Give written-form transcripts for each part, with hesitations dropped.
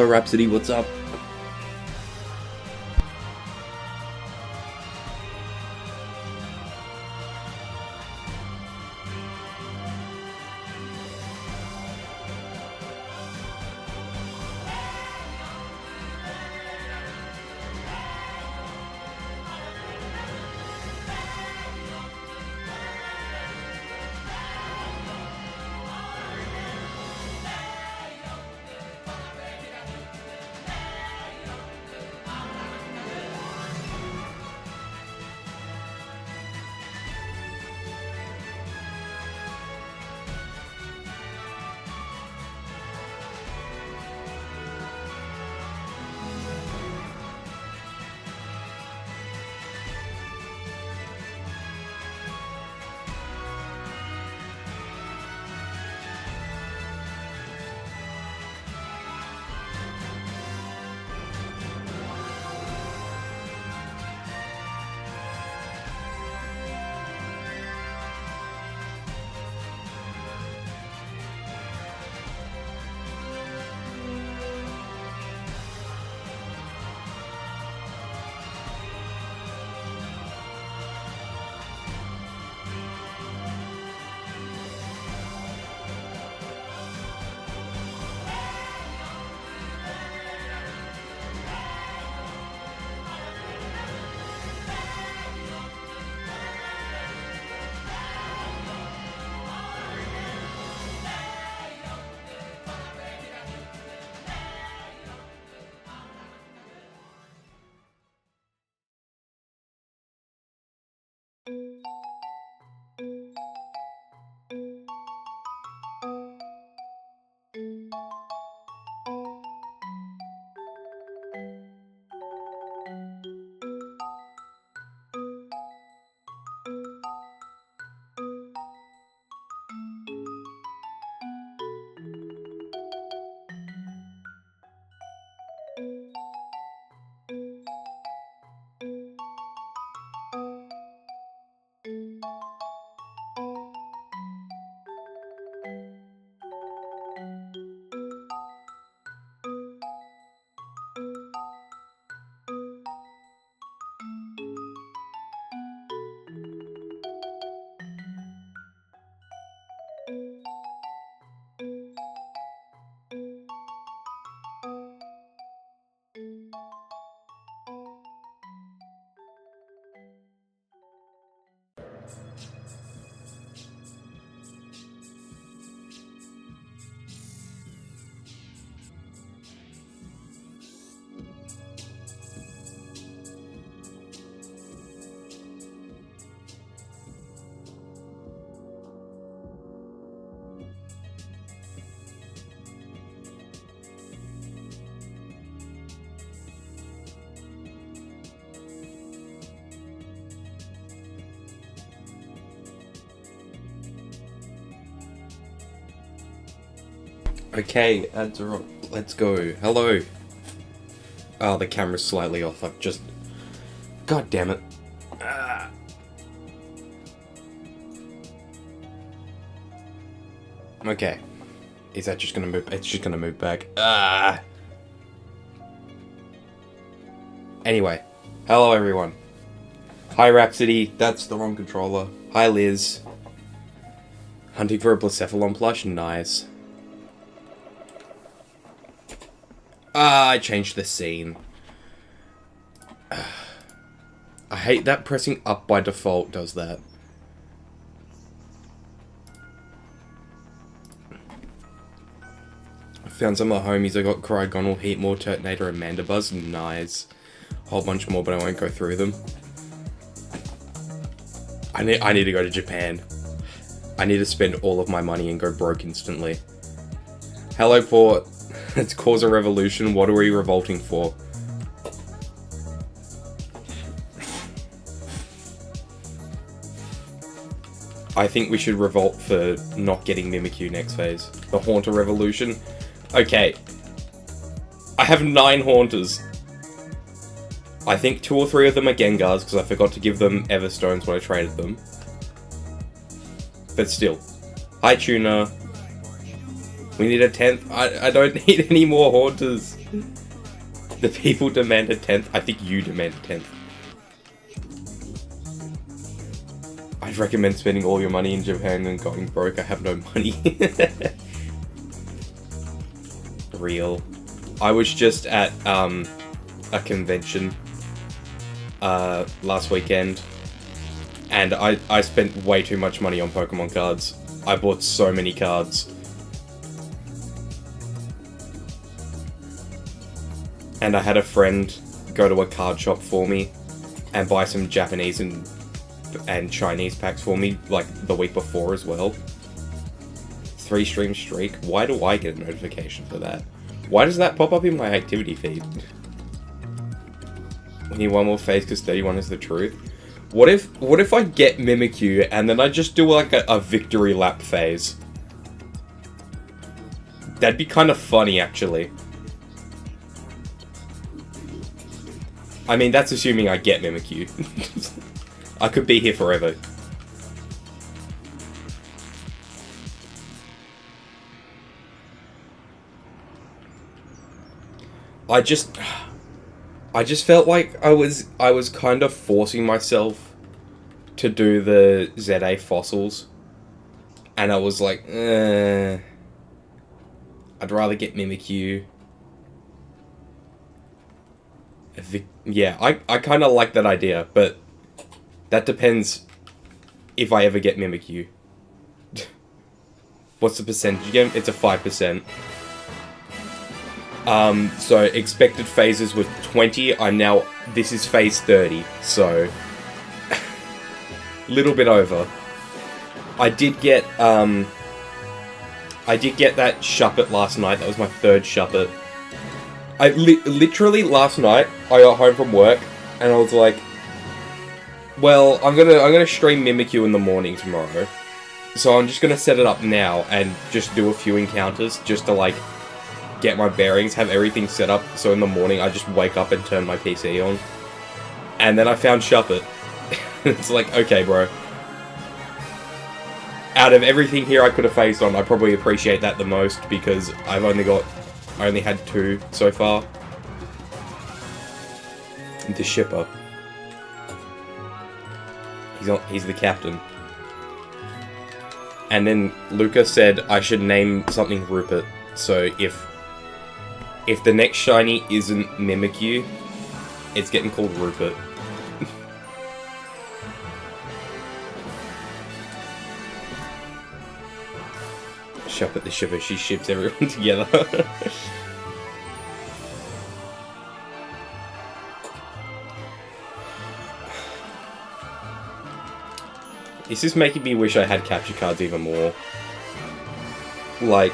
Hello Rhapsody, what's up? Okay, let's go. Hello. Oh, the camera's slightly off. I've just... God damn it. Okay. Is that just gonna move? It's just gonna move back. Anyway. Hello, everyone. Hi, Rhapsody. That's the wrong controller. Hi, Liz. Hunting for a Blacephalon plush? Nice. I changed the scene. I hate that pressing up by default does that. I found some of the homies. I got Crygonal, Heatmore, Turtonator, and Mandibuzz. Nice. A whole bunch more, but I won't go through them. I need to go to Japan. I need to spend all of my money and go broke instantly. Hello, Port. Let's cause a revolution. What are we revolting for? I think we should revolt for not getting Mimikyu next phase. The Haunter Revolution. Okay. I have 9 Haunters. I think 2 or 3 of them are Gengars, because I forgot to give them Everstones when I traded them. But still. Hi, Tuna. We need a 10th. I don't need any more Haunters. The people demand a 10th. I think you demand a 10th. I'd recommend spending all your money in Japan and going broke. I have no money. Real. I was just at a convention last weekend, and I spent way too much money on Pokemon cards. I bought so many cards. And I had a friend go to a card shop for me and buy some Japanese and Chinese packs for me, like, the week before as well. 3-stream streak. Why do I get a notification for that? Why does that pop up in my activity feed? We need one more phase because 31 is the truth. What if I get Mimikyu and then I just do like a victory lap phase? That'd be kind of funny, actually. I mean, that's assuming I get Mimikyu. I could be here forever. I just felt like I was kind of forcing myself to do the ZA fossils. And I was like, I'd rather get Mimikyu. Yeah, I kind of like that idea, but that depends if I ever get Mimikyu. What's the percentage again? It's a 5%. So expected phases were 20. This is phase 30, so little bit over. I did get that Shuppet last night. That was my 3rd Shuppet. I literally last night I got home from work and I was like, well, I'm gonna stream Mimikyu in the morning tomorrow, so I'm just gonna set it up now and just do a few encounters just to like get my bearings, have everything set up so in the morning I just wake up and turn my PC on. And then I found Shuppet. It's like, okay, bro. Out of everything here I could have phased on, I probably appreciate that the most because I only had 2 so far. The shipper. He's the captain. And then Luca said I should name something Rupert. So if the next shiny isn't Mimikyu, it's getting called Rupert. Shuppet the shipper, she ships everyone together. This is making me wish I had capture cards even more. Like,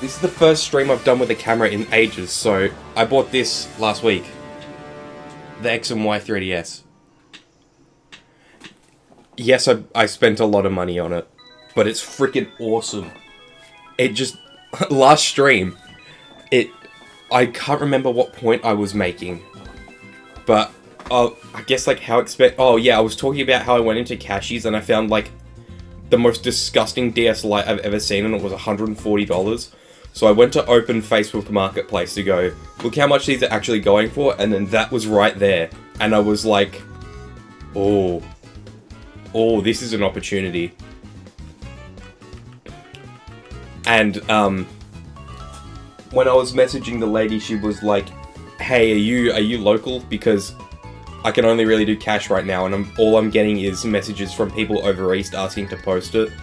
this is the first stream I've done with a camera in ages, so I bought this last week. The X and Y 3DS. Yes, I spent a lot of money on it, but it's freaking awesome. It just... last stream, I can't remember what point I was making, but I guess like how oh yeah, I was talking about how I went into Cashies and I found like the most disgusting DS Lite I've ever seen, and it was $140. So I went to open Facebook Marketplace to go, look how much these are actually going for, and then that was right there, and I was like, oh, this is an opportunity. And when I was messaging the lady, she was like, hey, are you local? Because I can only really do cash right now, and all I'm getting is messages from people over East asking to post it.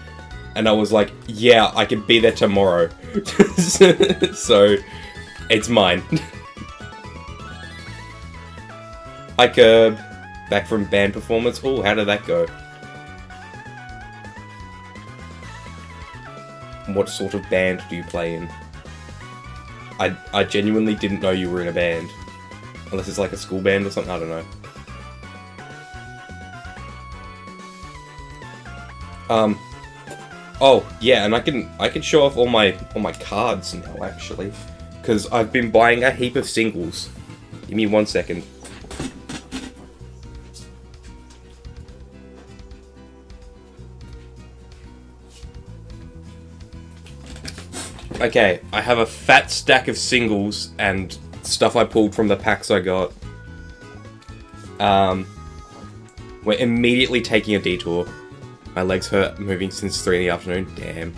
And I was like, yeah, I could be there tomorrow. So, it's mine. Hi, Curb. Back from band performance. Oh, how did that go? What sort of band do you play in? I genuinely didn't know you were in a band. Unless it's like a school band or something, I don't know. Oh, yeah, and I can show off all my cards now, actually. Because I've been buying a heap of singles. Give me 1 second. Okay, I have a fat stack of singles and stuff I pulled from the packs I got. We're immediately taking a detour. My legs hurt moving since 3 in the afternoon. Damn.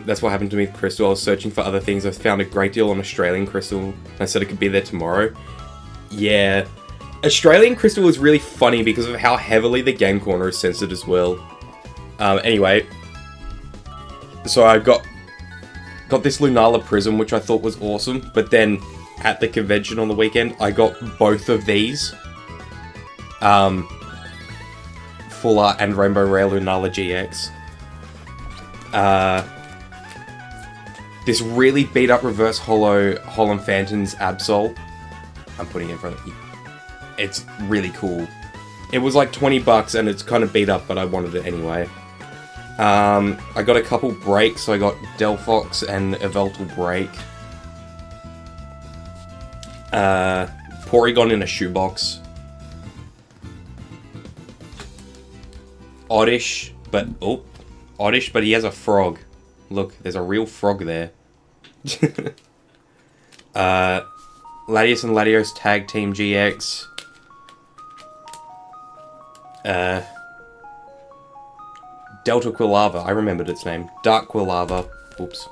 That's what happened to me with Crystal. I was searching for other things. I found a great deal on Australian Crystal. I said it could be there tomorrow. Yeah. Australian Crystal is really funny because of how heavily the Game Corner is censored as well. Anyway. So I got this Lunala Prism, which I thought was awesome. But then, at the convention on the weekend, I got both of these. Full Art and Rainbow Rare Lunala GX. This really beat up reverse holo Holland Phantom's Absol. I'm putting it in front of you. It's really cool. It was like $20 and it's kind of beat up, but I wanted it anyway. I got a couple breaks. So I got Delphox and Eveltal Break. Porygon in a shoebox. Oddish, but he has a frog. Look, there's a real frog there. Latios and Latios Tag Team GX. Delta Quilava, I remembered its name. Dark Quilava. Oops.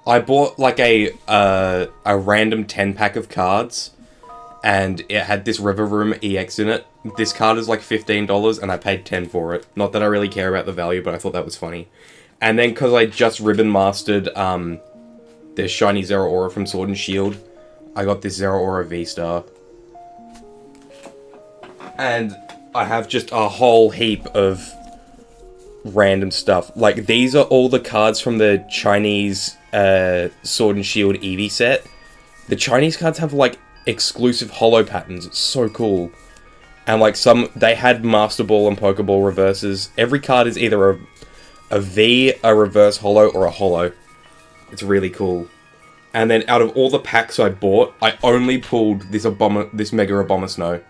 I bought like a random 10-pack of cards. And it had this River Room EX in it. This card is like $15 and I paid $10 for it. Not that I really care about the value, but I thought that was funny. And then because I just Ribbon Mastered the Shiny Zeraora from Sword and Shield, I got this Zeraora V-Star. And I have just a whole heap of random stuff. Like, these are all the cards from the Chinese Sword and Shield Eevee set. The Chinese cards have like exclusive holo patterns. It's so cool. And like they had Master Ball and Pokeball reverses. Every card is either a V, a reverse holo, or a holo. It's really cool. And then out of all the packs I bought, I only pulled this Mega Abomasnow.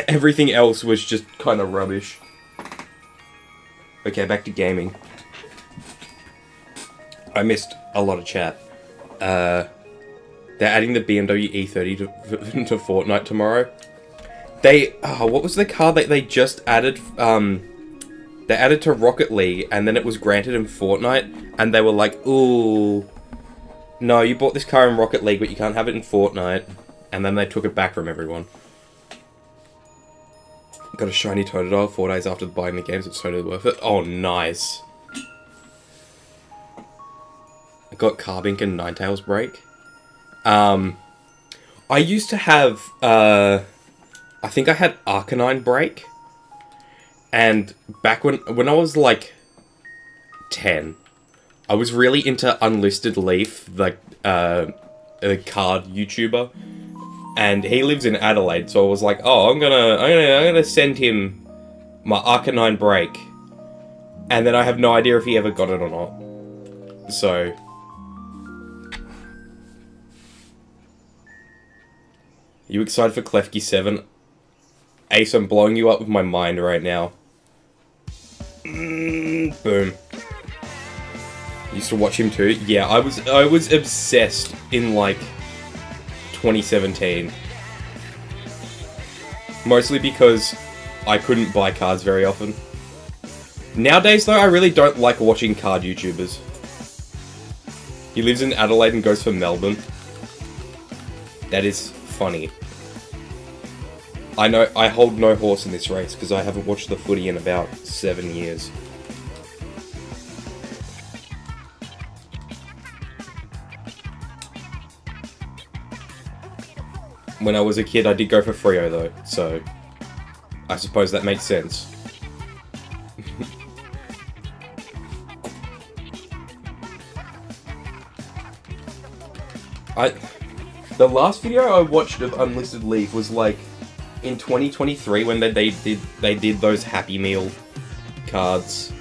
Everything else was just kind of rubbish. Okay, back to gaming. I missed a lot of chat. They're adding the BMW E30 to Fortnite tomorrow. What was the card that they just added? They added to Rocket League, and then it was granted in Fortnite, and they were like, ooh, no, you bought this car in Rocket League, but you can't have it in Fortnite. And then they took it back from everyone. Got a shiny Totodile 4 days after buying the games. It's totally worth it. Oh, nice. I got Carbink and Ninetales Break. I used to have, I think I had Arcanine Break, and back when I was like 10, I was really into Unlisted Leaf, like, a card YouTuber, and he lives in Adelaide, so I was like, oh, I'm gonna send him my Arcanine Break, and then I have no idea if he ever got it or not, so... You excited for Klefki 7? Ace, I'm blowing you up with my mind right now. Boom. Used to watch him too. Yeah, I was obsessed in like 2017. Mostly because I couldn't buy cards very often. Nowadays though, I really don't like watching card YouTubers. He lives in Adelaide and goes for Melbourne. That is funny. I know I hold no horse in this race because I haven't watched the footy in about 7 years. When I was a kid, I did go for Freo though, so I suppose that makes sense. The last video I watched of Unlisted Leaf was like in 2023 when they did those Happy Meal cards.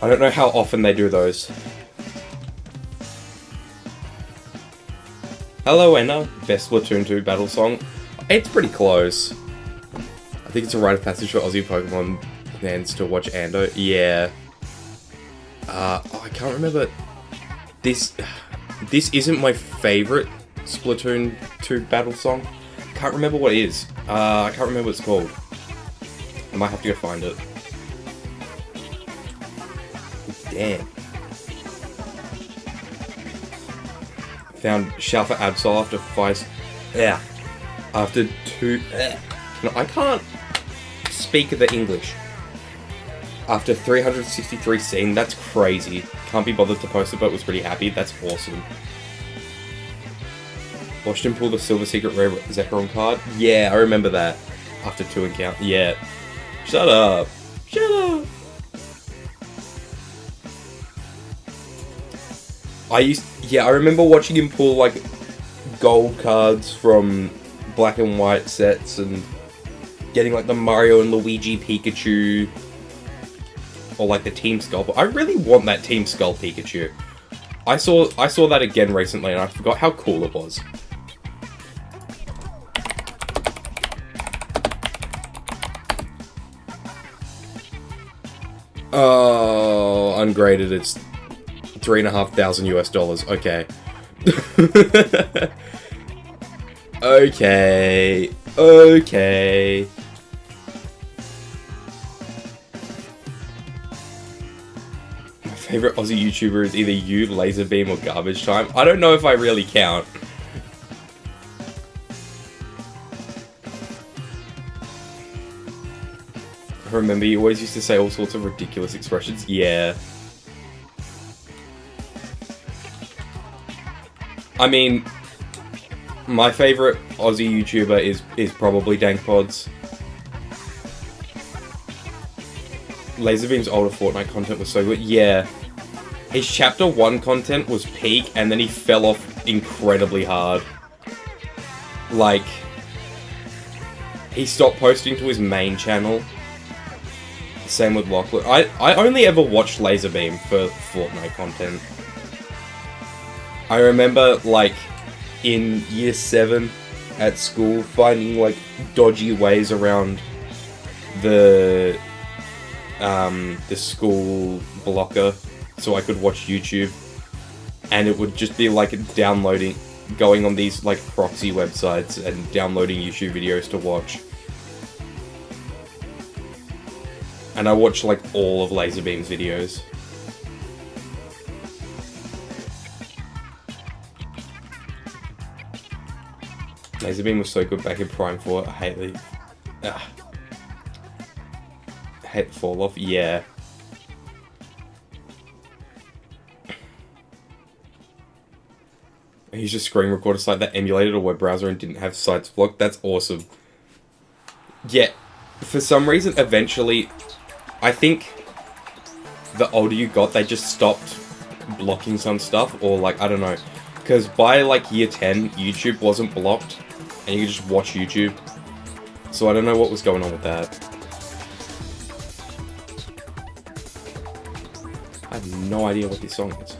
I don't know how often they do those. Hello Enna, best Splatoon 2 battle song. It's pretty close. I think it's a rite of passage for Aussie Pokemon fans to watch Ando. Yeah. I can't remember. This isn't my favourite Splatoon 2 battle song. Can't remember what it is. I can't remember what it's called. I might have to go find it. Damn. Found Shout for Absol after 5... Yeah. After 2... No, I can't speak the English. After 363 seen, that's crazy. Can't be bothered to post it, but was pretty happy. That's awesome. Watched him pull the Silver Secret Rare Zekrom card. Yeah, I remember that. After 2 encounters. Yeah. Shut up. Shut up. I remember watching him pull, like, gold cards from black and white sets and getting, like, the Mario and Luigi Pikachu. Or, like, the Team Skull. But I really want that Team Skull Pikachu. I saw that again recently and I forgot how cool it was. Oh, ungraded, it's $3,500 US. Okay. Okay. Okay. My favorite Aussie YouTuber is either you, Laserbeam, or Garbage Time. I don't know if I really count. Remember, you always used to say all sorts of ridiculous expressions? Yeah. I mean, my favourite Aussie YouTuber is probably DankPods. Laserbeam's older Fortnite content was so good. Yeah. His Chapter 1 content was peak, and then he fell off incredibly hard. Like, he stopped posting to his main channel. Same with Lachlan. I only ever watched Laserbeam for Fortnite content. I remember, like, in year 7 at school, finding, like, dodgy ways around the school blocker so I could watch YouTube. And it would just be, like, going on these, like, proxy websites and downloading YouTube videos to watch. And I watched, like, all of Laserbeam's videos. Laserbeam was so good back in Prime 4. I hate the... hate the fall off. Yeah. He's just screen recorded a site that emulated a web browser and didn't have sites blocked. That's awesome. Yeah. For some reason, eventually... I think the older you got, they just stopped blocking some stuff, or like, I don't know. Because by like year 10, YouTube wasn't blocked, and you could just watch YouTube. So I don't know what was going on with that. I have no idea what this song is.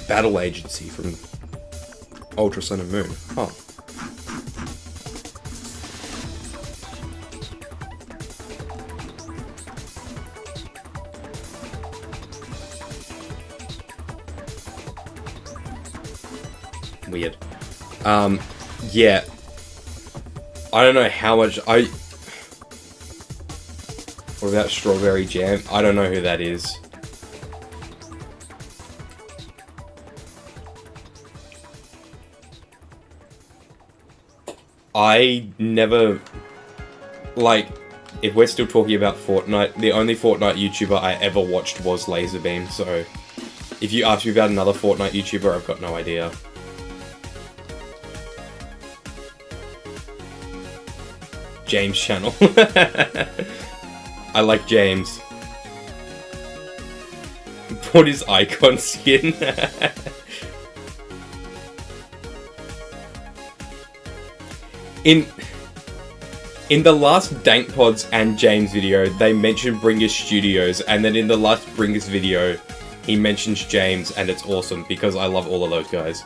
Battle Agency from Ultra Sun and Moon. Oh. Weird. Yeah. I don't know how much What about Strawberry Jam? I don't know who that is. I never, like, if we're still talking about Fortnite, the only Fortnite YouTuber I ever watched was Laserbeam, so if you ask me about another Fortnite YouTuber, I've got no idea. James channel. I like James. What is icon skin? In the last DankPods and James video, they mentioned Bringers Studios, and then in the last Bringers video, he mentions James, and it's awesome because I love all of those guys.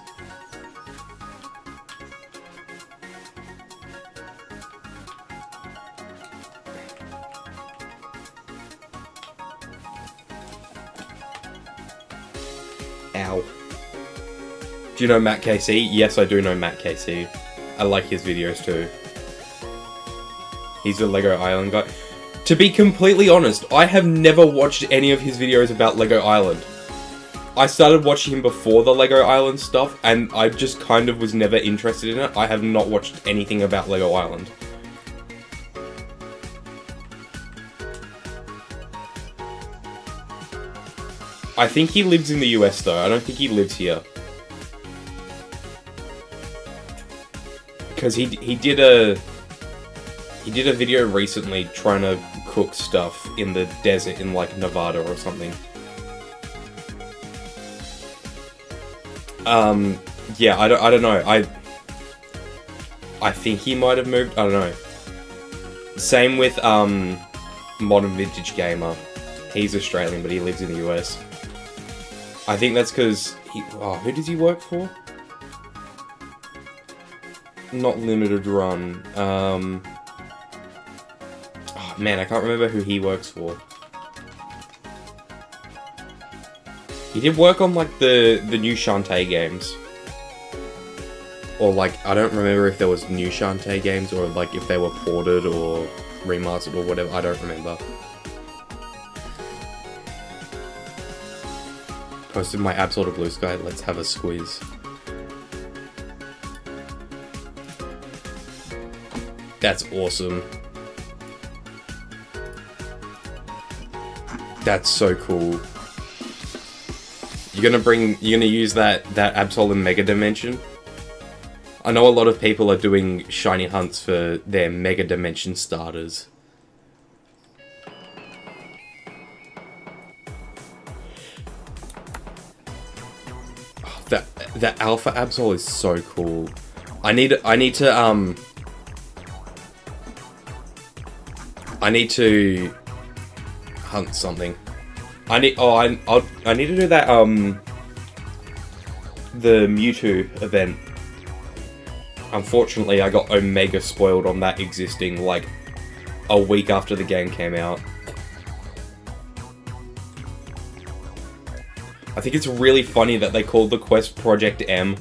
Ow. Do you know Matt KC? Yes, I do know Matt KC. I like his videos too. He's the Lego Island guy. To be completely honest, I have never watched any of his videos about Lego Island. I started watching him before the Lego Island stuff, and I just kind of was never interested in it. I have not watched anything about Lego Island. I think he lives in the US though, I don't think he lives here. Because he did a video recently trying to cook stuff in the desert in like Nevada or something. Yeah, I don't know. I think he might have moved. I don't know. Same with Modern Vintage Gamer. He's Australian, but he lives in the US. I think that's because he. Oh, who does he work for? Not Limited Run. Oh man, I can't remember who he works for. He did work on like the new Shantae games. Or like, I don't remember if there was new Shantae games or like if they were ported or remastered or whatever, I don't remember. Posted my Absolute Blue Sky, let's have a squeeze. That's awesome. That's so cool. You're gonna use that Absol in Mega Dimension? I know a lot of people are doing shiny hunts for their Mega Dimension starters. Oh, that Alpha Absol is so cool. I need to hunt something. I need to do that the Mewtwo event. Unfortunately, I got Omega spoiled on that existing like a week after the game came out. I think it's really funny that they called the quest Project M.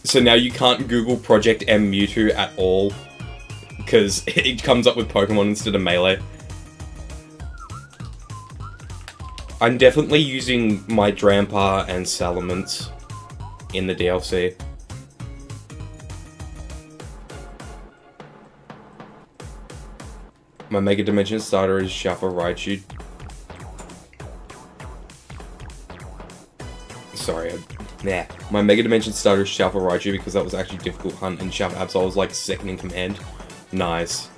So now you can't Google Project M Mewtwo at all because it comes up with Pokemon instead of Melee. I'm definitely using my Drampa and Salamence in the DLC. My Mega Dimension starter is Shafa Raichu. Sorry, my Mega Dimension starter is Shafa Raichu because that was actually difficult hunt and Shafa Absol was like second in command. Nice.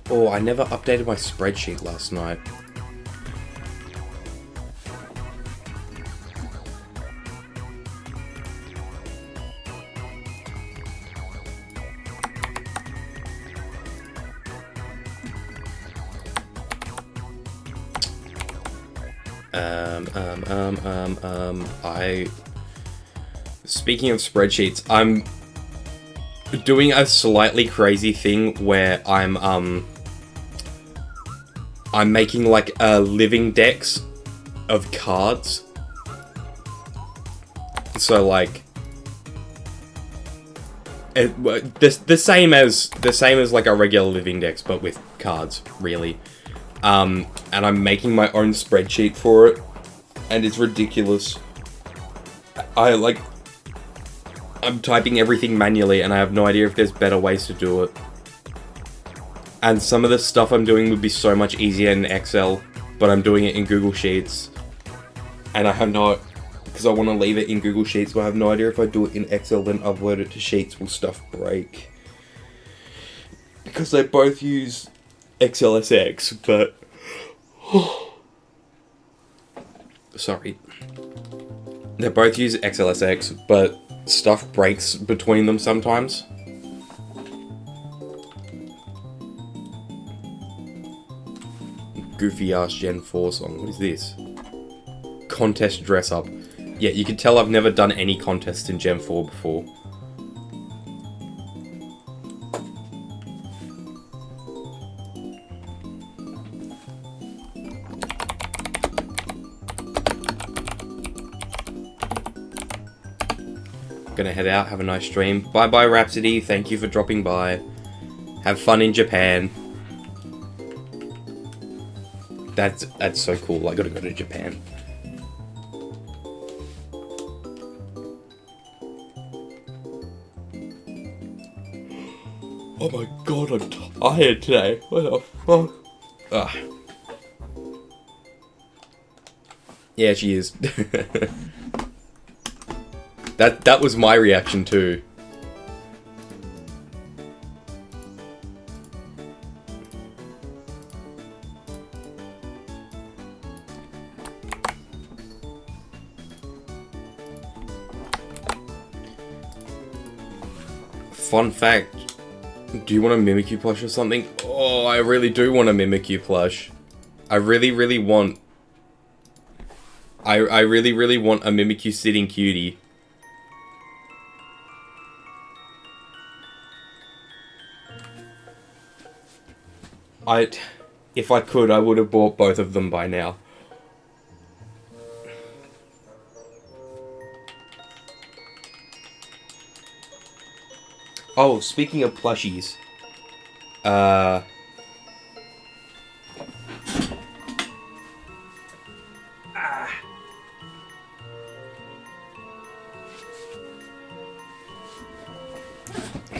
Oh, I never updated my spreadsheet last night. Speaking of spreadsheets, I'm doing a slightly crazy thing where I'm making like a living dex of cards. So like the same as like a regular living dex, but with cards, really. And I'm making my own spreadsheet for it, and it's ridiculous. I'm typing everything manually, and I have no idea if there's better ways to do it. And some of the stuff I'm doing would be so much easier in Excel, but I'm doing it in Google Sheets. And I have no... because I want to leave it in Google Sheets, but I have no idea if I do it in Excel, then upload it to Sheets, will stuff break. Because they both use XLSX, but... sorry. They both use XLSX, but stuff breaks between them sometimes. goofy ass Gen 4 song. What is this? Contest dress up. Yeah, you can tell I've never done any contests in Gen 4 before. Gonna head out, have a nice stream. Bye bye Rhapsody, thank you for dropping by. Have fun in Japan. That's so cool, I gotta go to Japan. Oh my god, I'm tired today. What the fuck? Ugh. Yeah, she is. That was my reaction too. Fun fact. Do you want a Mimikyu plush or something? Oh, I really do want a Mimikyu plush. I really want... I really want a Mimikyu sitting cutie. If I could, I would have bought both of them by now. Oh, speaking of plushies.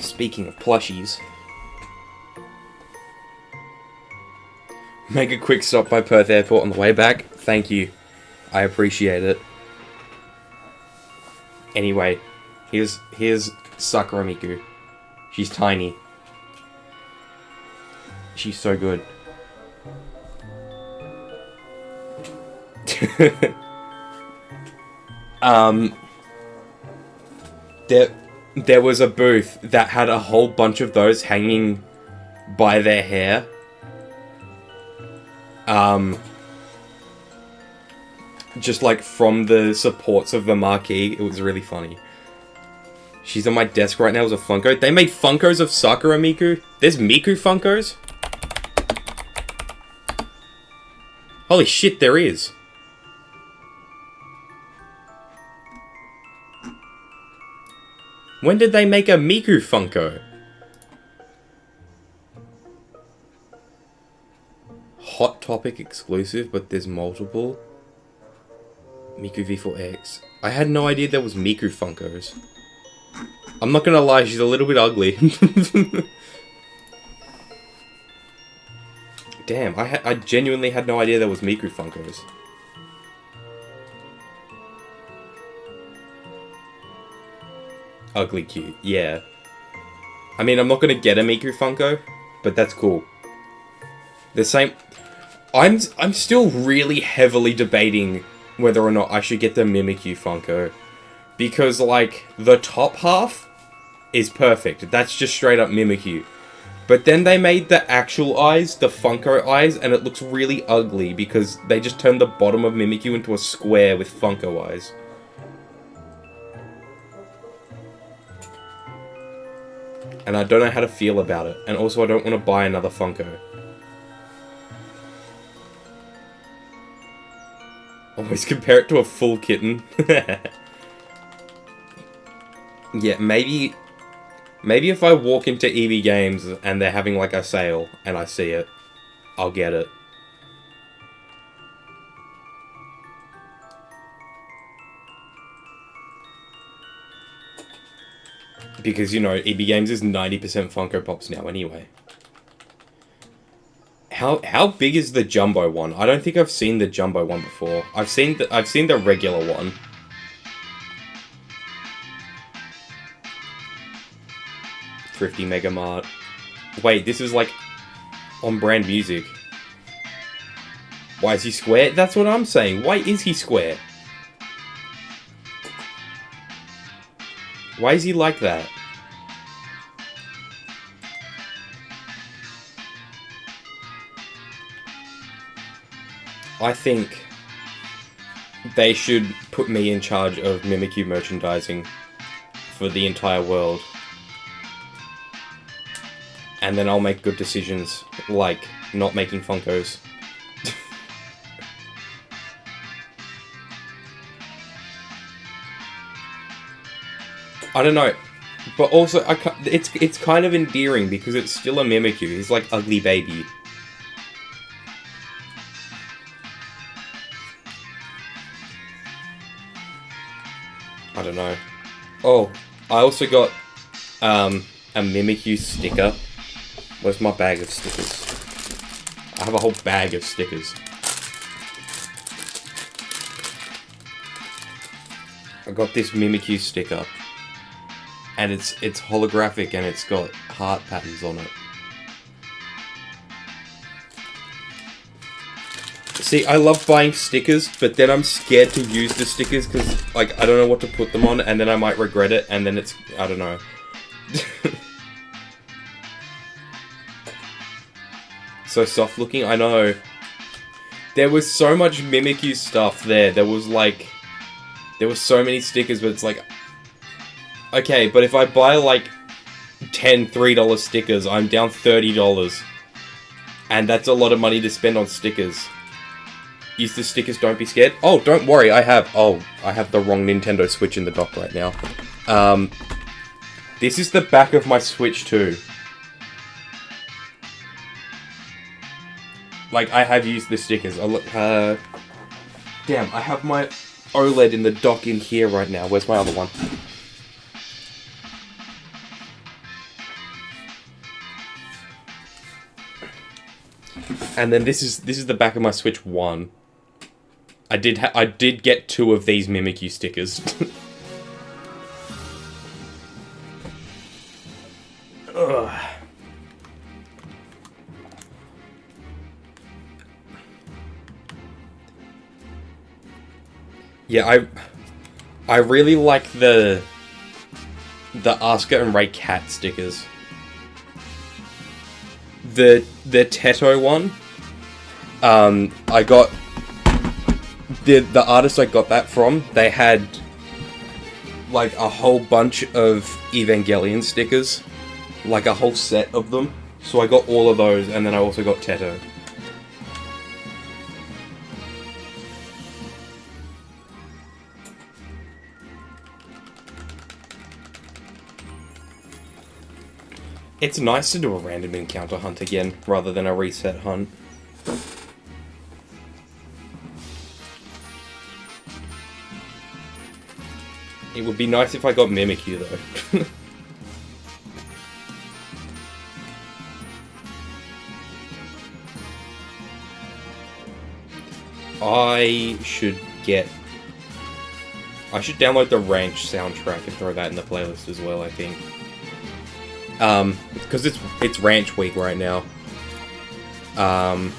Speaking of plushies. Make a quick stop by Perth Airport on the way back. Thank you. I appreciate it. Anyway, here's Sakura Miku. She's tiny. She's so good. There was a booth that had a whole bunch of those hanging by their hair. Just like from the supports of the marquee. It was really funny. She's on my desk right now as a Funko. They made Funkos of Sakura Miku. There's Miku Funkos? Holy shit, there is. When did they make a Miku Funko? Hot Topic exclusive, but there's multiple. Miku V4X. I had no idea there was Miku Funkos. I'm not gonna lie, she's a little bit ugly. Damn, I genuinely had no idea there was Miku Funkos. Ugly cute, yeah. I mean, I'm not gonna get a Miku Funko, but that's cool. The same... I'm still really heavily debating whether or not I should get the Mimikyu Funko. Because, like, the top half is perfect. That's just straight up Mimikyu. But then they made the actual eyes, the Funko eyes, and it looks really ugly because they just turned the bottom of Mimikyu into a square with Funko eyes. And I don't know how to feel about it. And also I don't want to buy another Funko. Always compare it to a full kitten. Yeah, maybe if I walk into EB Games and they're having like a sale and I see it, I'll get it. Because, you know, EB Games is 90% Funko Pops now anyway. How big is the Jumbo one? I don't think I've seen the Jumbo one before. I've seen the regular one. Thrifty Mega Mart. Wait, this is like on brand music. Why is he square? That's what I'm saying. Why is he square? Why is he like that? I think they should put me in charge of Mimikyu merchandising for the entire world. And then I'll make good decisions, like not making Funkos. I don't know, but also it's kind of endearing because it's still a Mimikyu. He's like ugly baby. I don't know. Oh, I also got a Mimikyu sticker. Where's my bag of stickers? I have a whole bag of stickers. I got this Mimikyu sticker. And it's holographic and it's got heart patterns on it. See, I love buying stickers, but then I'm scared to use the stickers because, like, I don't know what to put them on and then I might regret it and then it's... I don't know. So soft looking, I know. There was so much Mimikyu stuff there. There was so many stickers, but it's like... Okay, but if I buy like 10 $3 stickers, I'm down $30. And that's a lot of money to spend on stickers. Use the stickers, don't be scared. Oh, don't worry, I have the wrong Nintendo Switch in the dock right now. This is the back of my Switch too. Like, I have used the stickers. Damn, I have my OLED in the dock in here right now. Where's my other one? And then this is the back of my Switch 1. I did get 2 of these Mimikyu stickers. Ugh. Yeah, I really like the Asuka and Ray Cat stickers. The Teto one, I got the artist I got that from. They had like a whole bunch of Evangelion stickers, like a whole set of them. So I got all of those, and then I also got Teto. It's nice to do a random encounter hunt again, rather than a reset hunt. It would be nice if I got Mimikyu, though. I should download the Ranch soundtrack and throw that in the playlist as well, I think. Because it's Ranch Week right now. I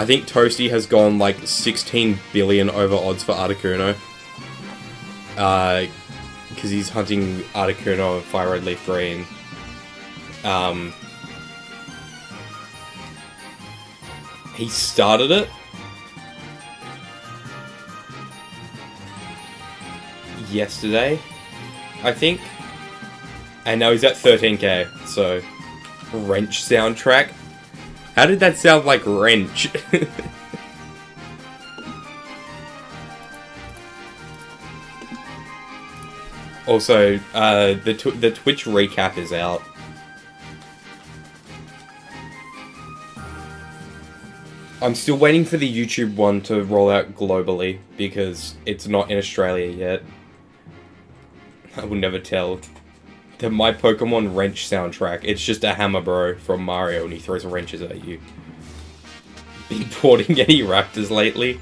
think Toasty has gone like 16 billion over odds for Articuno. Because he's hunting Articuno and Fire Red Leaf Green. He started it. Yesterday, I think. And now he's at 13k, so... Wrench soundtrack? How did that sound like Wrench? Also, the Twitch recap is out. I'm still waiting for the YouTube one to roll out globally, because it's not in Australia yet. I will never tell. The My Pokemon Wrench soundtrack. It's just a hammer bro from Mario and he throws wrenches at you. Been porting any Raptors lately?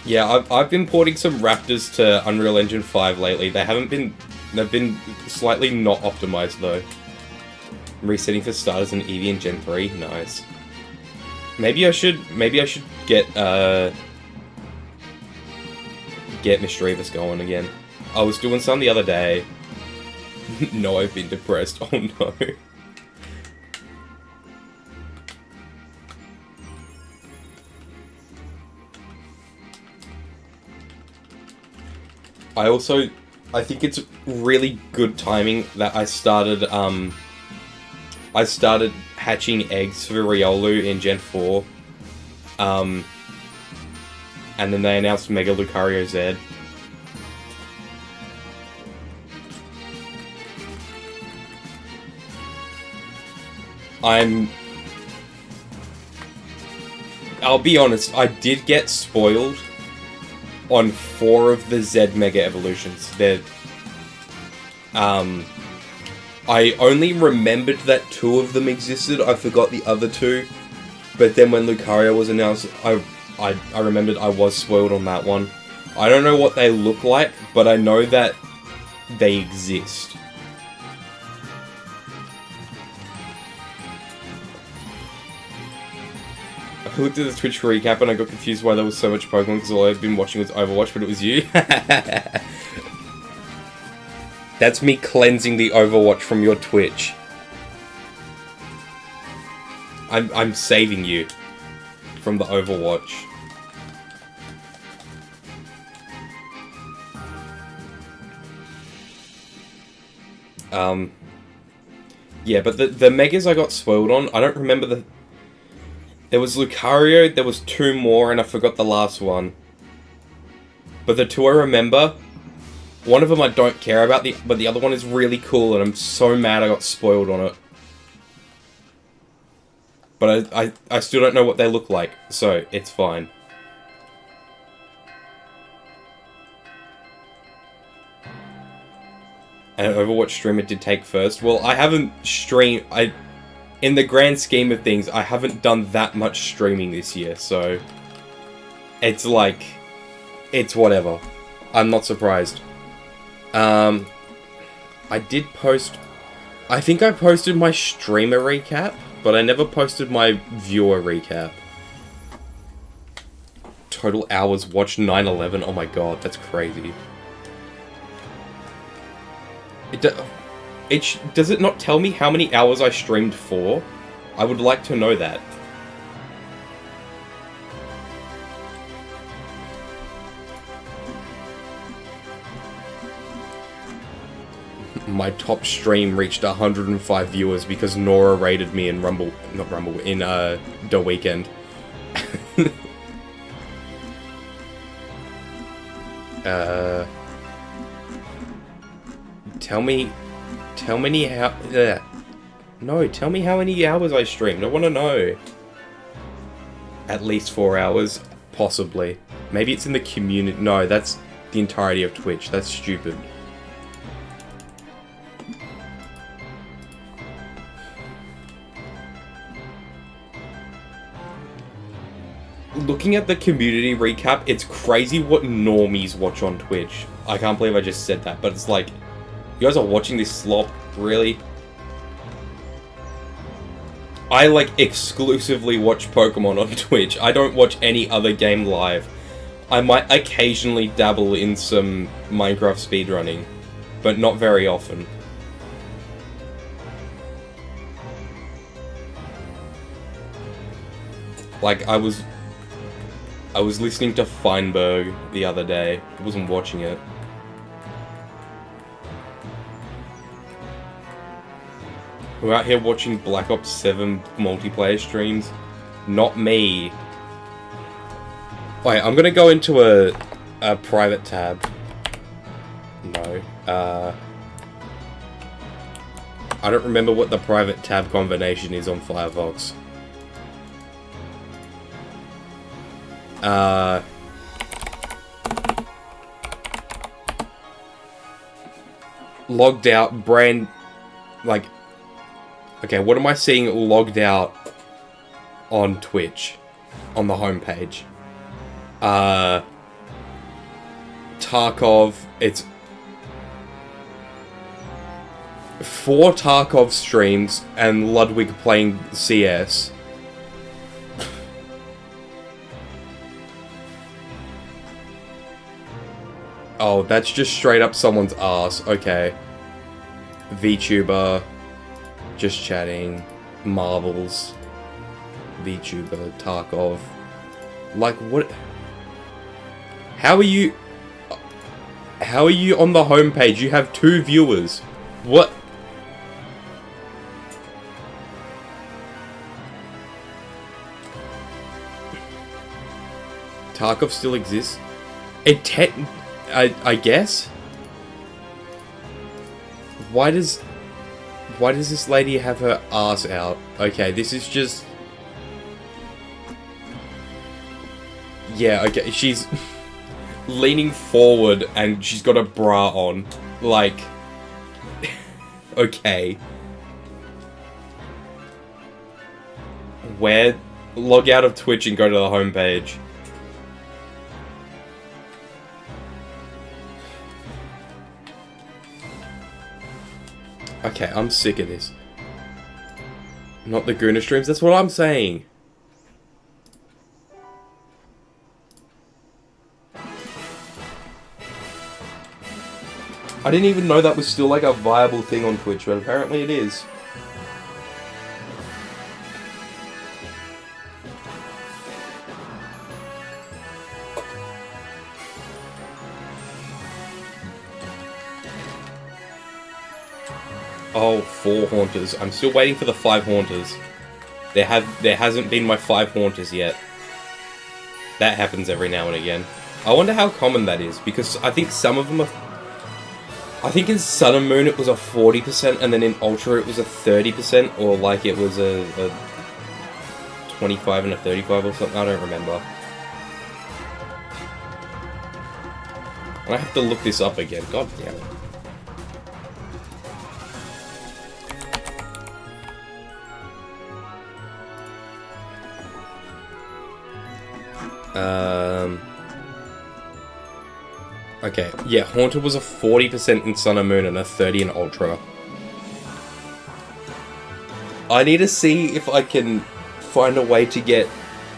Yeah, I've been porting some Raptors to Unreal Engine 5 lately. They've been slightly not optimized though. Resetting for starters in Eevee and Gen 3, nice. Maybe I should get Mischievous going again. I was doing some the other day. No, I've been depressed. Oh no. I think it's really good timing that I started hatching eggs for Riolu in Gen 4. And then they announced Mega Lucario Z. I'll be honest, I did get spoiled on 4 of the Z Mega Evolutions. I only remembered that 2 of them existed, I forgot the other 2. But then when Lucario was announced, I remembered I was spoiled on that one. I don't know what they look like, but I know that they exist. I looked at the Twitch recap and I got confused why there was so much Pokemon because all I've been watching was Overwatch, but it was you. That's me cleansing the Overwatch from your Twitch. I'm saving you from the Overwatch. Yeah, but the Megas I got spoiled on, I don't remember the... There was Lucario, there was 2 more, and I forgot the last one. But the 2 I remember, one of them I don't care about, but the other one is really cool, and I'm so mad I got spoiled on it. But I still don't know what they look like, so it's fine. And Overwatch streamer did take first. Well, I haven't streamed... In the grand scheme of things, I haven't done that much streaming this year, so... It's like... It's whatever. I'm not surprised. I did post... I think I posted my streamer recap, but I never posted my viewer recap. Total hours watched 9/11. Oh my god, that's crazy. Does it not tell me how many hours I streamed for? I would like to know that. My top stream reached 105 viewers because Nora raided me in The Weekend. Tell me how many hours I streamed. I want to know. At least 4 hours, possibly. Maybe it's in the community. No, that's the entirety of Twitch. That's stupid. Looking at the community recap, it's crazy what normies watch on Twitch. I can't believe I just said that, but it's like, you guys are watching this slop, really? I, like, exclusively watch Pokemon on Twitch. I don't watch any other game live. I might occasionally dabble in some Minecraft speedrunning, but not very often. Like, I was listening to Feinberg the other day. I wasn't watching it. We're out here watching Black Ops 7 multiplayer streams. Not me. Wait, I'm gonna go into a private tab. No. I don't remember what the private tab combination is on Firefox. Logged out, brand... Like... Okay, what am I seeing logged out on Twitch? On the homepage. Tarkov, it's... 4 Tarkov streams and Ludwig playing CS. Oh, that's just straight up someone's ass. Okay. VTuber. Just chatting. Marbles. VTuber. Tarkov. Like, what? How are you... How are you on the homepage? You have 2 viewers. What? Tarkov still exists? I guess? Why does this lady have her ass out? Okay, this is just... Yeah, okay, she's leaning forward and she's got a bra on. Like... Okay. Where... Log out of Twitch and go to the homepage. Okay, I'm sick of this. Not the Guna streams, that's what I'm saying. I didn't even know that was still like a viable thing on Twitch, but apparently it is. Oh, 4 haunters. I'm still waiting for the 5 haunters. There hasn't been my 5 haunters yet. That happens every now and again. I wonder how common that is, because I think some of them are... I think in Sun and Moon it was a 40%, and then in Ultra it was a 30%, or like it was a 25 and a 35 or something, I don't remember. And I have to look this up again, god damn it. Okay, yeah, Haunted was a 40% in Sun and Moon and a 30 in Ultra. I need to see if I can find a way to get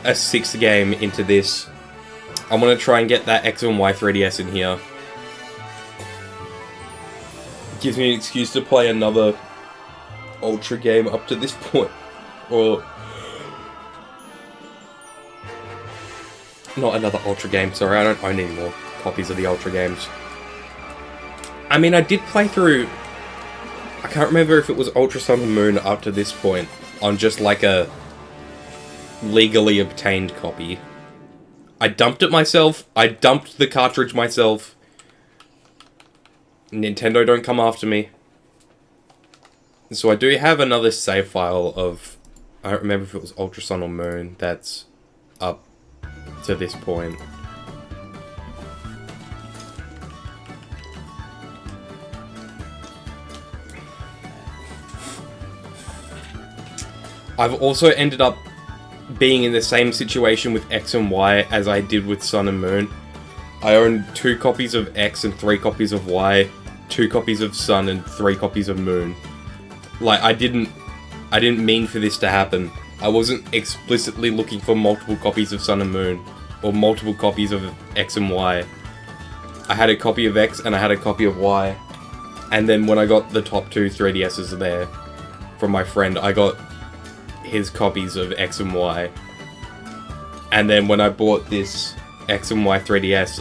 a 6th game into this. I'm gonna try and get that X and Y 3DS in here. Gives me an excuse to play another Ultra game up to this point. Or... Not another Ultra game, sorry, I don't own any more copies of the Ultra games. I mean, I did play through... I can't remember if it was Ultra Sun and Moon up to this point, on just like a legally obtained copy. I dumped it myself, I dumped the cartridge myself. Nintendo, don't come after me. So I do have another save file of... I don't remember if it was Ultra Sun or Moon that's up to this point. I've also ended up being in the same situation with X and Y as I did with Sun and Moon. I own 2 copies of X and 3 copies of Y, 2 copies of Sun and 3 copies of Moon. Like, I didn't mean for this to happen. I wasn't explicitly looking for multiple copies of Sun and Moon, or multiple copies of X and Y. I had a copy of X and I had a copy of Y. And then when I got the top 2 3DSs there from my friend, I got his copies of X and Y. And then when I bought this X and Y 3DS,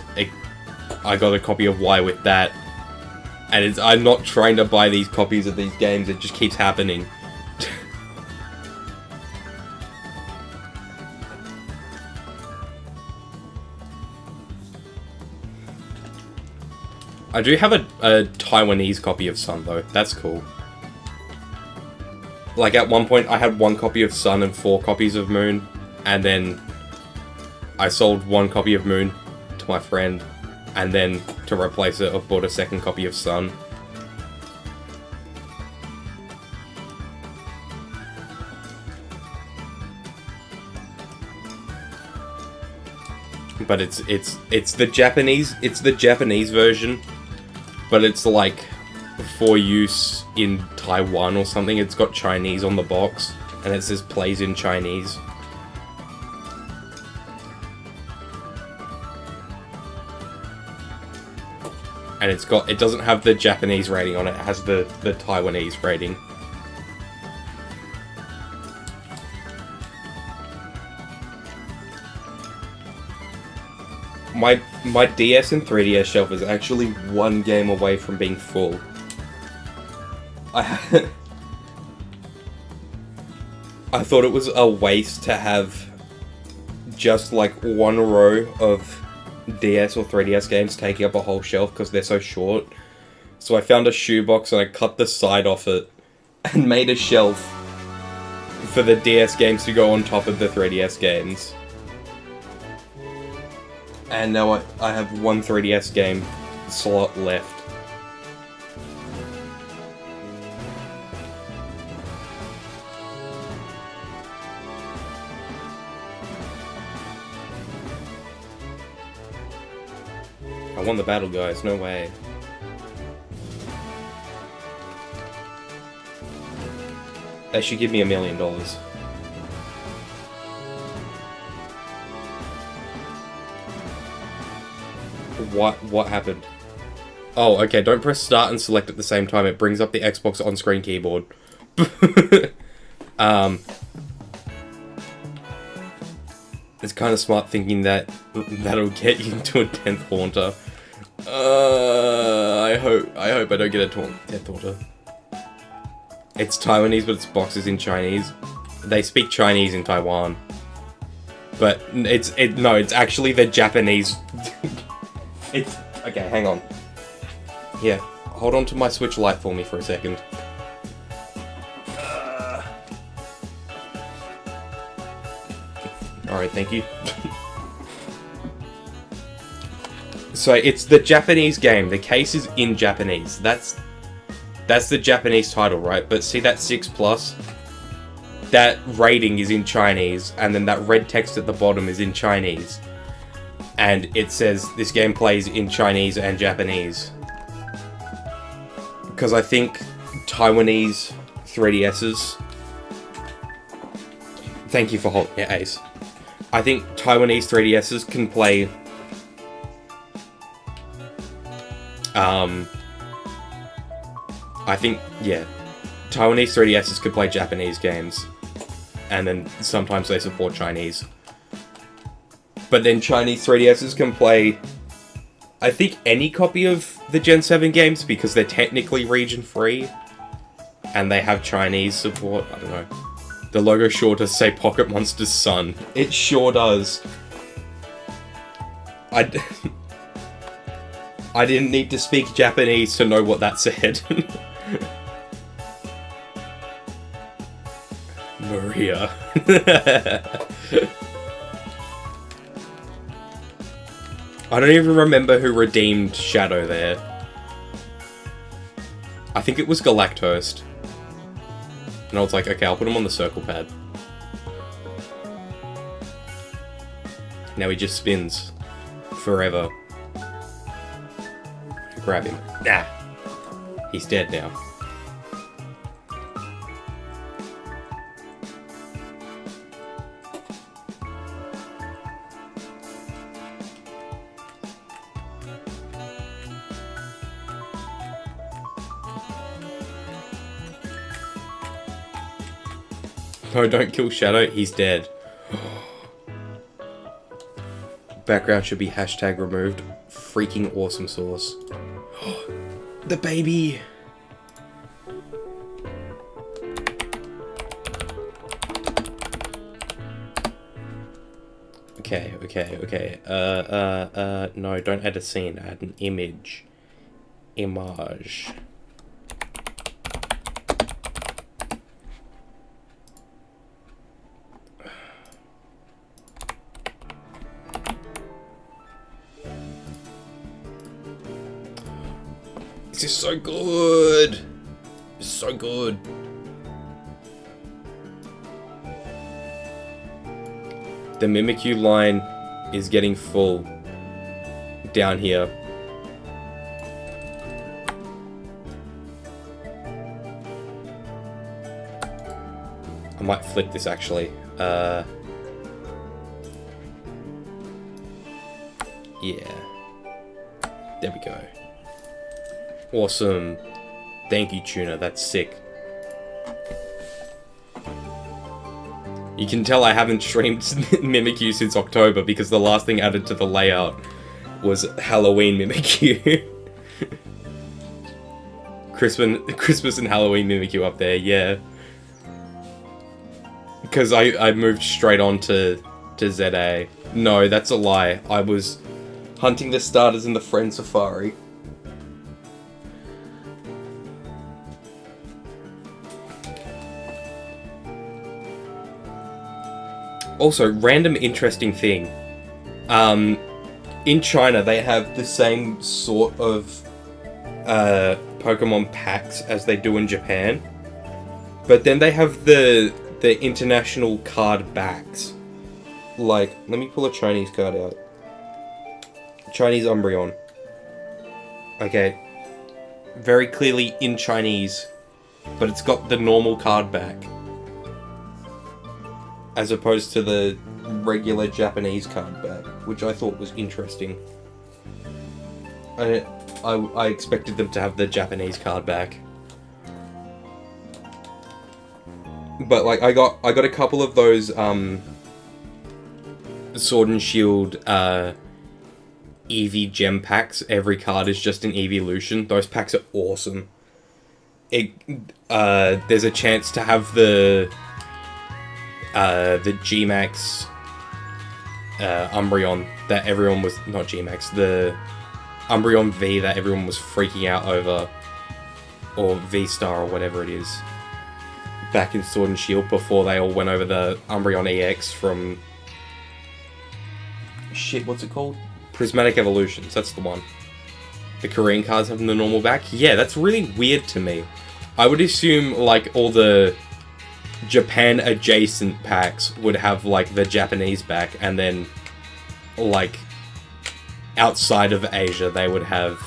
I got a copy of Y with that. And I'm not trying to buy these copies of these games, it just keeps happening. I do have a Taiwanese copy of Sun though, that's cool. Like at one point I had 1 copy of Sun and 4 copies of Moon, and then I sold 1 copy of Moon to my friend, and then to replace it I bought a 2nd copy of Sun. But it's the Japanese version, but it's like for use in Taiwan or something. It's got Chinese on the box, and it says plays in Chinese. And it doesn't have the Japanese rating on it, it has the Taiwanese rating. My DS and 3DS shelf is actually one game away from being full. I thought it was a waste to have just like one row of DS or 3DS games taking up a whole shelf because they're so short. So I found a shoebox and I cut the side off it and made a shelf for the DS games to go on top of the 3DS games. And now I have one 3DS game slot left. I won the battle, guys. No way. They should give me $1 million. What happened? Oh, okay, don't press start and select at the same time. It brings up the Xbox on-screen keyboard. It's kind of smart thinking that that'll get you into a 10th haunter. I hope I don't get a 10th haunter. It's Taiwanese, but its box is in Chinese. They speak Chinese in Taiwan. But it's actually the Japanese. Okay, hang on. Here, hold on to my Switch Lite for me for a second. Alright, thank you. So, it's the Japanese game. The case is in Japanese. That's the Japanese title, right? But see that 6+? That rating is in Chinese, and then that red text at the bottom is in Chinese. And it says this game plays in Chinese and Japanese. Because I think Taiwanese 3DSs... Thank you for holding... Yeah, Ace. I think Taiwanese 3DSs can play... I think, yeah. Taiwanese 3DSs could play Japanese games. And then sometimes they support Chinese. But then Chinese 3DSs can play, I think, any copy of the Gen 7 games because they're technically region free. And they have Chinese support. I don't know. The logo sure does say Pocket Monster's son. It sure does. I didn't need to speak Japanese to know what that said. Maria. I don't even remember who redeemed Shadow there. I think it was Galactost. And I was like, okay, I'll put him on the circle pad. Now he just spins. Forever. Grab him. Nah. He's dead now. No, don't kill Shadow. He's dead. Background should be hashtag removed. Freaking awesome sauce. The baby! Okay. No, don't add a scene. Add an image. Image. This is so good! It's so good. The Mimikyu line is getting full down here. I might flick this actually. Yeah. There we go. Awesome. Thank you, Tuna. That's sick. You can tell I haven't streamed Mimikyu since October because the last thing added to the layout was Halloween Mimikyu. Christmas and Halloween Mimikyu up there, yeah. Because I moved straight on to ZA. No, that's a lie. I was hunting the starters in the Friend Safari. Also, random interesting thing. In China, they have the same sort of Pokemon packs as they do in Japan. But then they have the international card backs. Like, let me pull a Chinese card out. Chinese Umbreon. Okay. Very clearly in Chinese, but it's got the normal card back. As opposed to the regular Japanese card back, which I thought was interesting. I expected them to have the Japanese card back. But like I got a couple of those Sword and Shield Eevee gem packs. Every card is just an evolution. Those packs are awesome. There's a chance to have the G-Max Umbreon that everyone was... Not G-Max, the Umbreon V that everyone was freaking out over. Or V-Star or whatever it is. Back in Sword and Shield before they all went over the Umbreon EX from... Shit, what's it called? Prismatic Evolutions, that's the one. The Korean cards having the normal back? Yeah, that's really weird to me. I would assume, like, all the Japan adjacent packs would have, like, the Japanese back, and then, like, outside of Asia, they would have,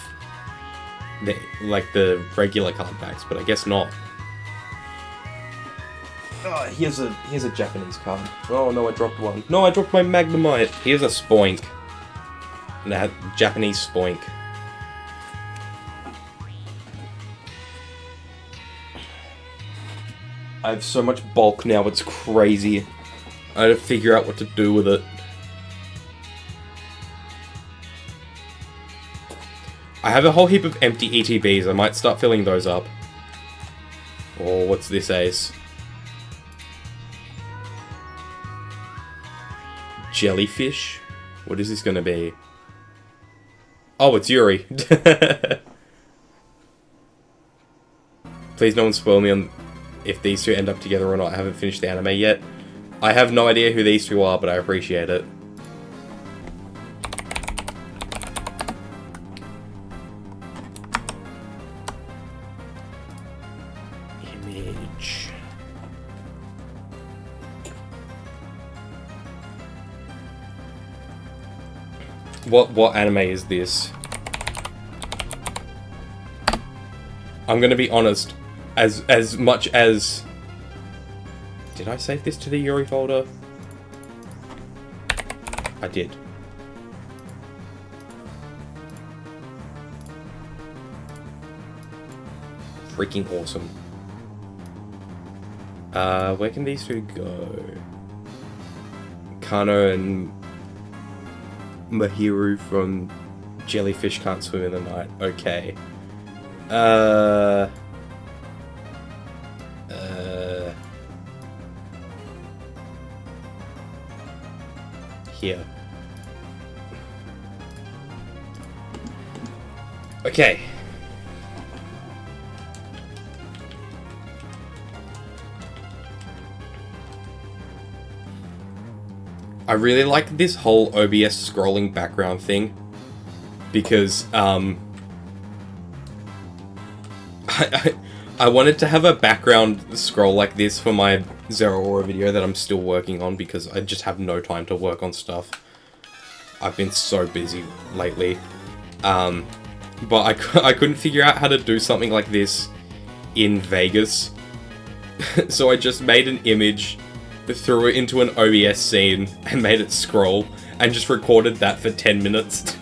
the regular card packs, but I guess not. Oh, here's a Japanese card. Oh no, I dropped one. No, I dropped my Magnemite. Here's a Spoink. Nah, Japanese Spoink. I have so much bulk now, it's crazy. I had to figure out what to do with it. I have a whole heap of empty ETBs. I might start filling those up. Oh, what's this, Ace? Jellyfish? What is this gonna be? Oh, it's Yuri. Please no one spoil me on if these two end up together or not. I haven't finished the anime yet. I have no idea who these two are, but I appreciate it. Image. What anime is this? I'm gonna be honest. As much as... Did I save this to the Yuri folder? I did. Freaking awesome. Where can these two go? Kano and Mahiru from Jellyfish Can't Swim in the Night. Okay. Here. Okay. I really like this whole OBS scrolling background thing because I wanted to have a background scroll like this for my Zero Aura video that I'm still working on because I just have no time to work on stuff. I've been so busy lately. But I couldn't figure out how to do something like this in Vegas. So I just made an image, threw it into an OBS scene, and made it scroll, and just recorded that for 10 minutes.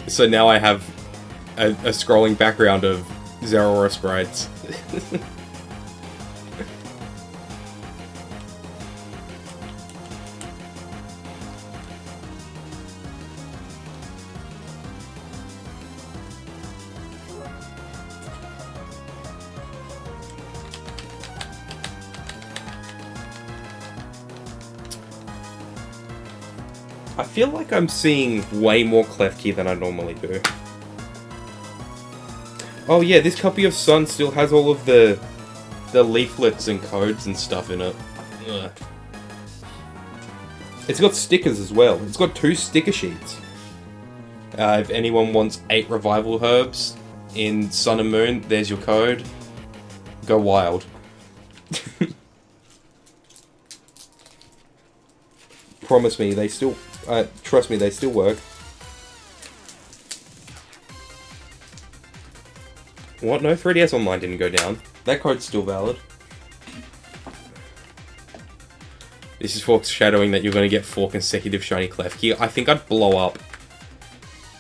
So now I have a scrolling background of Zero Aura sprites. I feel like I'm seeing way more Klefki than I normally do. Oh yeah, this copy of Sun still has all of the leaflets and codes and stuff in it. Ugh. It's got stickers as well. It's got 2 sticker sheets. If anyone wants 8 revival herbs in Sun and Moon, there's your code. Go wild. Promise me, they still... trust me, they still work. What? No, 3DS Online didn't go down. That code's still valid. This is foreshadowing that you're going to get 4 consecutive shiny Klefki. I think I'd blow up.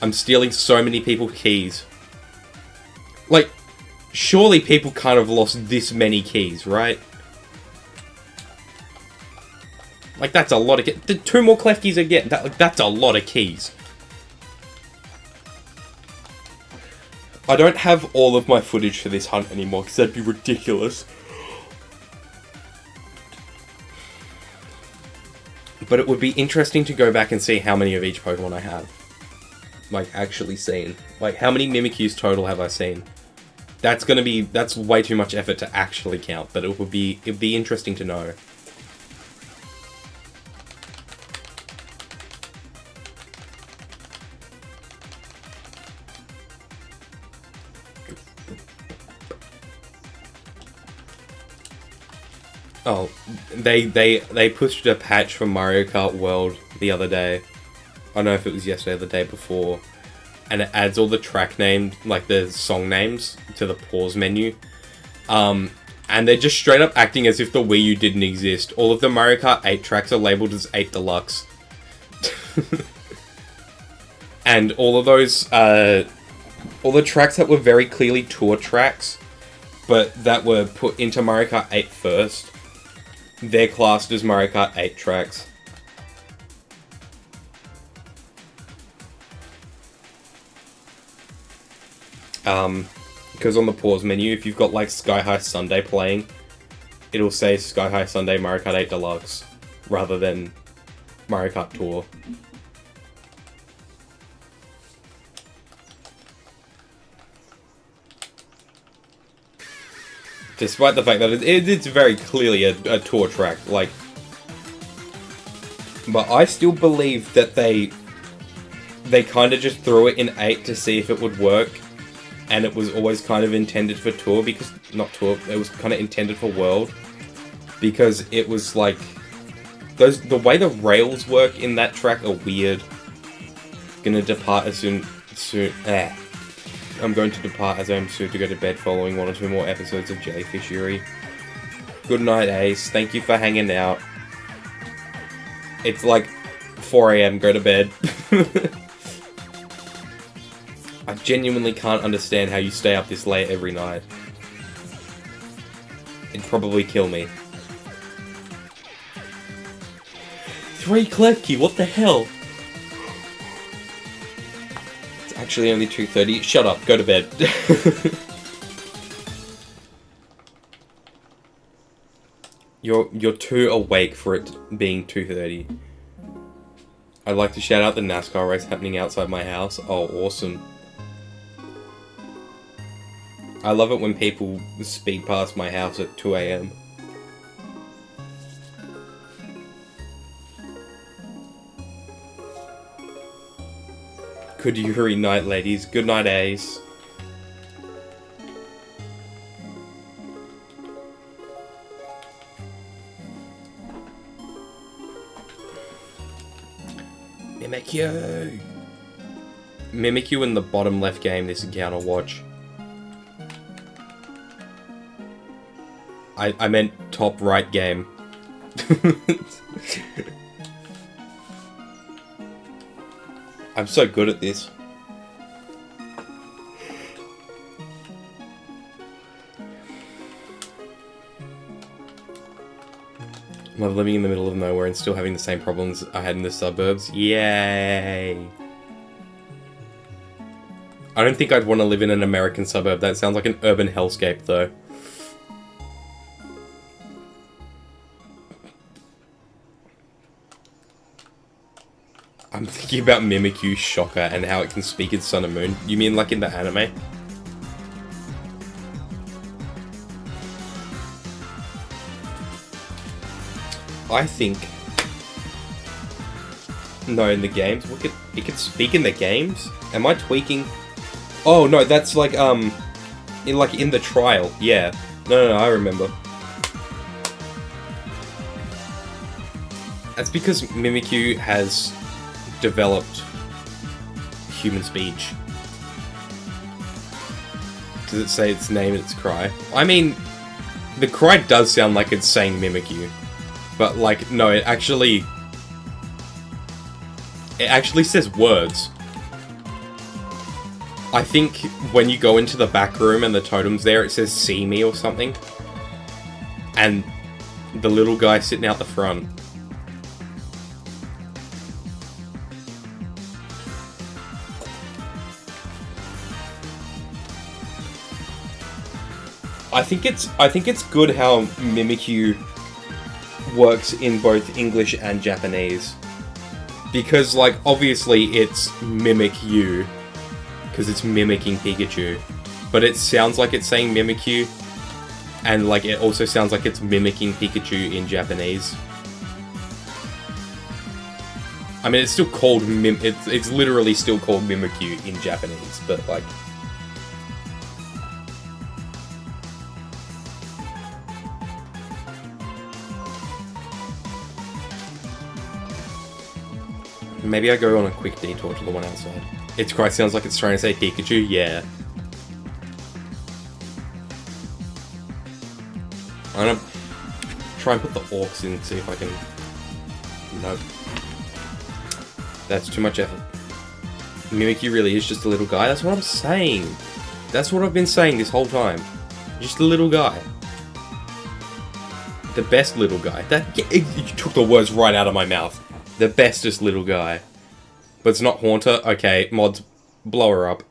I'm stealing so many people's keys. Like, surely people can't have lost this many keys, right? Like, that's a lot of 2 more Klefkis again. That's a lot of keys. I don't have all of my footage for this hunt anymore, because that'd be ridiculous. But it would be interesting to go back and see how many of each Pokemon I have. Like, actually seen. Like, how many Mimikyus total have I seen? That's way too much effort to actually count, but it'd be interesting to know. Oh, they pushed a patch for Mario Kart World the other day. I don't know if it was yesterday or the day before. And it adds all the track names, like the song names, to the pause menu. And they're just straight up acting as if the Wii U didn't exist. All of the Mario Kart 8 tracks are labeled as 8 Deluxe. And all of those, all the tracks that were very clearly tour tracks, but that were put into Mario Kart 8 first, they're classed as Mario Kart 8 tracks. Because on the pause menu, if you've got like Sky High Sunday playing, it'll say Sky High Sunday Mario Kart 8 Deluxe, rather than Mario Kart Tour. Despite the fact that it's very clearly a tour track, like... But I still believe that they kind of just threw it in 8 to see if it would work. And it was always kind of intended for tour, because... Not tour, it was kind of intended for world. Because it was like... The way the rails work in that track are weird. Gonna depart as soon... I'm going to depart as I am soon to go to bed following 1 or 2 more episodes of Jellyfish Yuri. Good night, Ace. Thank you for hanging out. It's like 4 AM, go to bed. I genuinely can't understand how you stay up this late every night. It'd probably kill me. 3 Klefki, what the hell? Actually only 2:30. Shut up, go to bed. You're too awake for it being 2:30. I'd like to shout out the NASCAR race happening outside my house. Oh, awesome. I love it when people speed past my house at 2 AM. Good Yuri night, ladies. Good night, Ace. Mimikyu! Mimikyu in the bottom left game this encounter watch. I meant top right game. I'm so good at this. I'm living in the middle of nowhere and still having the same problems I had in the suburbs. Yay! I don't think I'd want to live in an American suburb. That sounds like an urban hellscape, though. I'm thinking about Mimikyu Shocker and how it can speak in Sun and Moon. You mean like in the anime? I think... No, in the games? It can speak in the games? Am I tweaking? Oh, no, that's like, in the trial. Yeah. No, I remember. That's because Mimikyu has developed human speech. Does it say its name and its cry? I mean, the cry does sound like it's saying Mimikyu. But, like, no, it actually says words. I think when you go into the back room and the totem's there, it says "see me" or something. And the little guy sitting out the front. I think it's good how Mimikyu works in both English and Japanese. Because, like, obviously it's Mimikyu, because it's mimicking Pikachu. But it sounds like it's saying Mimikyu, and, like, it also sounds like it's mimicking Pikachu in Japanese. I mean, it's still called it's literally still called Mimikyu in Japanese, but, like... Maybe I go on a quick detour to the one outside. Its cry sounds like it's trying to say Pikachu, yeah. I'm gonna try and put the orcs in and see if I can... Nope. That's too much effort. Mimikyu really is just a little guy? That's what I'm saying! That's what I've been saying this whole time. Just a little guy. The best little guy. You took the words right out of my mouth. The bestest little guy. But it's not Haunter. Okay, mods, blow her up.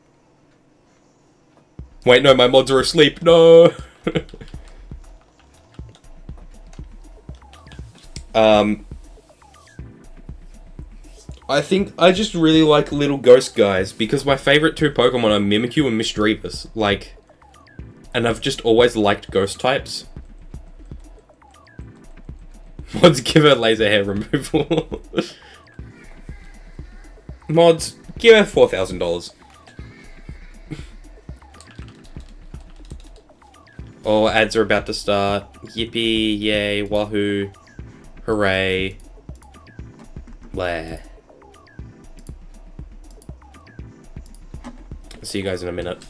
Wait, no, my mods are asleep. No! I think I just really like little ghost guys, because my favorite two Pokemon are Mimikyu and Misdreavus. Like, and I've just always liked ghost types. Mods, give her laser hair removal. Mods, give her $4,000. Oh, ads are about to start. Yippee, yay, wahoo, hooray. Blah. I'll see you guys in a minute.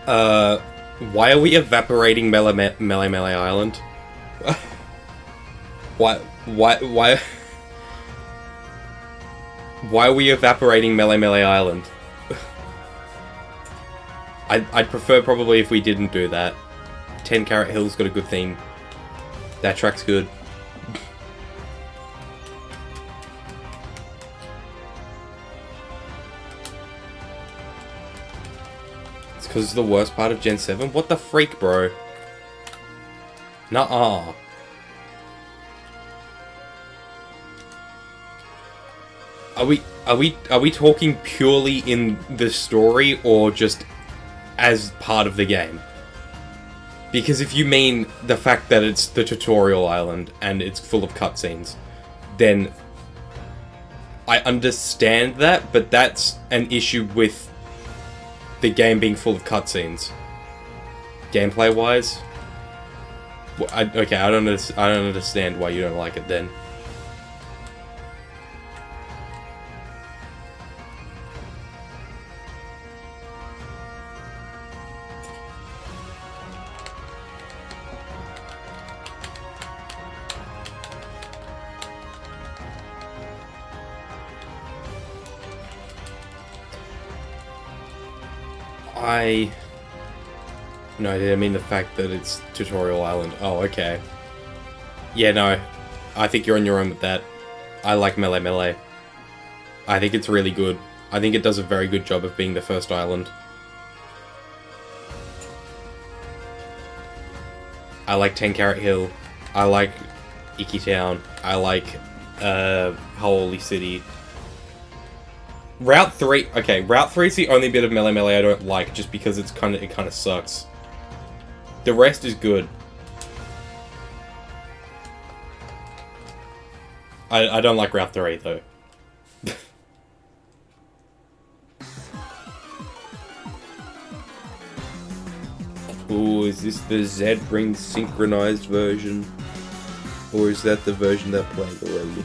Why are we evaporating Melee Island? Why are we evaporating Melee Island? I'd prefer probably if we didn't do that. 10 Carat Hill's got a good theme. That track's good. It's because it's the worst part of Gen 7? What the freak, bro? Nuh-uh. Are we talking purely in the story or just as part of the game? Because if you mean the fact that it's the tutorial island and it's full of cutscenes, then I understand that, but that's an issue with the game being full of cutscenes. Gameplay-wise, okay, I don't understand why you don't like it then. No, I mean the fact that it's Tutorial Island. Oh, okay. Yeah, no. I think you're on your own with that. I like Melee. I think it's really good. I think it does a very good job of being the first island. I like 10 Carat Hill. I like Iki Town. I like Holy City. Route 3, okay, Route 3 is the only bit of Melee I don't like, just because it kind of sucks. The rest is good. I don't like Route 3 though. Ooh, is this the Z-Ring synchronized version? Or is that the version that played already?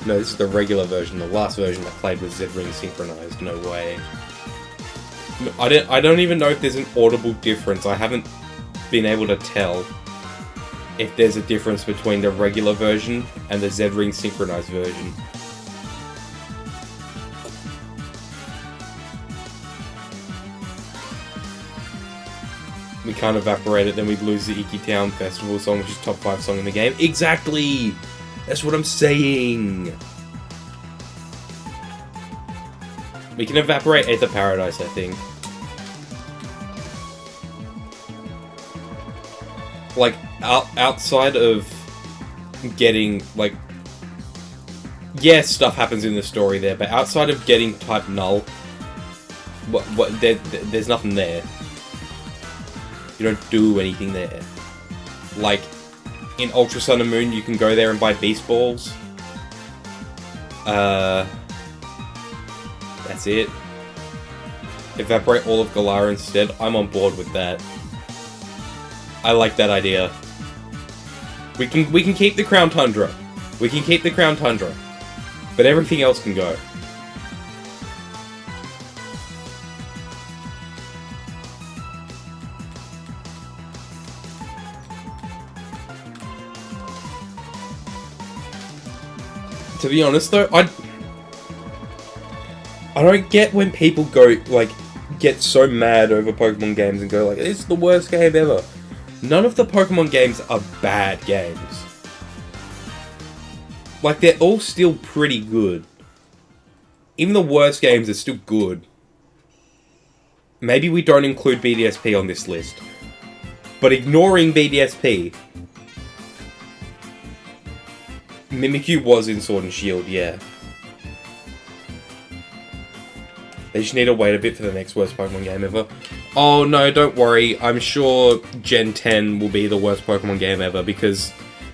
No, this is the regular version, the last version that played with Z-Ring synchronized. No way. I don't even know if there's an audible difference. I haven't been able to tell if there's a difference between the regular version and the Z-Ring synchronized version. We can't evaporate it, then we'd lose the Iki Town Festival song, which is top 5 song in the game. Exactly! That's what I'm saying! We can evaporate Aether Paradise, I think. Like, outside of getting, like... Yeah, stuff happens in the story there, but outside of getting type null, there's nothing there. You don't do anything there. Like, in Ultra Sun and Moon, you can go there and buy Beast Balls. That's it. Evaporate all of Galara instead. I'm on board with that. I like that idea. We can keep the Crown Tundra. We can keep the Crown Tundra. But everything else can go. To be honest though, I don't get when people go, like, get so mad over Pokemon games and go like, it's the worst game ever. None of the Pokemon games are bad games. Like, they're all still pretty good. Even the worst games are still good. Maybe we don't include BDSP on this list. But ignoring BDSP... Mimikyu was in Sword and Shield, yeah. They just need to wait a bit for the next worst Pokemon game ever. Oh no, don't worry. I'm sure Gen 10 will be the worst Pokemon game ever, because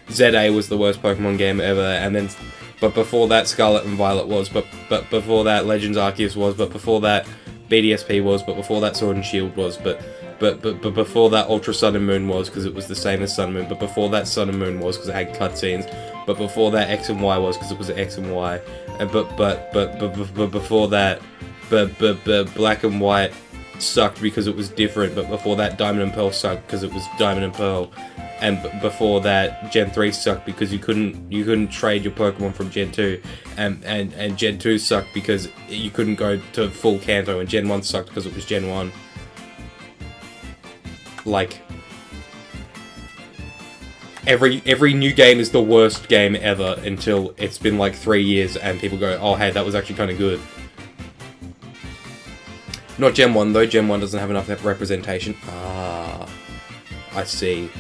ZA was the worst Pokemon game ever, and then... But before that, Scarlet and Violet was, but before that, Legends Arceus was, but before that, BDSP was, but before that, Sword and Shield was, but before that, Ultra Sun and Moon was, because it was the same as Sun and Moon, but before that, Sun and Moon was, because it had cutscenes, but before that, X and Y was, because it was X and Y, and but before that, Black and White sucked because it was different, but before that Diamond and Pearl sucked because it was Diamond and Pearl, and before that Gen 3 sucked because you couldn't trade your Pokemon from Gen 2, and Gen 2 sucked because you couldn't go to full Kanto, and Gen 1 sucked because it was Gen 1. Like, every new game is the worst game ever until it's been like 3 years and people go, oh hey, that was actually kind of good. Not Gen 1 though, Gen 1 doesn't have enough representation. Ah, I see.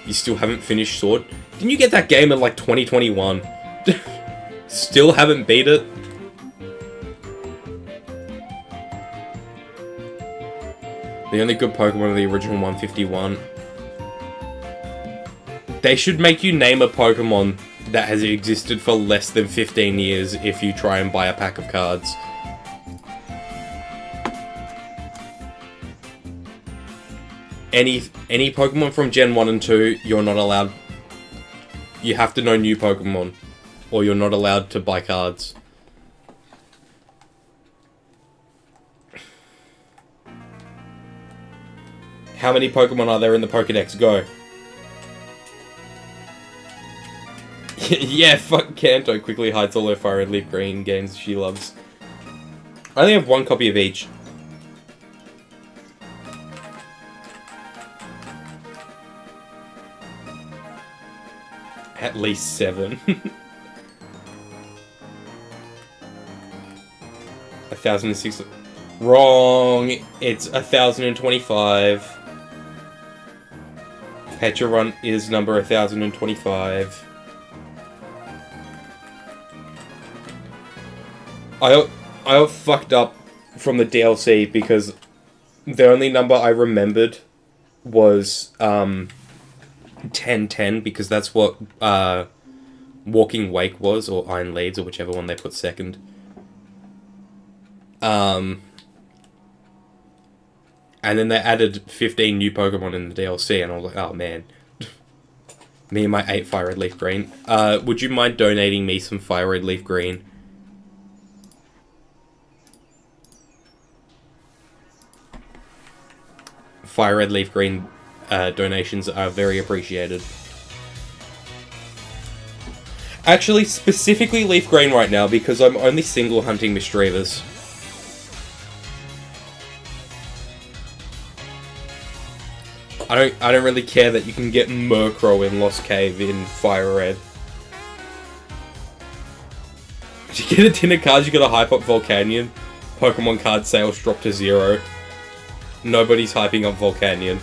You still haven't finished Sword? Didn't you get that game in like 2021? Still haven't beat it? The only good Pokemon are the original 151. They should make you name a Pokemon that has existed for less than 15 years if you try and buy a pack of cards. Any Pokemon from Gen 1 and 2, you're not allowed... You have to know new Pokemon, or you're not allowed to buy cards. How many Pokemon are there in the Pokédex? Go. Yeah, fuck Kanto quickly hides all her Fire Red Leaf Green games she loves. I only have one copy of each. At least 7. 1006. Wrong. It's 1025. Petra is number 1025. I fucked up from the DLC because the only number I remembered was 1010, because that's what Walking Wake was, or Iron Leads, or whichever one they put second. And then they added 15 new Pokemon in the DLC, and I was like, oh man. Me and my 8 Fire Red Leaf Green. Would you mind donating me some Fire Red Leaf Green? Fire Red Leaf Green donations are very appreciated. Actually, specifically Leaf Green right now, because I'm only single hunting Misdreavus. I don't really care that you can get Murkrow in Lost Cave in Fire Red. To get a tin of cards, you gotta hype up Volcanion. Pokemon card sales drop to 0. Nobody's hyping up Volcanion.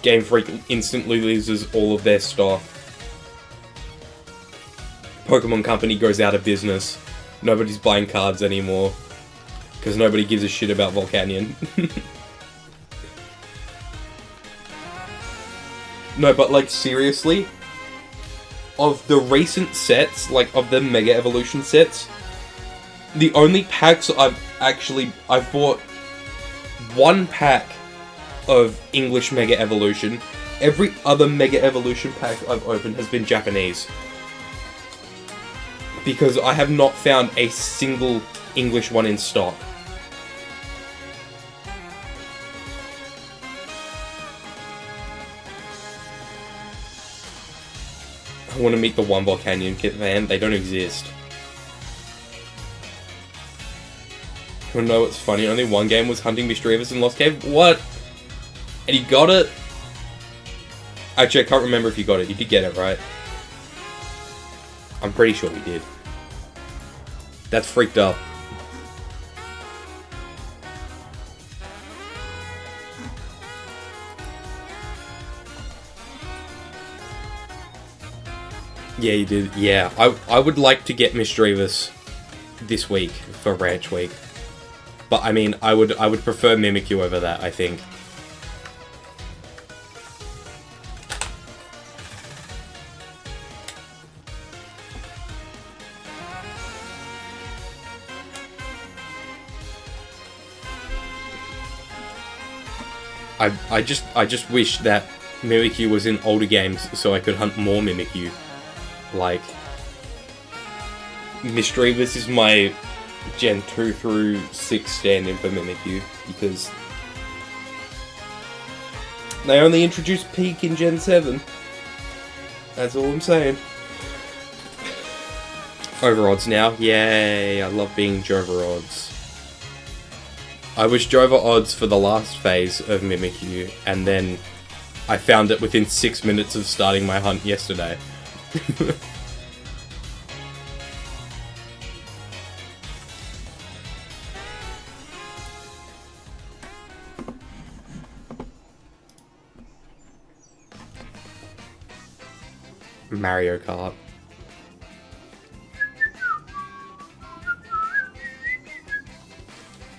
Game Freak instantly loses all of their stock. Pokemon Company goes out of business. Nobody's buying cards anymore. Because nobody gives a shit about Volcanion. No, but like seriously, of the recent sets, like of the Mega Evolution sets, the only packs I've bought one pack of English Mega Evolution. Every other Mega Evolution pack I've opened has been Japanese. Because I have not found a single English one in stock. I want to meet the one Volcanion kit, man. They don't exist. You wanna know what's funny? Only one game was hunting Misdreavus in Lost Cave. What? And he got it? Actually, I can't remember if you got it. You did get it, right? I'm pretty sure we did. That's freaked up. Yeah, you did. Yeah, I would like to get Misdreavus this week for Ranch Week. But I mean, I would prefer Mimikyu over that, I think. I just wish that Mimikyu was in older games so I could hunt more Mimikyu. Like, Misdreavus is my Gen 2 through 6 stand-in for Mimikyu, because they only introduced Peak in Gen 7. That's all I'm saying. Overodds now. Yay, I love being Jover Odds. I was Jover Odds for the last phase of Mimikyu, and then I found it within 6 minutes of starting my hunt yesterday. Mario Kart.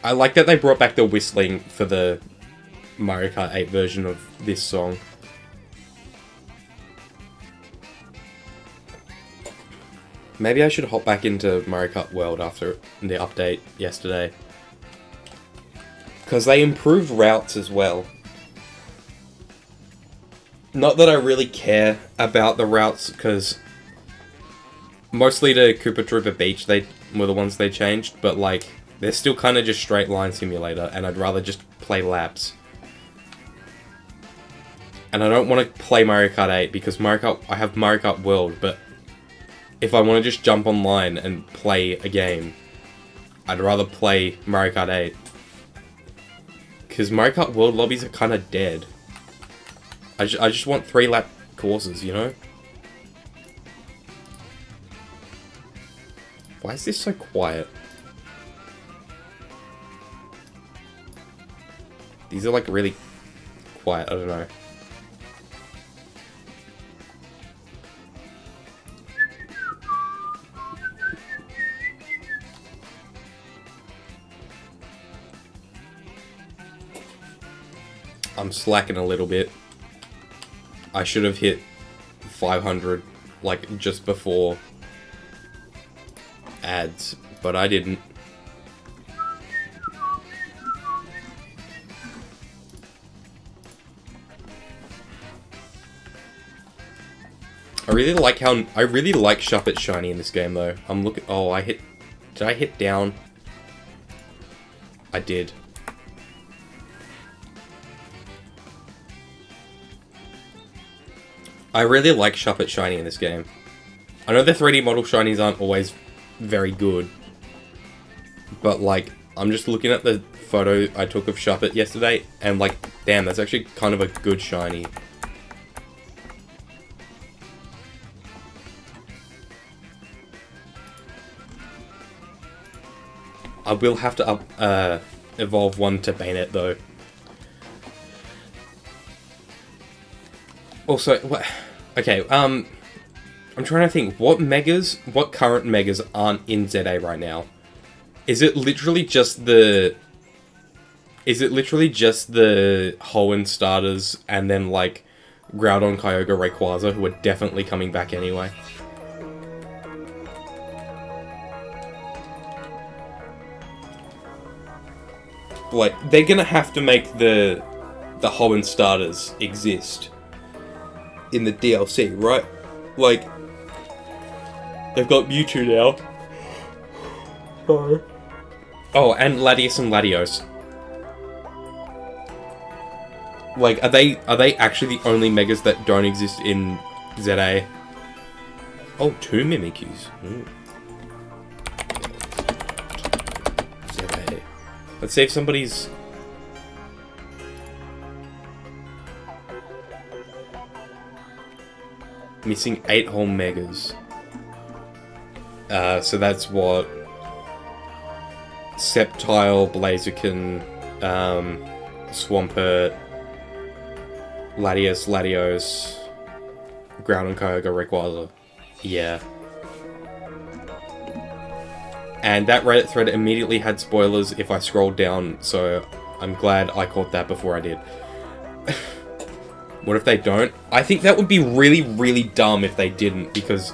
I like that they brought back the whistling for the Mario Kart 8 version of this song. Maybe I should hop back into Mario Kart World after the update yesterday. Because they improved routes as well. Not that I really care about the routes, because mostly to Koopa Troopa Beach they were the ones they changed, but like, they're still kind of just straight line simulator, and I'd rather just play laps. And I don't want to play Mario Kart 8, because I have Mario Kart World, but if I want to just jump online and play a game, I'd rather play Mario Kart 8. Because Mario Kart World lobbies are kind of dead. I just want 3-lap courses, you know? Why is this so quiet? These are like really quiet, I don't know. I'm slacking a little bit. I should have hit 500, like, just before ads, but I didn't. I really like Shuppet Shiny in this game, though. I'm looking. Oh, did I hit down? I did. I really like Shuppet Shiny in this game. I know the 3D model shinies aren't always very good, but like, I'm just looking at the photo I took of Shuppet yesterday, and like, damn, that's actually kind of a good shiny. I will have to evolve one to Bayonet though. Also, okay, I'm trying to think, what current megas aren't in ZA right now? Is it literally just the Hoenn starters and then, like, Groudon, Kyogre, Rayquaza, who are definitely coming back anyway? Like, they're gonna have to make the Hoenn starters exist in the DLC, right? Like, they've got Mewtwo now. Oh, and Latios and Latios. Like, are they actually the only megas that don't exist in ZA? Oh, 2 Mimikyus. Ooh. ZA. Let's see if somebody's... missing 8 whole megas. So that's what... Sceptile, Blaziken, Swampert, Latios, Groudon, Kyogre, Rayquaza. Yeah. And that Reddit thread immediately had spoilers if I scrolled down, so I'm glad I caught that before I did. What if they don't? I think that would be really, really dumb if they didn't, because...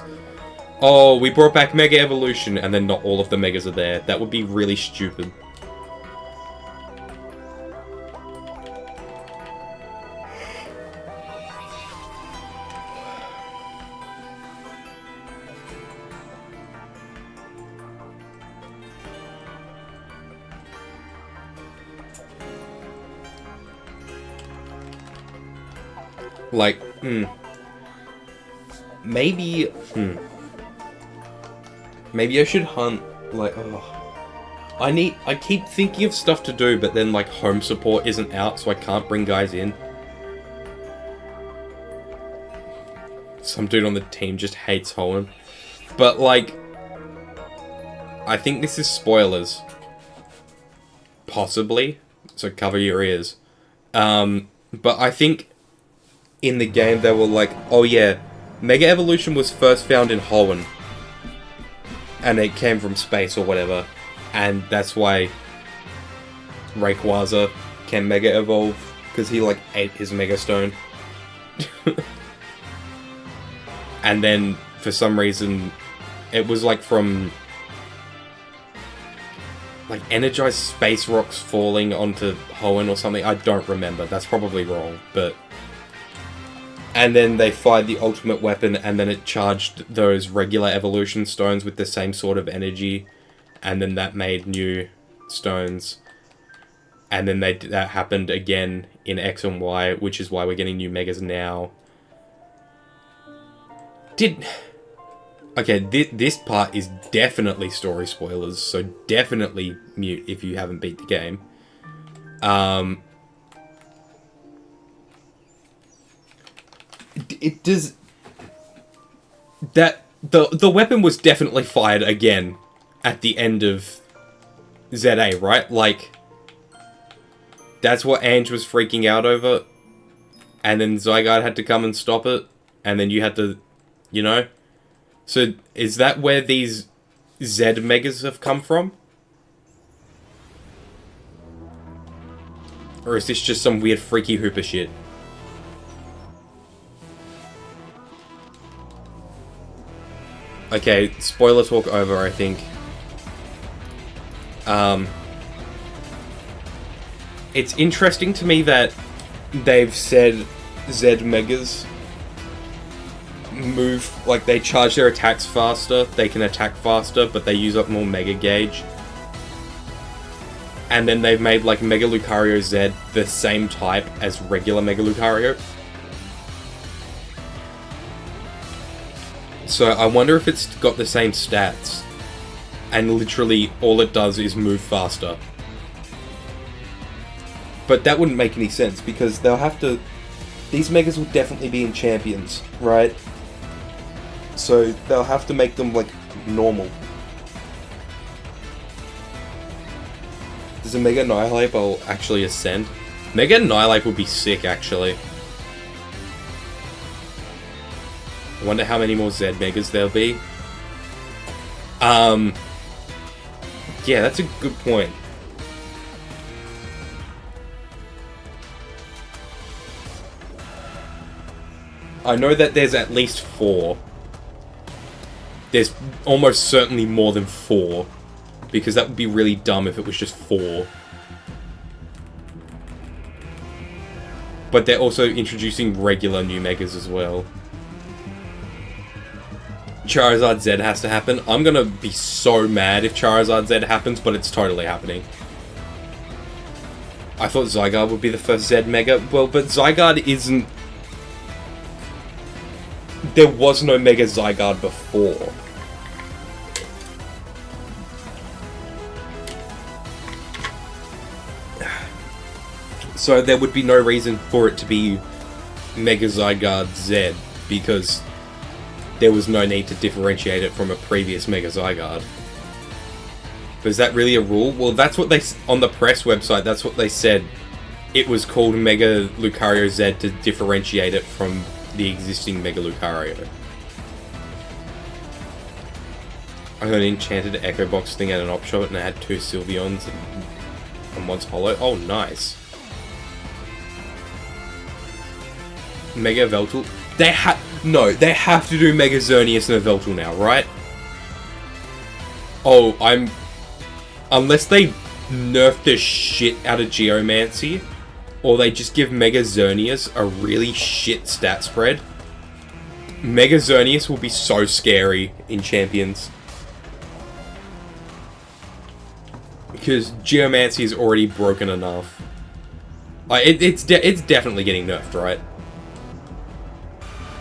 oh, we brought back Mega Evolution, and then not all of the Megas are there. That would be really stupid. Like, maybe, maybe I should hunt, like, I keep thinking of stuff to do, but then, like, home support isn't out, so I can't bring guys in. Some dude on the team just hates Hoenn. But, like, I think this is spoilers. Possibly. So cover your ears. But I think in the game they were like, oh yeah, Mega Evolution was first found in Hoenn. And it came from space or whatever. And that's why Rayquaza can Mega Evolve. Because he, like, ate his Mega Stone. And then, for some reason, it was, like, from, like, energized space rocks falling onto Hoenn or something. I don't remember. That's probably wrong, but... And then they fired the ultimate weapon, and then it charged those regular evolution stones with the same sort of energy. And then that made new stones. And then that happened again in X and Y, which is why we're getting new Megas now. Okay, this part is definitely story spoilers, so definitely mute if you haven't beat the game. It does... That... The weapon was definitely fired again at the end of ZA, right? Like, that's what Ange was freaking out over. And then Zygarde had to come and stop it. And then you had to... You know? So, is that where these Z Megas have come from? Or is this just some weird freaky hooper shit? Okay, spoiler talk over, I think. It's interesting to me that they've said Z Megas move, like, they charge their attacks faster, they can attack faster, but they use up more Mega Gauge. And then they've made, like, Mega Lucario Z the same type as regular Mega Lucario. So I wonder if it's got the same stats, and literally all it does is move faster. But that wouldn't make any sense, because they'll have to... These Megas will definitely be in Champions, right? So they'll have to make them, like, normal. Does a Mega Annihilape actually ascend? Mega Annihilape would be sick, actually. I wonder how many more Z Megas there'll be. Yeah, that's a good point. I know that there's at least 4. There's almost certainly more than 4. Because that would be really dumb if it was just 4. But they're also introducing regular new Megas as well. Charizard Z has to happen. I'm gonna be so mad if Charizard Z happens, but it's totally happening. I thought Zygarde would be the first Z Mega. Well, but Zygarde isn't... There was no Mega Zygarde before. So there would be no reason for it to be Mega Zygarde Z, because there was no need to differentiate it from a previous Mega Zygarde. But is that really a rule? Well, that's what they... On the press website, that's what they said. It was called Mega Lucario Z to differentiate it from the existing Mega Lucario. I got an enchanted Echo Box thing at an op shop and I had 2 Sylveons and one's hollow. Oh, nice. Mega Veltal. They have to do Mega Xerneas and a Veltal now, right? Oh, unless they nerf the shit out of Geomancy, or they just give Mega Xerneas a really shit stat spread, Mega Xerneas will be so scary in Champions. Because Geomancy is already broken enough. It's definitely getting nerfed, right?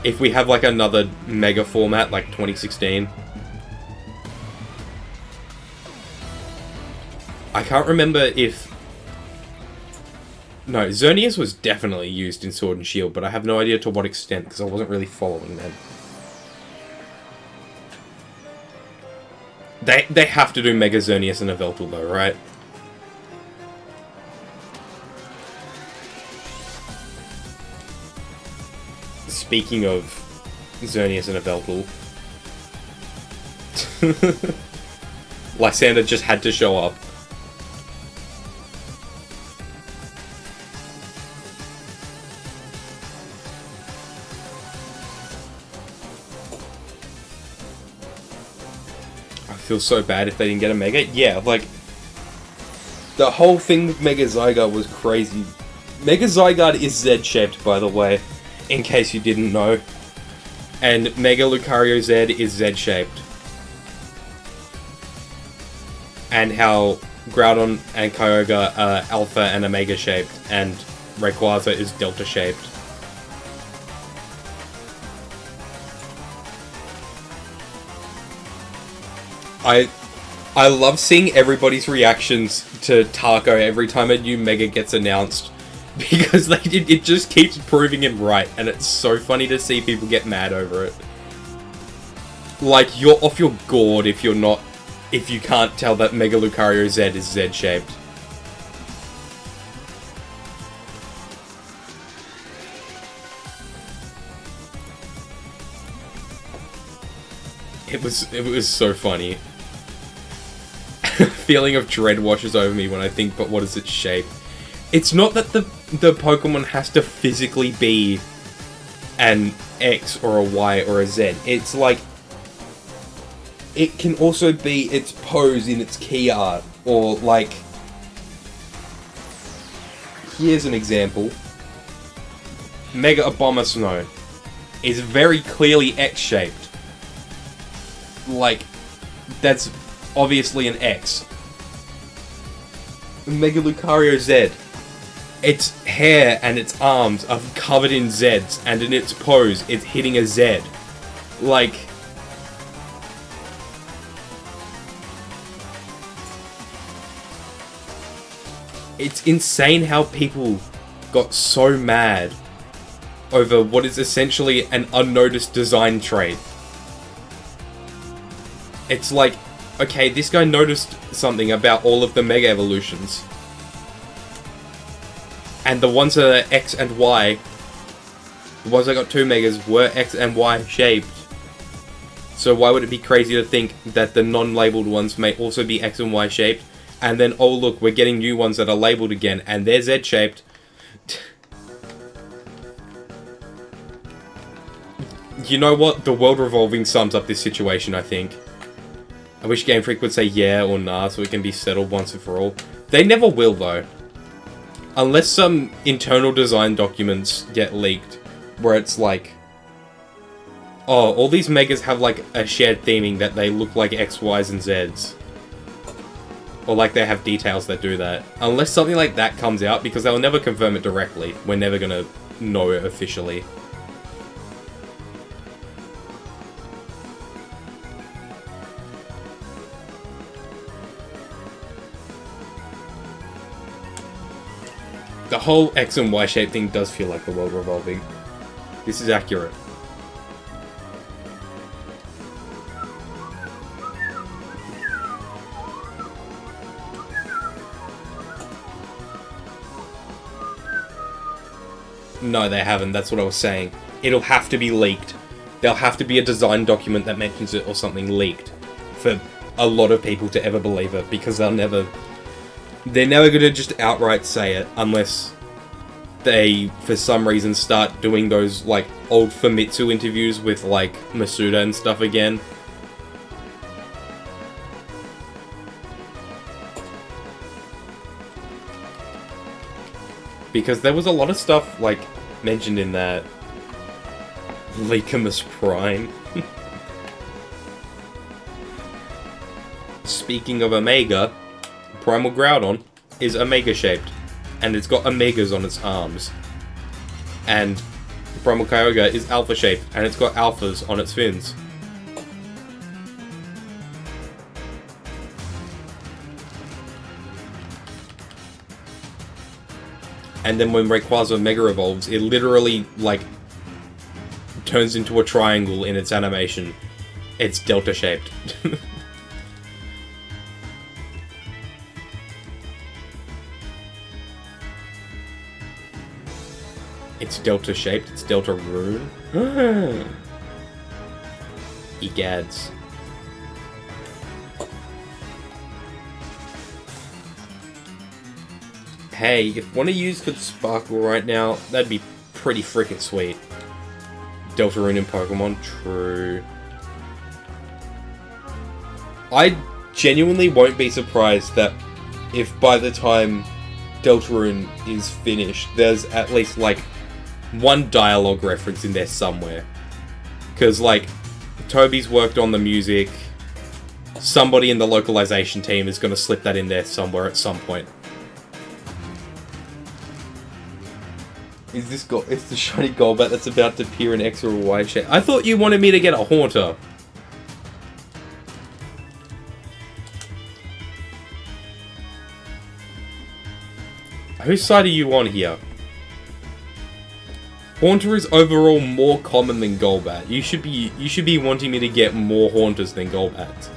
if we have like another Mega format like 2016. I can't remember if... No, Xerneas was definitely used in Sword and Shield, but I have no idea to what extent, because I wasn't really following them. They have to do Mega Xerneas and Yveltal though, right? Speaking of Xerneas and Yveltal, Lysander just had to show up. I feel so bad if they didn't get a Mega. Yeah, like, the whole thing with Mega Zygarde was crazy. Mega Zygarde is Z-shaped, by the way, in case you didn't know. And Mega Lucario Z is Z-shaped. And how Groudon and Kyogre are Alpha and Omega shaped, and Rayquaza is Delta shaped. I love seeing everybody's reactions to Taco every time a new Mega gets announced, because it just keeps proving him right, and it's so funny to see people get mad over it. Like, you're off your gourd if you can't tell that Mega Lucario Z is Z-shaped. It was so funny. Feeling of dread washes over me when I think, but what is its shape? It's not that the Pokemon has to physically be an X or a Y or a Z. It's like, it can also be its pose in its key art, or like, here's an example. Mega Abomasnow is very clearly X-shaped. Like, that's obviously an X. Mega Lucario Z. Its hair and its arms are covered in Zs, and in its pose, it's hitting a Z. Like... It's insane how people got so mad over what is essentially an unnoticed design trait. It's like, okay, this guy noticed something about all of the Mega Evolutions. And the ones that are X and Y, the ones that got two Megas, were X and Y shaped. So why would it be crazy to think that the non-labeled ones may also be X and Y shaped? And then, oh look, we're getting new ones that are labeled again, and they're Z shaped. You know what? The world revolving sums up this situation, I think. I wish Game Freak would say yeah or nah so it can be settled once and for all. They never will, though. Unless some internal design documents get leaked, where it's like, oh, all these Megas have like a shared theming that they look like X, Ys, and Zs. Or like they have details that do that. Unless something like that comes out, because they'll never confirm it directly. We're never gonna know it officially. The whole X and Y shape thing does feel like the world revolving. This is accurate. No, they haven't. That's what I was saying. It'll have to be leaked. There'll have to be a design document that mentions it or something leaked for a lot of people to ever believe it, because they're never going to just outright say it unless they, for some reason, start doing those, like, old Famitsu interviews with, like, Masuda and stuff again. Because there was a lot of stuff, like, mentioned in that Leakimus Prime. Speaking of Omega, Primal Groudon is Omega-shaped, and it's got Omegas on its arms. And Primal Kyogre is alpha shaped, and it's got alphas on its fins. And then when Rayquaza Mega Evolves, it literally, like, turns into a triangle in its animation. It's delta shaped. It's delta shaped, it's delta rune. Egads. Hey, if one of yous could sparkle right now, that'd be pretty freaking sweet. Delta rune in Pokemon, true. I genuinely won't be surprised that if by the time Deltarune is finished, there's at least, like, one dialogue reference in there somewhere. Because, like, Toby's worked on the music, somebody in the localization team is going to slip that in there somewhere at some point. Is this it's the shiny Golbat that's about to appear in X or Y shape? I thought you wanted me to get a Haunter. Whose side are you on here? Haunter is overall more common than Golbat. You should be wanting me to get more Haunters than Golbats.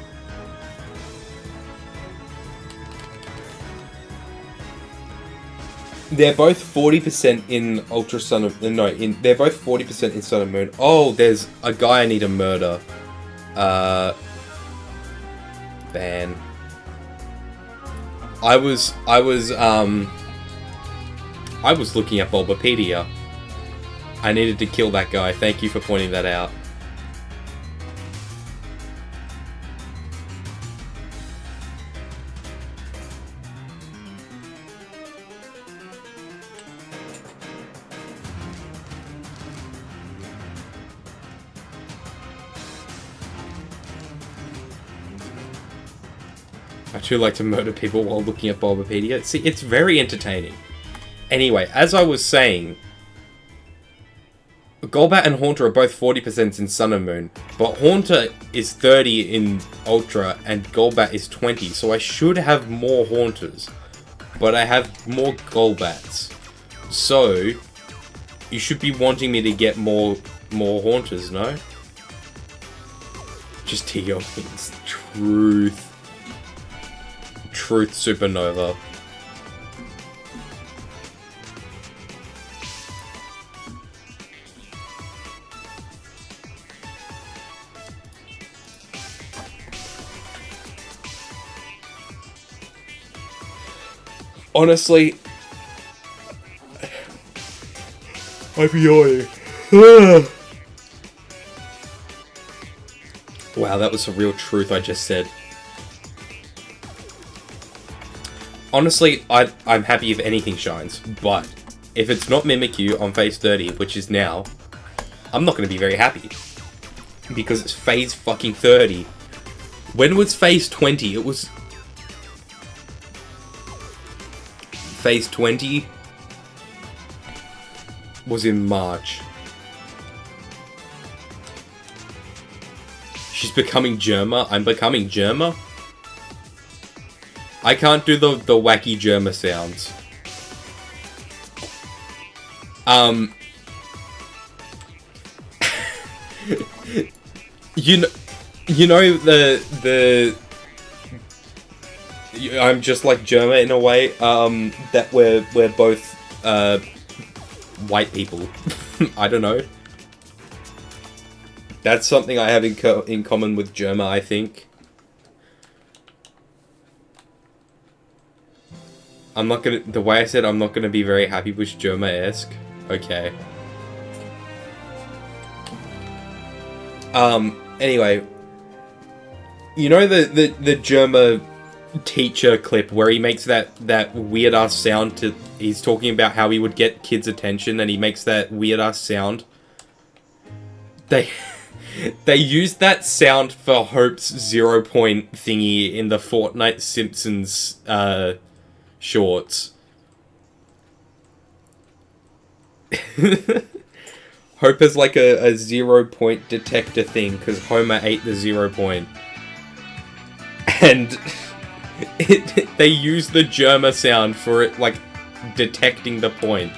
They're both 40% in Ultra Sun of... No, they're both 40% in Sun and Moon. Oh, there's a guy I need to murder. Ban. I was looking at Bulbapedia. I needed to kill that guy. Thank you for pointing that out. I too like to murder people while looking at Bulbapedia. See, it's very entertaining. Anyway, as I was saying, Golbat and Haunter are both 40% in Sun and Moon, but Haunter is 30 in Ultra and Golbat is 20, so I should have more Haunters, but I have more Golbats. So, you should be wanting me to get more Haunters, no? Just T.O. means truth. Truth Supernova. Honestly, I'm yawning. Wow, that was some real truth I just said. Honestly, I'm happy if anything shines, but if it's not Mimikyu on phase 30, which is now, I'm not going to be very happy. Because it's phase fucking 30. When was phase 20? It was... Phase 20 was in March. She's becoming Germa. I'm becoming Germa. I can't do the wacky Germa sounds. You know the I'm just like Germa in a way, that we're both, white people. I don't know. That's something I have in common with Germa, I think. I'm not gonna... The way I said I'm not gonna be very happy was Germa-esque. Okay. Anyway. You know the Germa teacher clip where he makes that weird ass sound to... He's talking about how he would get kids' attention and he makes that weird ass sound. They used that sound for Hope's 0 point thingy in the Fortnite Simpsons, shorts. Hope is like a 0 point detector thing, because Homer ate the 0 point. And they use the Germa sound for it, like, detecting the point.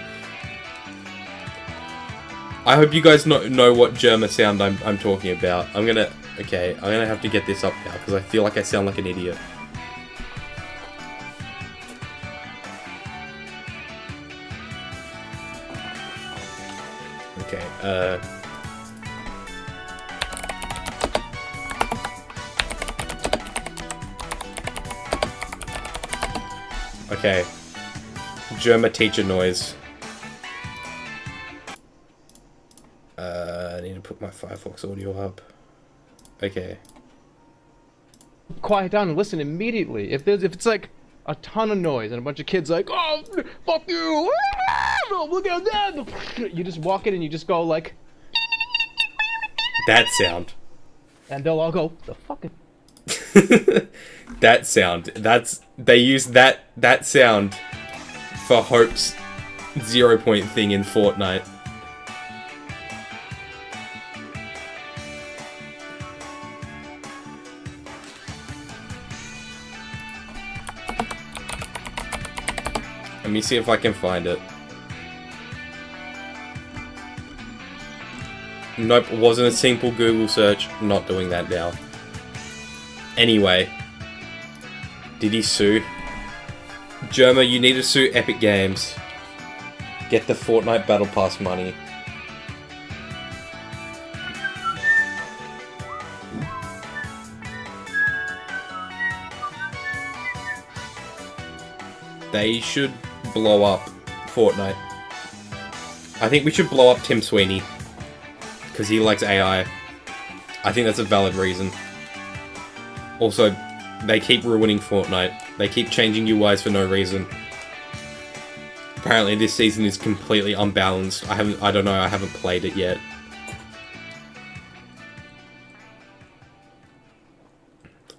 I hope you guys know what Germa sound I'm talking about. I'm gonna have to get this up now, because I feel like I sound like an idiot. Okay, okay. Germa teacher noise. I need to put my Firefox audio up. Okay. Quiet down and listen immediately. If it's like a ton of noise and a bunch of kids like, oh, fuck you, look at that, you just walk in and you just go like That sound. And they'll all go, the fucking that sound. They use that sound for Hope's 0 point thing in Fortnite. Let me see if I can find it. Nope, it wasn't a simple Google search. Not doing that now. Anyway. Did he sue? Germa, you need to sue Epic Games. Get the Fortnite Battle Pass money. They should blow up Fortnite. I think we should blow up Tim Sweeney. Because he likes AI. I think that's a valid reason. Also, they keep ruining Fortnite. They keep changing UIs for no reason. Apparently this season is completely unbalanced. I don't know, I haven't played it yet.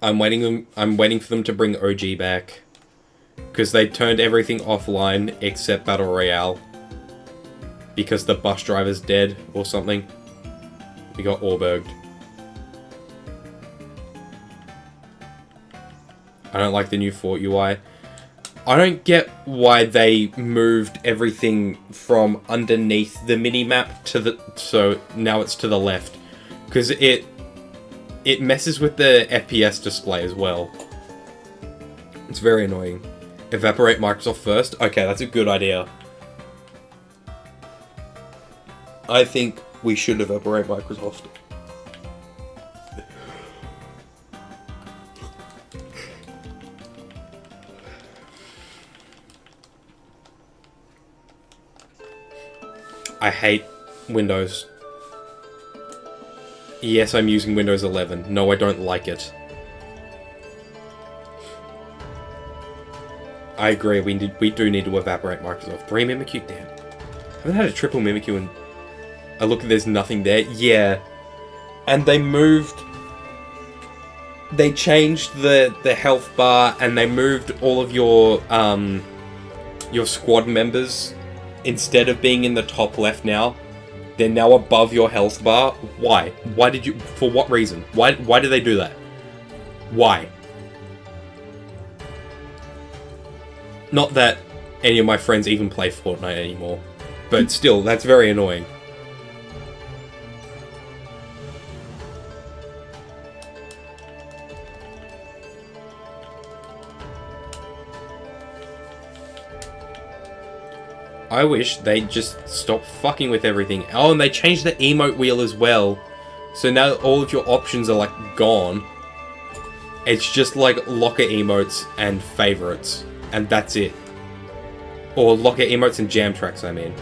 I'm waiting for them to bring OG back. Because they turned everything offline except Battle Royale. Because the bus driver's dead or something. We got Orberged. I don't like the new Fort UI. I don't get why they moved everything from underneath the minimap to the... So now it's to the left. Because it messes with the FPS display as well. It's very annoying. Evaporate Microsoft first? Okay, that's a good idea. I think we should evaporate Microsoft. I hate Windows. Yes, I'm using Windows 11. No, I don't like it. I agree, we do need to evaporate Microsoft. 3 Mimikyu, damn. I haven't had a triple Mimikyu in... I look, there's nothing there. Yeah. And they moved... They changed the health bar, and they moved all of your squad members. Instead of being in the top left now, they're now above your health bar. Why? Why did you... For what reason? Why did they do that? Why? Not that any of my friends even play Fortnite anymore. But still, that's very annoying. I wish they'd just stop fucking with everything. Oh, and they changed the emote wheel as well. So now all of your options are, like, gone. It's just, like, locker emotes and favorites. And that's it. Or locker emotes and jam tracks, I mean.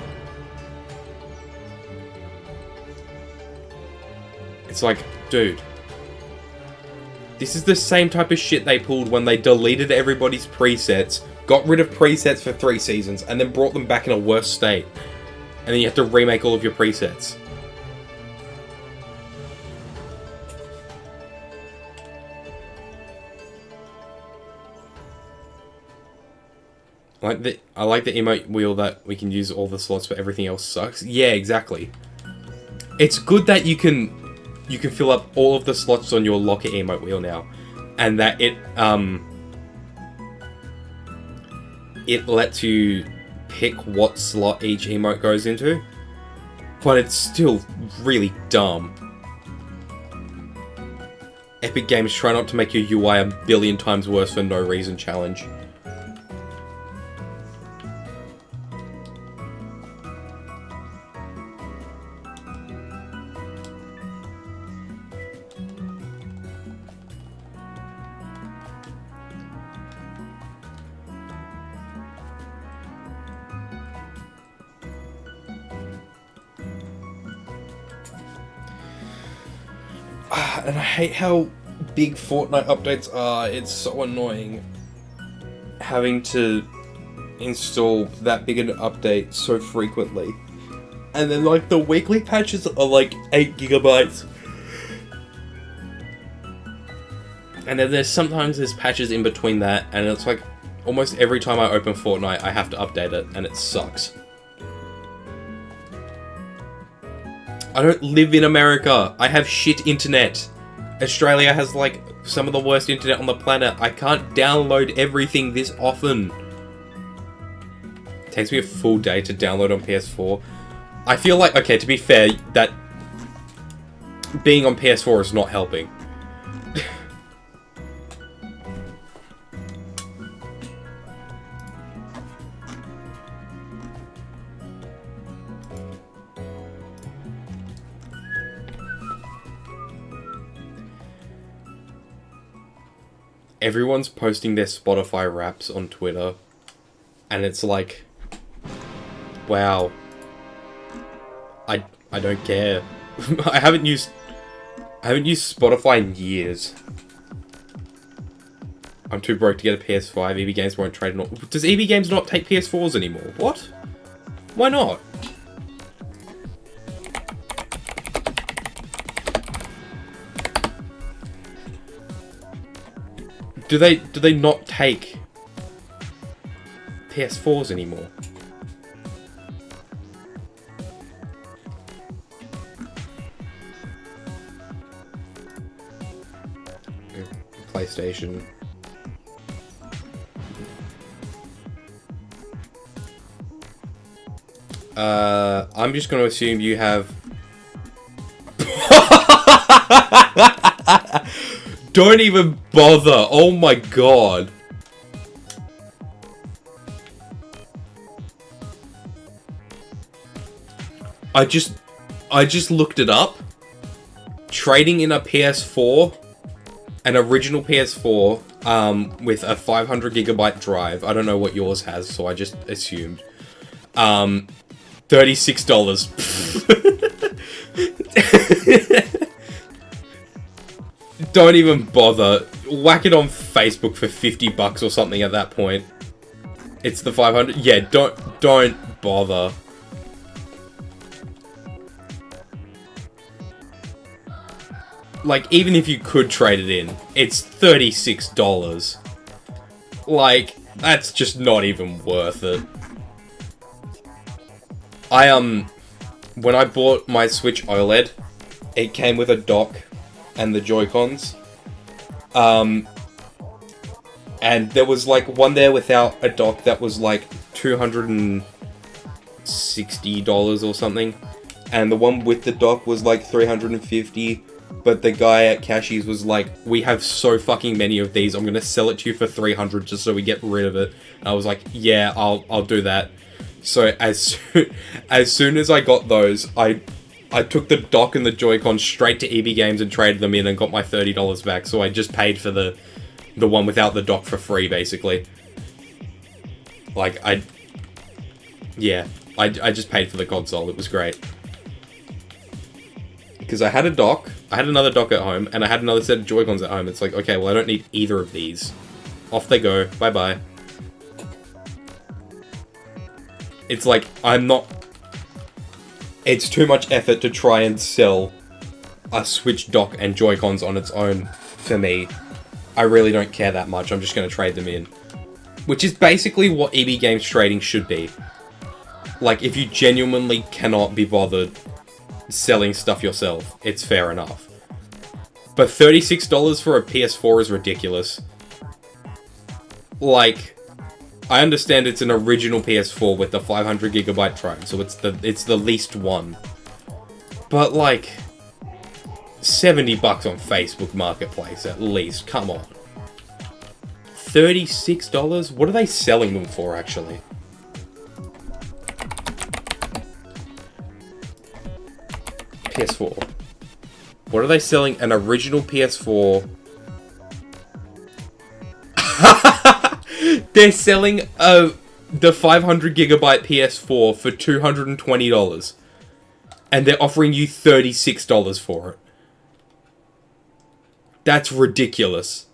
It's like, dude. This is the same type of shit they pulled when they deleted everybody's presets, got rid of presets for 3 seasons, and then brought them back in a worse state. And then you have to remake all of your presets. I like the emote wheel that we can use all the slots, but everything else sucks. Yeah, exactly. It's good that you can fill up all of the slots on your locker emote wheel now, and that it lets you pick what slot each emote goes into, but it's still really dumb. Epic Games, try not to make your UI a billion times worse for no reason challenge. And I hate how big Fortnite updates are. It's so annoying having to install that big an update so frequently. And then like the weekly patches are like 8 gigabytes. And then there's patches in between that, and it's like almost every time I open Fortnite I have to update it, and it sucks. I don't live in America. I have shit internet. Australia has like some of the worst internet on the planet. I can't download everything this often. It takes me a full day to download on PS4. I feel like, okay, to be fair, that being on PS4 is not helping. Everyone's posting their Spotify Wraps on Twitter, and it's like, wow, I don't care. I haven't used Spotify in years. I'm too broke to get a PS5. EB Games won't trade it. Does EB Games not take PS4s anymore? What? Why not? Do they not take PS4s anymore? PlayStation. I'm just going to assume you have... Don't even bother. Oh my god. I just looked it up. Trading in a PS4, an original PS4, with a 500 gigabyte drive. I don't know what yours has, so I just assumed. $36. Don't even bother. Whack it on Facebook for $50 or something at that point. It's the 500. Yeah, don't bother. Like, even if you could trade it in, it's $36. Like, that's just not even worth it. When I bought my Switch OLED, it came with a dock and the Joy-Cons. And there was like one there without a dock that was like $260 or something. And the one with the dock was like $350. But the guy at Cashies was like, we have so fucking many of these, I'm gonna sell it to you for $300 just so we get rid of it. And I was like, yeah, I'll do that. So as soon as I got those, I took the dock and the Joy-Con straight to EB Games and traded them in and got my $30 back. So I just paid for the one without the dock for free, basically. Like, I just paid for the console. It was great. Because I had a dock, I had another dock at home, and I had another set of Joy-Cons at home. It's like, okay, well, I don't need either of these. Off they go. Bye-bye. It's like, it's too much effort to try and sell a Switch dock and Joy-Cons on its own for me. I really don't care that much. I'm just going to trade them in. Which is basically what EB Games trading should be. Like, if you genuinely cannot be bothered selling stuff yourself, it's fair enough. But $36 for a PS4 is ridiculous. Like, I understand it's an original PS4 with the 500GB drive, so it's the least one. But like, $70 on Facebook Marketplace at least, come on. $36? What are they selling them for, actually? PS4. What are they selling? An original PS4. They're selling the 500GB PS4 for $220. And they're offering you $36 for it. That's ridiculous.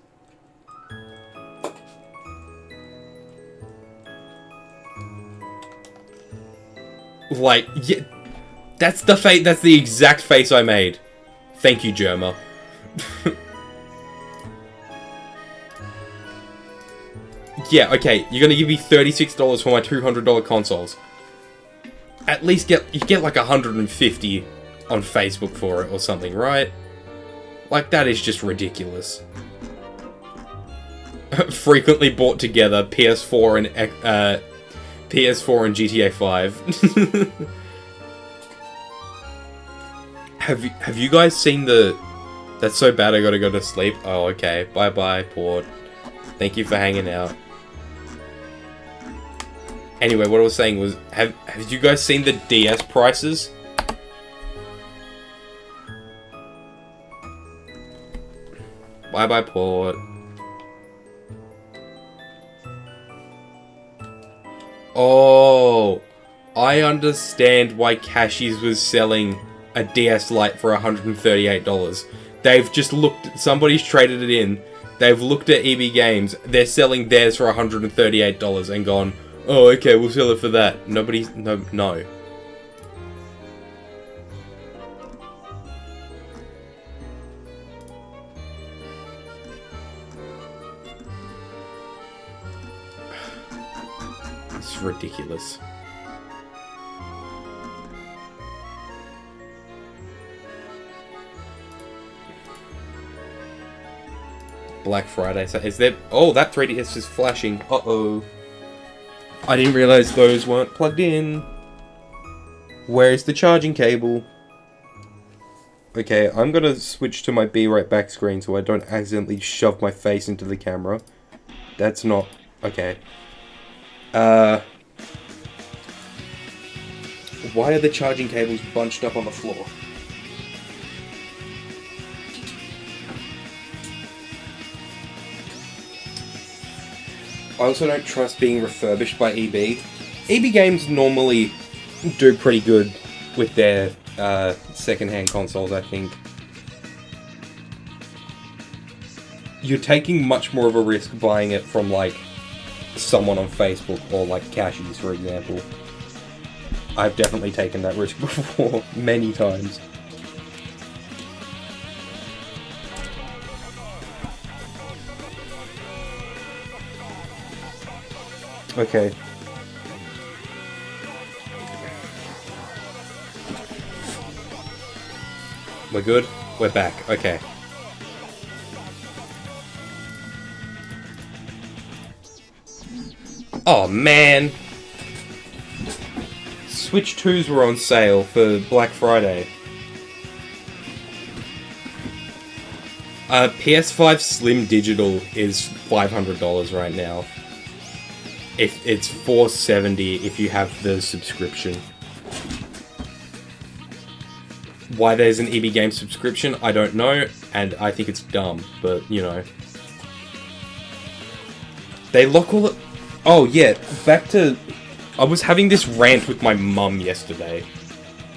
Like, yeah, that's the exact face I made. Thank you, Germa. Yeah, okay, you're gonna give me $36 for my $200 consoles. At least you get like $150 on Facebook for it or something, right? Like, that is just ridiculous. Frequently bought together PS4 and GTA 5. Have you guys seen the... That's so bad I gotta go to sleep. Oh, okay. Bye-bye, Port. Thank you for hanging out. Anyway, what I was saying was, have you guys seen the DS prices? Bye-bye, Port. Oh, I understand why Cashies was selling a DS Lite for $138. They've just looked, somebody's traded it in, they've looked at EB Games, they're selling theirs for $138 and gone, oh, okay, we'll sell it for that. No. It's ridiculous. Black Friday. So is there... Oh, that 3DS is flashing. Uh-oh. I didn't realize those weren't plugged in. Where's the charging cable? Okay, I'm gonna switch to my Be Right Back screen so I don't accidentally shove my face into the camera. That's not... Okay. Why are the charging cables bunched up on the floor? I also don't trust being refurbished by EB. EB Games normally do pretty good with their second-hand consoles, I think. You're taking much more of a risk buying it from, like, someone on Facebook or, like, Cashies, for example. I've definitely taken that risk before, many times. Okay. We're good? We're back. Okay. Oh, man! Switch 2s were on sale for Black Friday. PS5 Slim Digital is $500 right now. If it's $470 if you have the subscription. Why there's an EB Games subscription, I don't know, and I think it's dumb, but, you know. They lock all the... Oh, yeah, back to... I was having this rant with my mum yesterday,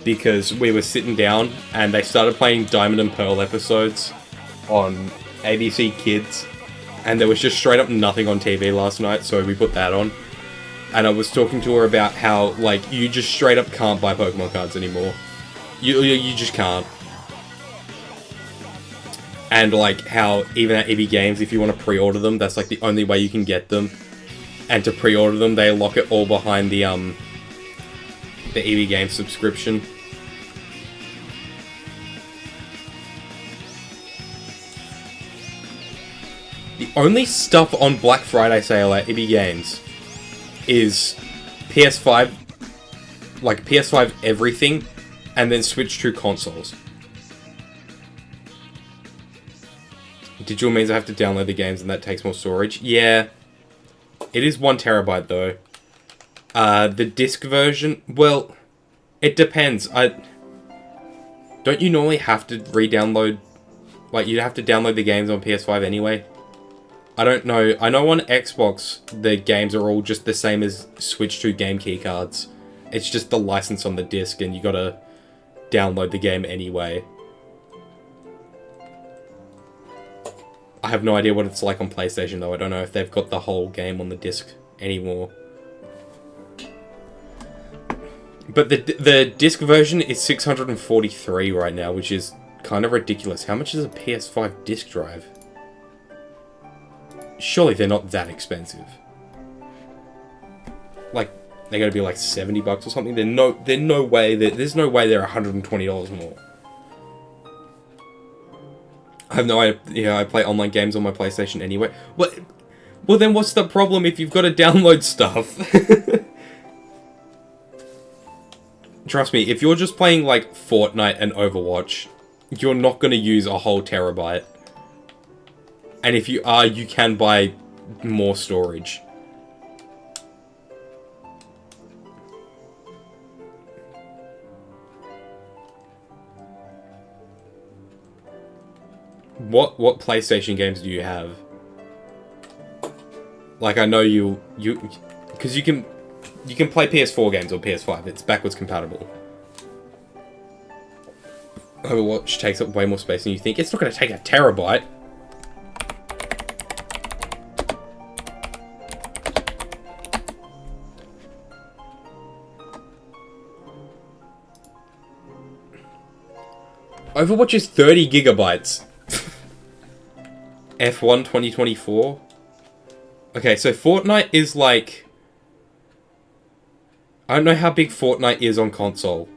because we were sitting down, and they started playing Diamond and Pearl episodes on ABC Kids, and there was just straight up nothing on TV last night, so we put that on. And I was talking to her about how, like, you just straight up can't buy Pokemon cards anymore. You just can't. And, like, how even at EB Games, if you want to pre-order them, that's, like, the only way you can get them. And to pre-order them, they lock it all behind the EB Games subscription. only stuff on Black Friday sale at EB Games is PS5, like PS5 everything, and then Switch 2 consoles. Digital means I have to download the games and that takes more storage. Yeah. It is 1 terabyte though. The disc version, well, it depends. Don't you normally have to re-download, like you'd have to download the games on PS5 anyway? I don't know. I know on Xbox, the games are all just the same as Switch 2 game keycards. It's just the license on the disc and you gotta download the game anyway. I have no idea what it's like on PlayStation though. I don't know if they've got the whole game on the disc anymore. But the disc version is 643 right now, which is kind of ridiculous. How much is a PS5 disc drive? Surely they're not that expensive. Like, they're gonna be like $70 or something. There's no way they're $120 more. I have no idea. I play online games on my PlayStation anyway. Well, then what's the problem if you've got to download stuff? Trust me, if you're just playing like Fortnite and Overwatch, you're not going to use a whole terabyte. And if you are, you can buy more storage. What PlayStation games do you have? Like, I know because you can play PS4 games on PS5. It's backwards compatible. Overwatch takes up way more space than you think. It's not going to take a terabyte. Overwatch is 30 gigabytes. F1 2024. Okay, so Fortnite is like... I don't know how big Fortnite is on console.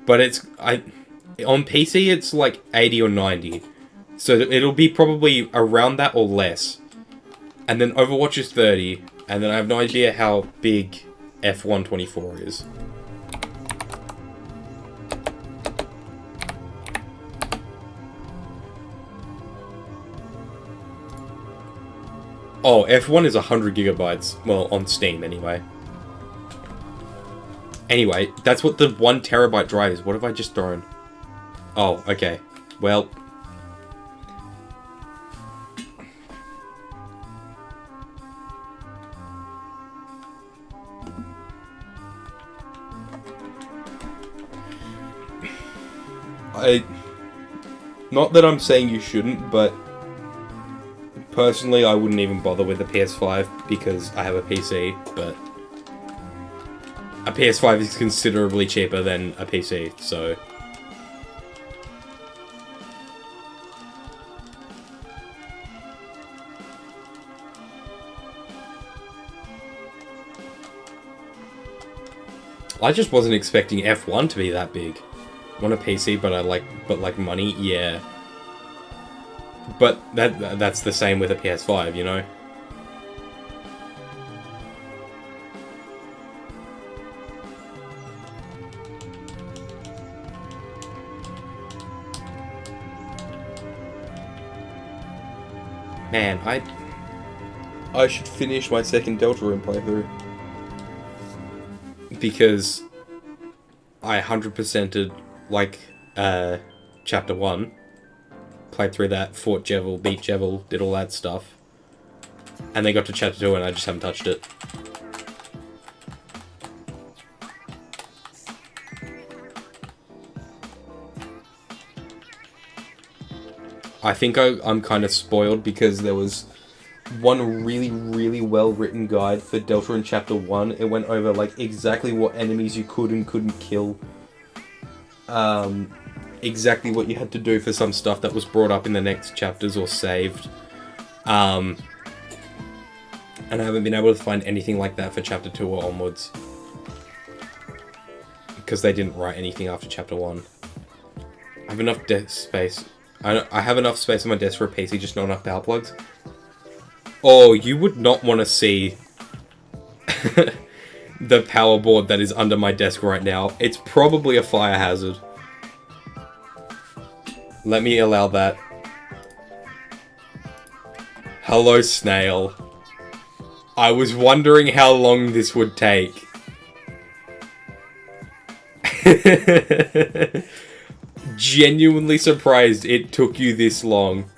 But it's... on PC, it's like 80 or 90. So it'll be probably around that or less. And then Overwatch is 30. And then I have no idea how big F1 24 is. Oh, F1 is 100 gigabytes. Well, on Steam, anyway. Anyway, that's what the 1 terabyte drive is. What have I just thrown? Oh, okay. Well... Not that I'm saying you shouldn't, but... Personally, I wouldn't even bother with a PS5 because I have a PC, but a PS5 is considerably cheaper than a PC, so... I just wasn't expecting F1 to be that big. On a PC, but like money, yeah. But that's the same with a PS5, you know? Man, I should finish my second Deltarune playthrough. Because I 100%ed, like, Chapter 1. Played through that, fought Jevil, beat Jevil, did all that stuff. And then got to Chapter 2 and I just haven't touched it. I think I'm kind of spoiled because there was one really, really well-written guide for Deltarune Chapter 1. It went over, like, exactly what enemies you could and couldn't kill. Exactly what you had to do for some stuff that was brought up in the next chapters or saved. And I haven't been able to find anything like that for Chapter 2 or onwards. Because they didn't write anything after Chapter 1. I have enough desk space. I have enough space on my desk for a PC, just not enough power plugs. Oh, you would not want to see the power board that is under my desk right now. It's probably a fire hazard. Let me allow that. Hello, snail. I was wondering how long this would take. Genuinely surprised it took you this long.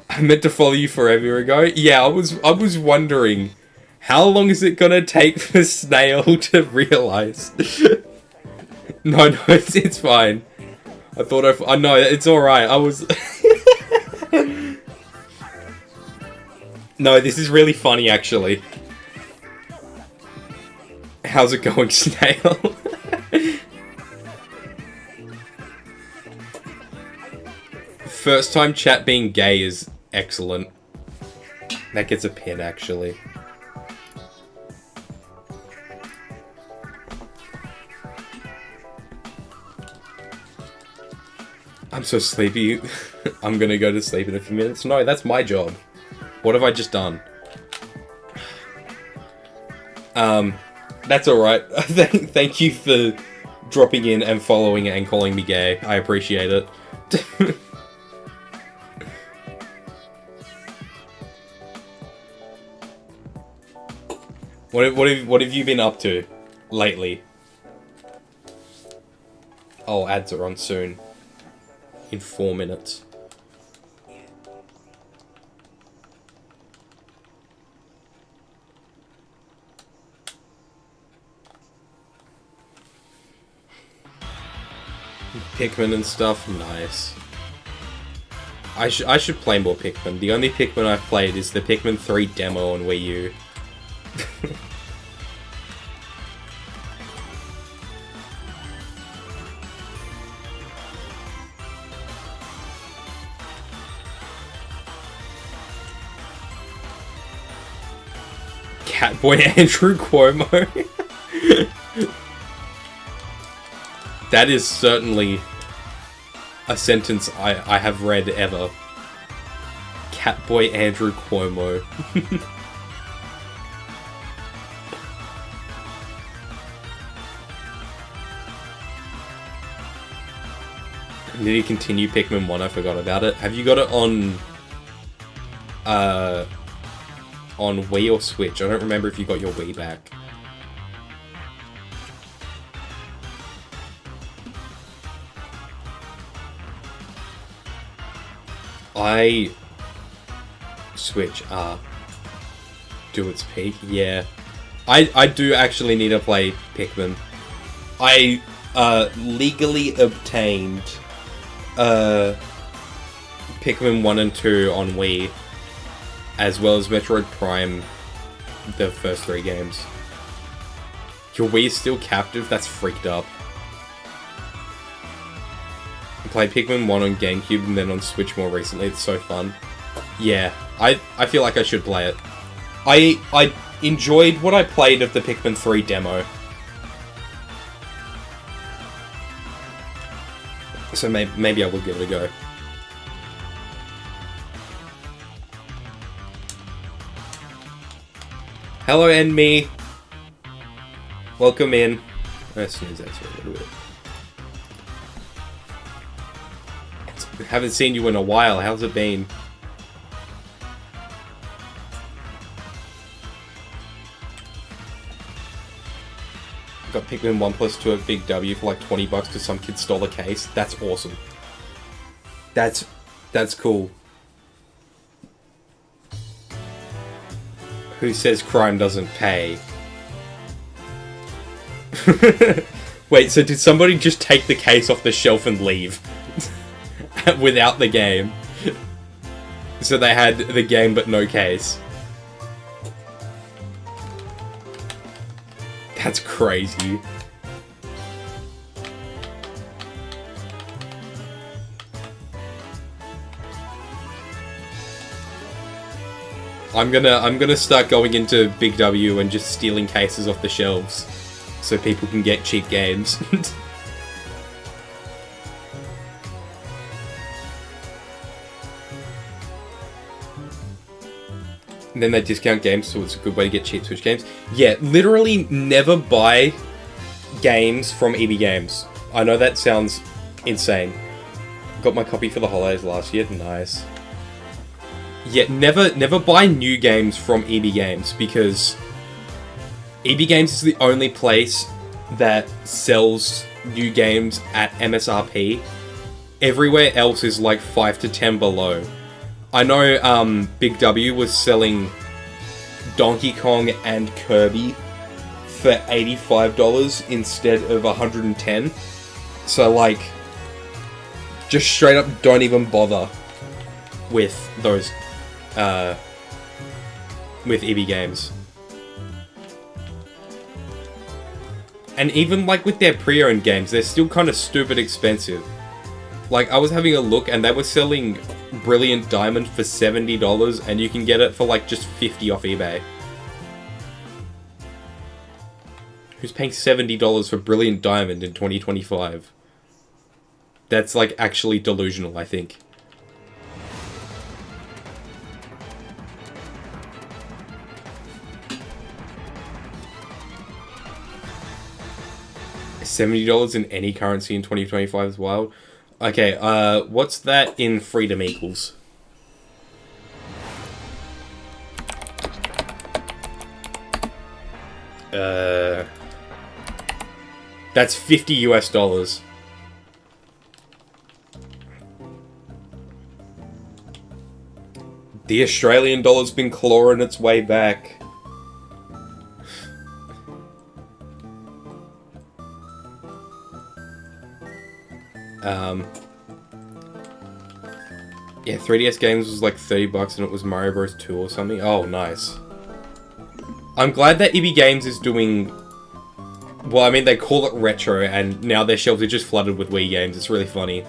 I meant to follow you forever ago. Yeah, I was wondering how long is it gonna take for Snail to realize. No, it's fine. I thought I know it's all right. I was. No, this is really funny actually. How's it going, Snail? First time chat being gay is excellent. That gets a pin, actually. I'm so sleepy. I'm gonna go to sleep in a few minutes. No, that's my job. What have I just done? That's alright. Thank you for dropping in and following and calling me gay. I appreciate it. What have you been up to lately? Oh, ads are on soon. In 4 minutes. Pikmin and stuff, nice. I should play more Pikmin. The only Pikmin I've played is the Pikmin 3 demo on Wii U. Catboy Andrew Cuomo. That is certainly a sentence I have read ever. Catboy Andrew Cuomo. Did he continue Pikmin 1? I forgot about it. Have you got it on Wii or Switch? I don't remember if you got your Wii back. Switch, do its peak, yeah. I do actually need to play Pikmin. I, legally obtained, Pikmin 1 and 2 on Wii, as well as Metroid Prime, the first 3 games. Your Wii is still captive? That's freaked up. I played Pikmin 1 on GameCube and then on Switch more recently. It's so fun. Yeah, I feel like I should play it. I enjoyed what I played of the Pikmin 3 demo. So maybe I will give it a go. Hello, Enmi. Welcome in. Let's snooze that for a little bit. Haven't seen you in a while. How's it been? Got Pikmin 1 plus 2 at Big W for like 20 bucks because some kid stole a case. That's awesome. That's cool. Who says crime doesn't pay? Wait, so did somebody just take the case off the shelf and leave? Without the game. So they had the game but no case. That's crazy. I'm gonna start going into Big W and just stealing cases off the shelves so people can get cheap games. And then they discount games, so it's a good way to get cheap Switch games. Yeah, literally never buy games from EB Games. I know that sounds insane. Got my copy for the holidays last year. Nice. Yeah, never buy new games from EB Games, because EB Games is the only place that sells new games at MSRP. Everywhere else is like 5 to 10 below. I know Big W was selling Donkey Kong and Kirby for $85 instead of $110. So like, just straight up don't even bother with those, with EB Games. And even like with their pre-owned games, they're still kind of stupid expensive. Like, I was having a look and they were selling Brilliant Diamond for $70 and you can get it for like just $50 off eBay. Who's paying $70 for Brilliant Diamond in 2025? That's like actually delusional, I think. $70 in any currency in 2025 is wild. Okay, what's that in Freedom Equals? That's $50 US. The Australian dollar's been clawing its way back. Yeah, 3DS games was like $30 and it was Mario Bros 2 or something. Oh, nice. I'm glad that EB Games is doing... Well, I mean, they call it retro, and now their shelves are just flooded with Wii games. It's really funny.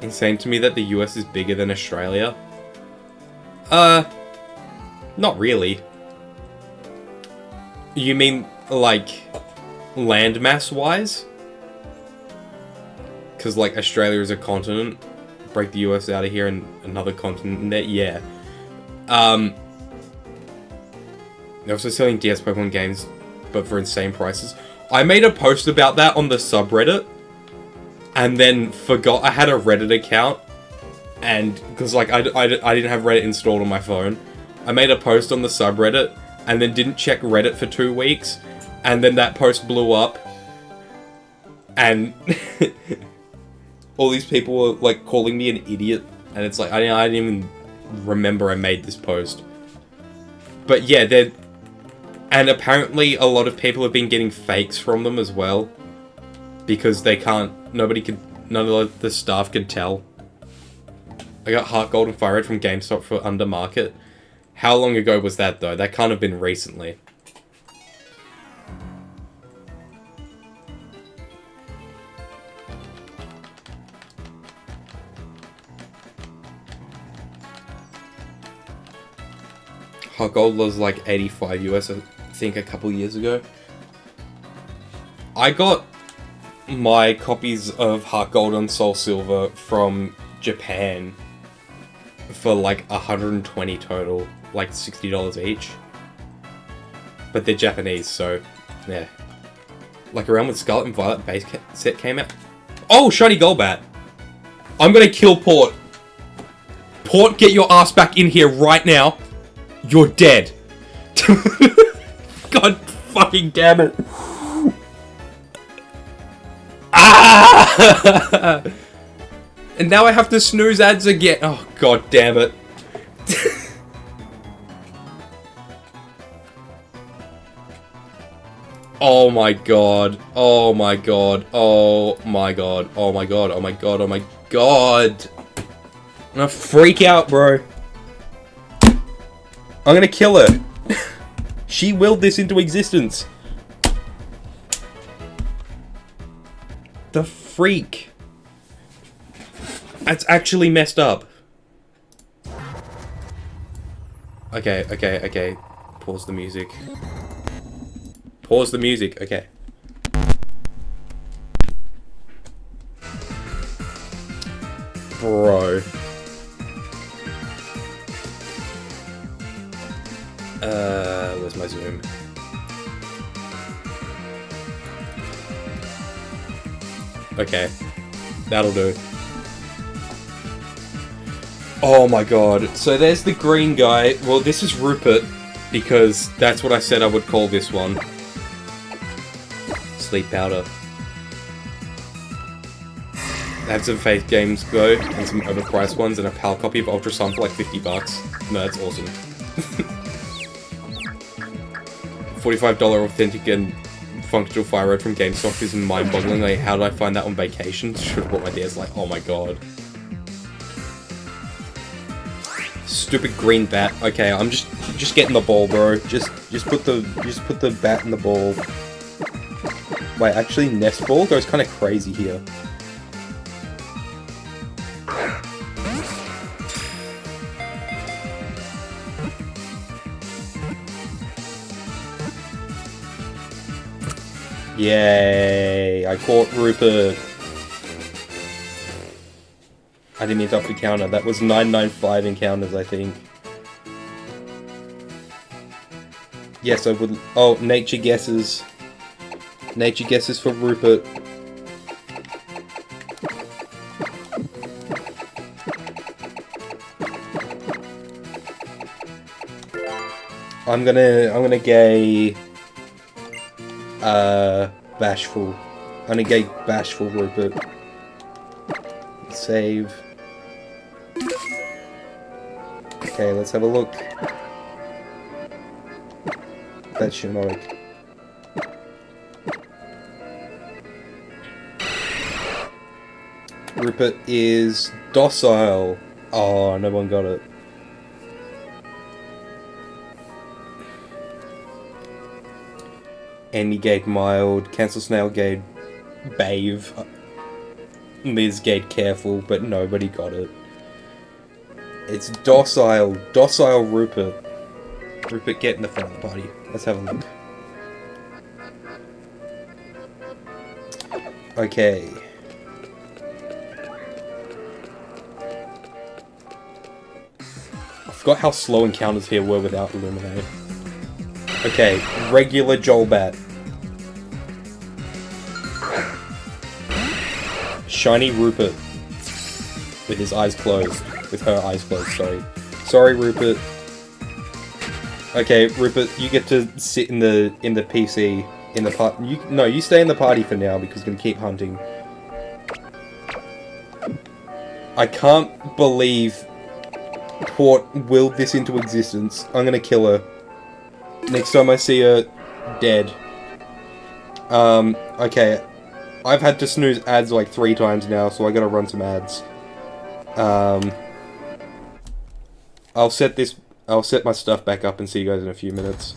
Insane to me that the US is bigger than Australia. Not really. You mean, like, landmass-wise? Because, like, Australia is a continent. Break the US out of here and another continent there. Yeah. They're also selling DS Pokemon games, but for insane prices. I made a post about that on the subreddit, and then forgot I had a Reddit account, and because like I didn't have Reddit installed on my phone, I made a post on the subreddit, and then didn't check Reddit for 2 weeks, and then that post blew up, and all these people were like calling me an idiot, and it's like I didn't even remember I made this post. But yeah, they're... And apparently a lot of people have been getting fakes from them as well. Because they can't... None of the staff can tell. I got Heart Gold and Fire Red from GameStop for under market. How long ago was that though? That can't have been recently. Heart Gold was like 85 US, I think, a couple years ago. I got my copies of Heart Gold and Soul Silver from Japan for like 120 total, like $60 each. But they're Japanese, so yeah. Like around when Scarlet and Violet base set came out. Oh, shiny Golbat! I'm gonna kill Port. Port, get your ass back in here right now. You're dead. God fucking damn it. Ah! And now I have to snooze ads again. Oh, god damn it. Oh my god. Oh my god. Oh my god. Oh my god. Oh my god. Oh my god. I'm gonna freak out, bro. I'm gonna kill her. She willed this into existence. The freak. That's actually messed up. Okay. Pause the music. Pause the music, okay. Bro. Where's my zoom? Okay, that'll do. Oh my god, so there's the green guy. Well, this is Rupert, because that's what I said I would call this one. Sleep powder. Had some Faith games go, and some overpriced ones, and a PAL copy of Ultra Sun for like $50. No, that's awesome. $45 authentic and functional fire red from GameStop is mind-boggling. Like, how did I find that on vacation? Should've bought my DS. Like, oh my god. Stupid green bat. Okay, I'm just getting the ball, bro. Just put the bat in the ball. Wait, actually, Nest Ball goes kind of crazy here. Yay! I caught Rupert. I didn't mean to up the counter. That was 995 encounters, I think. Yes, I would. Oh, nature guesses. Nature guesses for Rupert. I'm gonna gay. Bashful. I'm gonna get Bashful Rupert. Save. Okay, let's have a look. That's Shinnok. Rupert is docile. Oh, no one got it. Andy gate mild, cancel snail gate Bave, Liz gate careful, but nobody got it. It's docile, docile Rupert. Rupert, get in the front of the party. Let's have a look. Okay. I forgot how slow encounters here were without Illuminate. Okay, regular Jolbat. Shiny Rupert. With his eyes closed. With her eyes closed, sorry. Sorry, Rupert. Okay, Rupert, you get to sit in the PC, in the part. No, you stay in the party for now, because we're gonna keep hunting. I can't believe Port willed this into existence. I'm gonna kill her. Next time I see her, dead. Okay. I've had to snooze ads like 3 times now, so I gotta run some ads. I'll set my stuff back up and see you guys in a few minutes.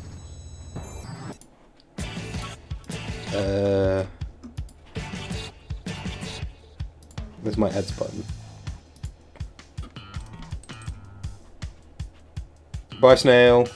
Where's my ads button? Bye, Snail.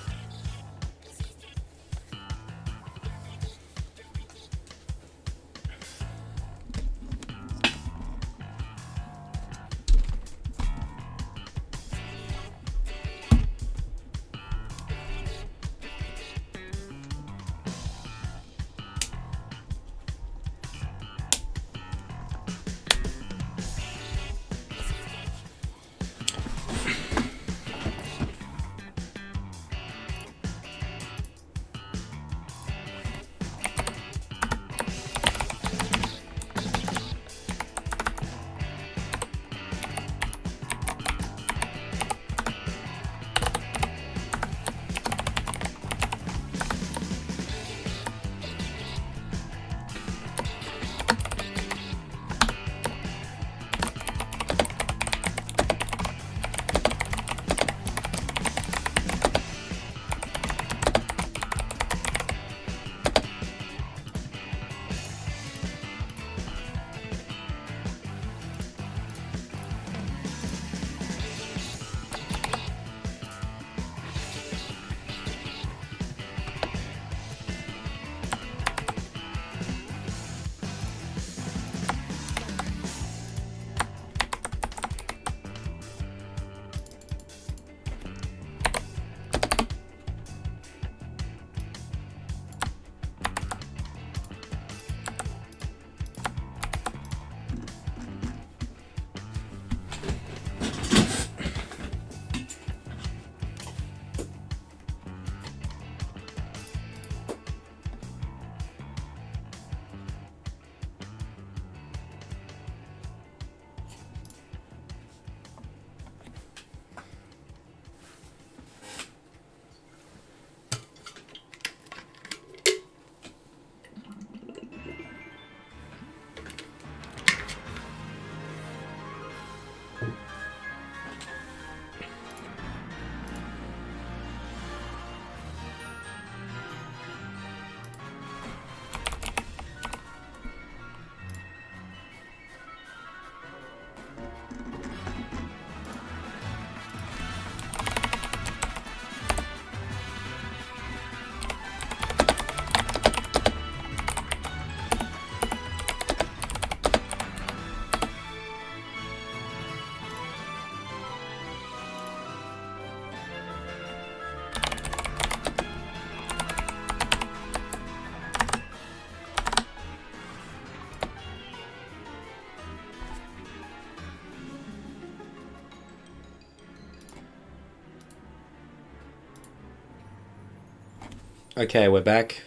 Okay, we're back.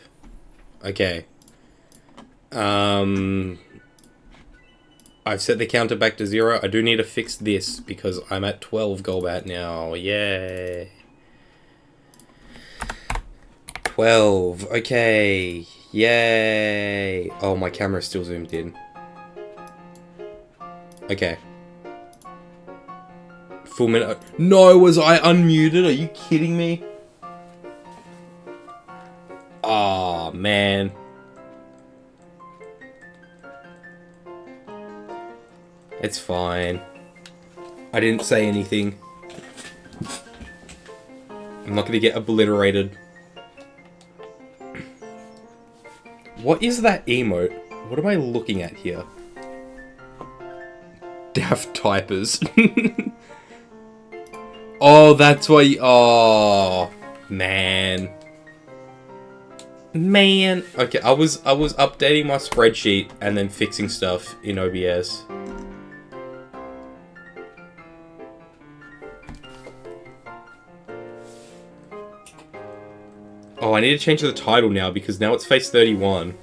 Okay. I've set the counter back to 0. I do need to fix this because I'm at 12 Golbat now. Yay. 12. Okay. Yay. Oh, my camera's still zoomed in. Okay. Full minute. No, was I unmuted? Are you kidding me? Aw, man. It's fine. I didn't say anything. I'm not gonna get obliterated. What is that emote? What am I looking at here? Daft typers. Oh, that's why you... Oh, man. Man. Okay, I was updating my spreadsheet and then fixing stuff in OBS. Oh, I need to change the title now because now it's Phase 31.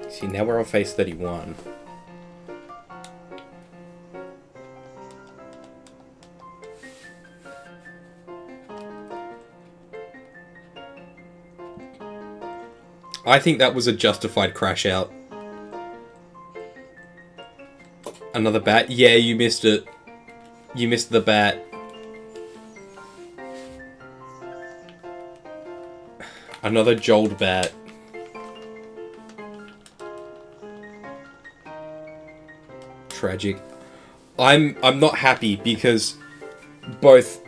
See, now we're on Phase 31. I think that was a justified crash out. Another bat? Yeah, you missed it. You missed the bat. Another Jolt bat. Tragic. I'm not happy because both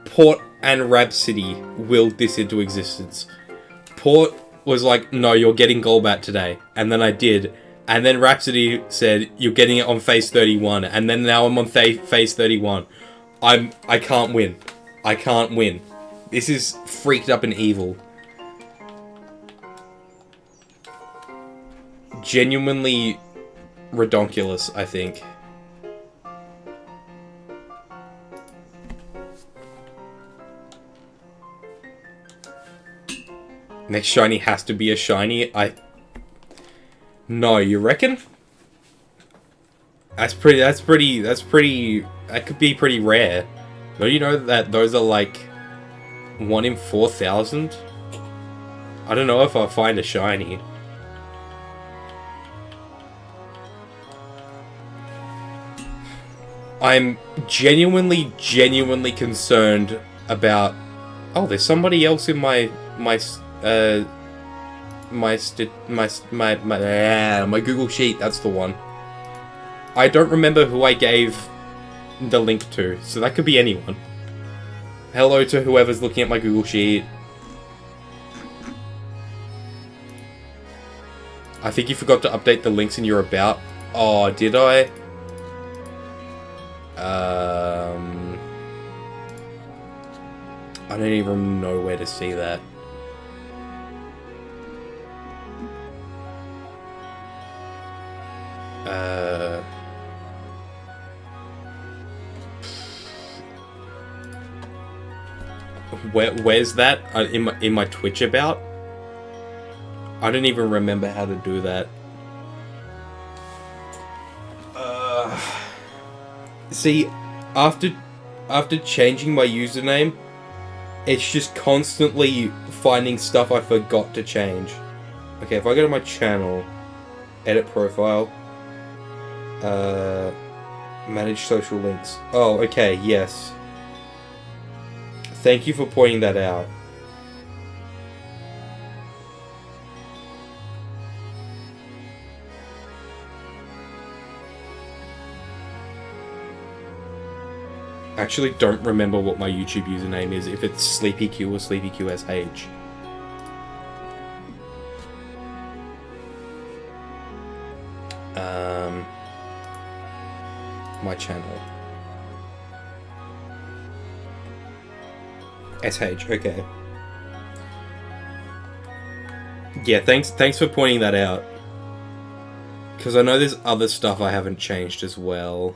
Port and Rhapsody willed this into existence. Port was like, no, you're getting Golbat today. And then I did. And then Rhapsody said, you're getting it on Phase 31. And then now I'm on Phase 31. I can't win. I can't win. This is freaked up and evil. Genuinely redonkulous, I think. Next shiny has to be a shiny. No, you reckon? That could be pretty rare. Don't you know that those are like 1 in 4,000? I don't know if I'll find a shiny. I'm genuinely concerned about... Oh, there's somebody else in my Google Sheet. That's the one. I don't remember who I gave the link to, so that could be anyone. Hello to whoever's looking at my Google Sheet. I think you forgot to update the links in your about. Oh, did I? I don't even know where to see that. Where's that? In my Twitch about? I don't even remember how to do that. See, after changing my username, it's just constantly finding stuff I forgot to change. Okay, if I go to my channel, edit profile, manage social links. Oh, okay, yes. Thank you for pointing that out. I actually don't remember what my YouTube username is, if it's SleepyQ or SleepyQSH. My channel. SH, okay. Yeah, thanks for pointing that out. Because I know there's other stuff I haven't changed as well.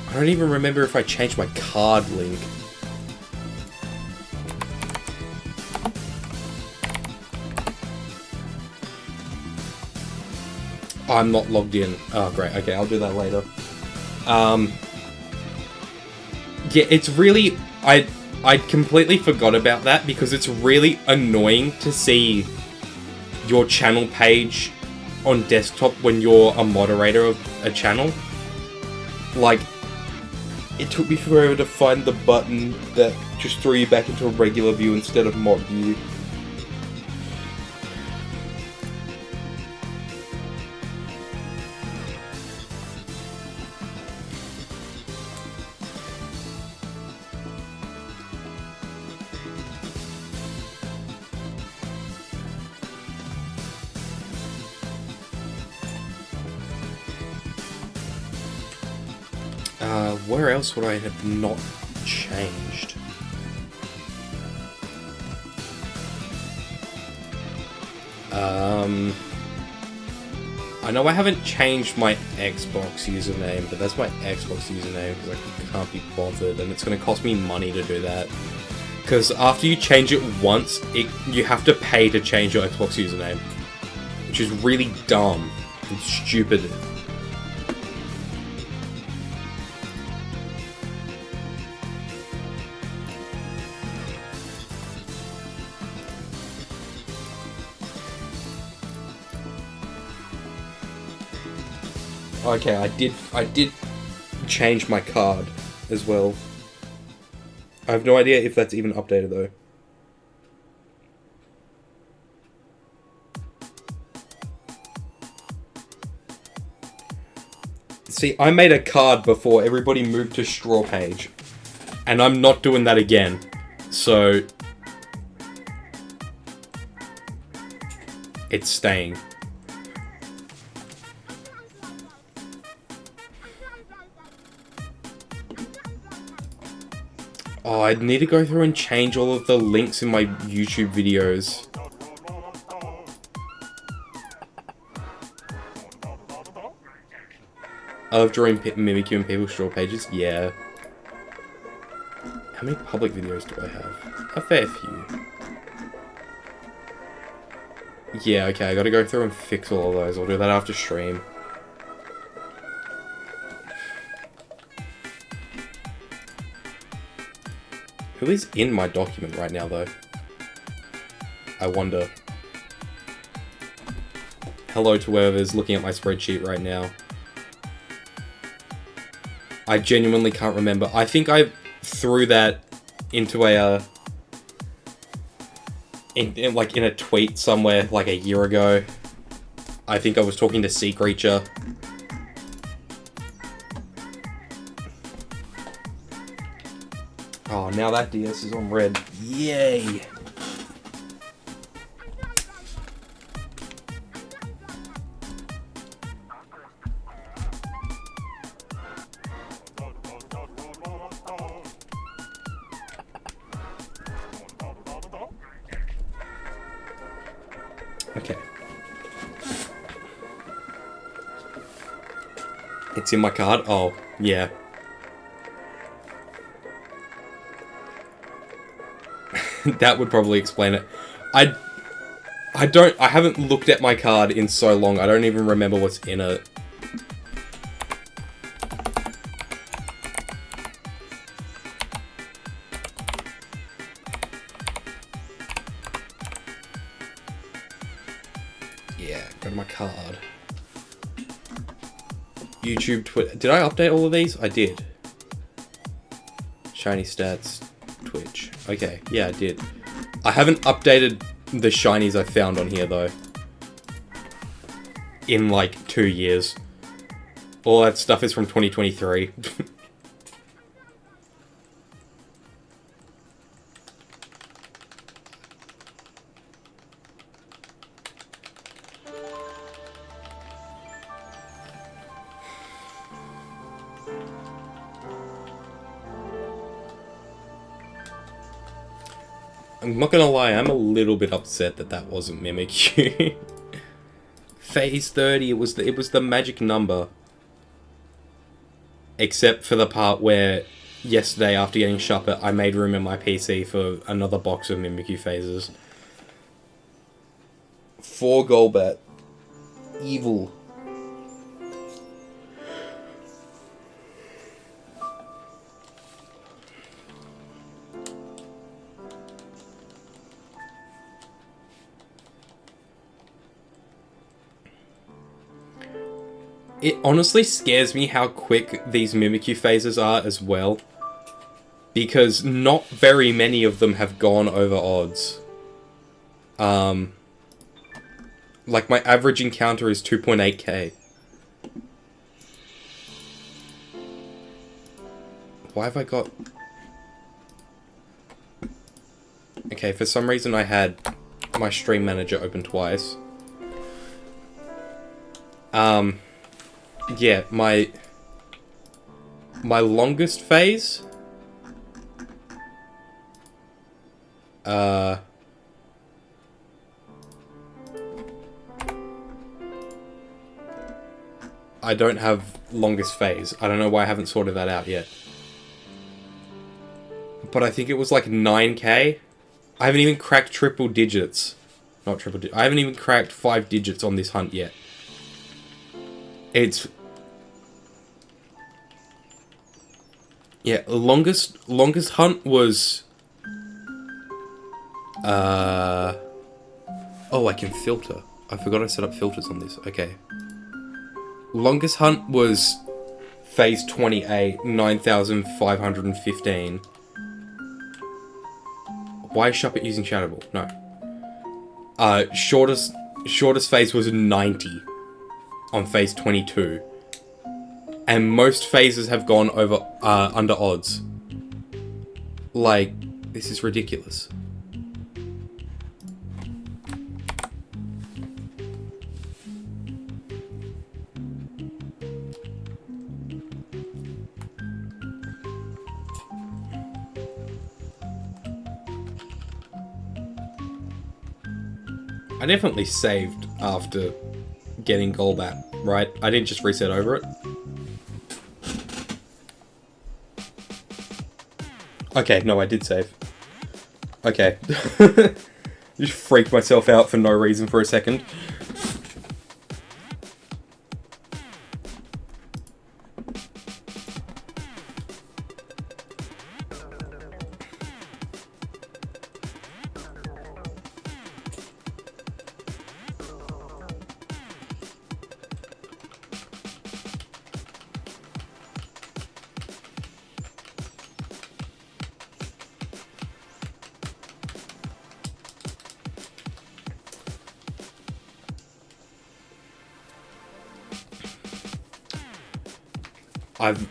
I don't even remember if I changed my card link. I'm not logged in. Oh, great. Okay, I'll do that later. Yeah, it's really... I completely forgot about that because it's really annoying to see your channel page on desktop when you're a moderator of a channel. Like, it took me forever to find the button that just threw you back into a regular view instead of mod view. Where else would I have not changed? I know I haven't changed my Xbox username, but that's my Xbox username because I can't be bothered, and it's going to cost me money to do that. Because after you change it once, you have to pay to change your Xbox username, which is really dumb and stupid. Okay, I did change my card as well. I have no idea if that's even updated though. See, I made a card before everybody moved to Straw Page, and I'm not doing that again. So it's staying. Oh, I'd need to go through and change all of the links in my YouTube videos. I love drawing Mimikyu and people's straw pages. Yeah. How many public videos do I have? A fair few. Yeah, okay, I gotta go through and fix all of those. I'll do that after stream. Who is in my document right now, though? I wonder. Hello to whoever's looking at my spreadsheet right now. I genuinely can't remember. I think I threw that into a, in a tweet somewhere, like, a year ago. I think I was talking to Sea Creature. Oh, now that DS is on red. Yay! Okay. It's in my card? Oh, yeah. That would probably explain it. I haven't looked at my card in so long, I don't even remember what's in it. Yeah, go to my card. YouTube, Twitter. Did I update all of these? I did. Shiny stats, Twitch. Okay, yeah, I did. I haven't updated the shinies I found on here, though. In, like, 2 years. All that stuff is from 2023. I'm not gonna lie, I'm a little bit upset that that wasn't Mimikyu. Phase 30, it was the magic number. Except for the part where yesterday, after getting Shuppet, I made room in my PC for another box of Mimikyu Phases. 4 Golbat. Evil. It honestly scares me how quick these Mimikyu phases are as well. Because not very many of them have gone over odds. Like my average encounter is 2.8k. Why have I got... Okay, for some reason I had my stream manager open twice. Yeah, my longest phase... I don't have longest phase. I don't know why I haven't sorted that out yet. But I think it was like 9k. I haven't even cracked triple digits. Not triple digits. I haven't even cracked 5 digits on this hunt yet. It's... Yeah, longest hunt was... Oh, I can filter. I forgot I set up filters on this. Okay. Longest hunt was phase 28, 9,515. Why is Shuppet using Shadow Ball? No. Shortest phase was 90 on phase 22. And most phases have gone over under odds. Like, this is ridiculous. I definitely saved after getting Golbat, right? I didn't just reset over it. Okay, no, I did save. Okay. Just freaked myself out for no reason for a second.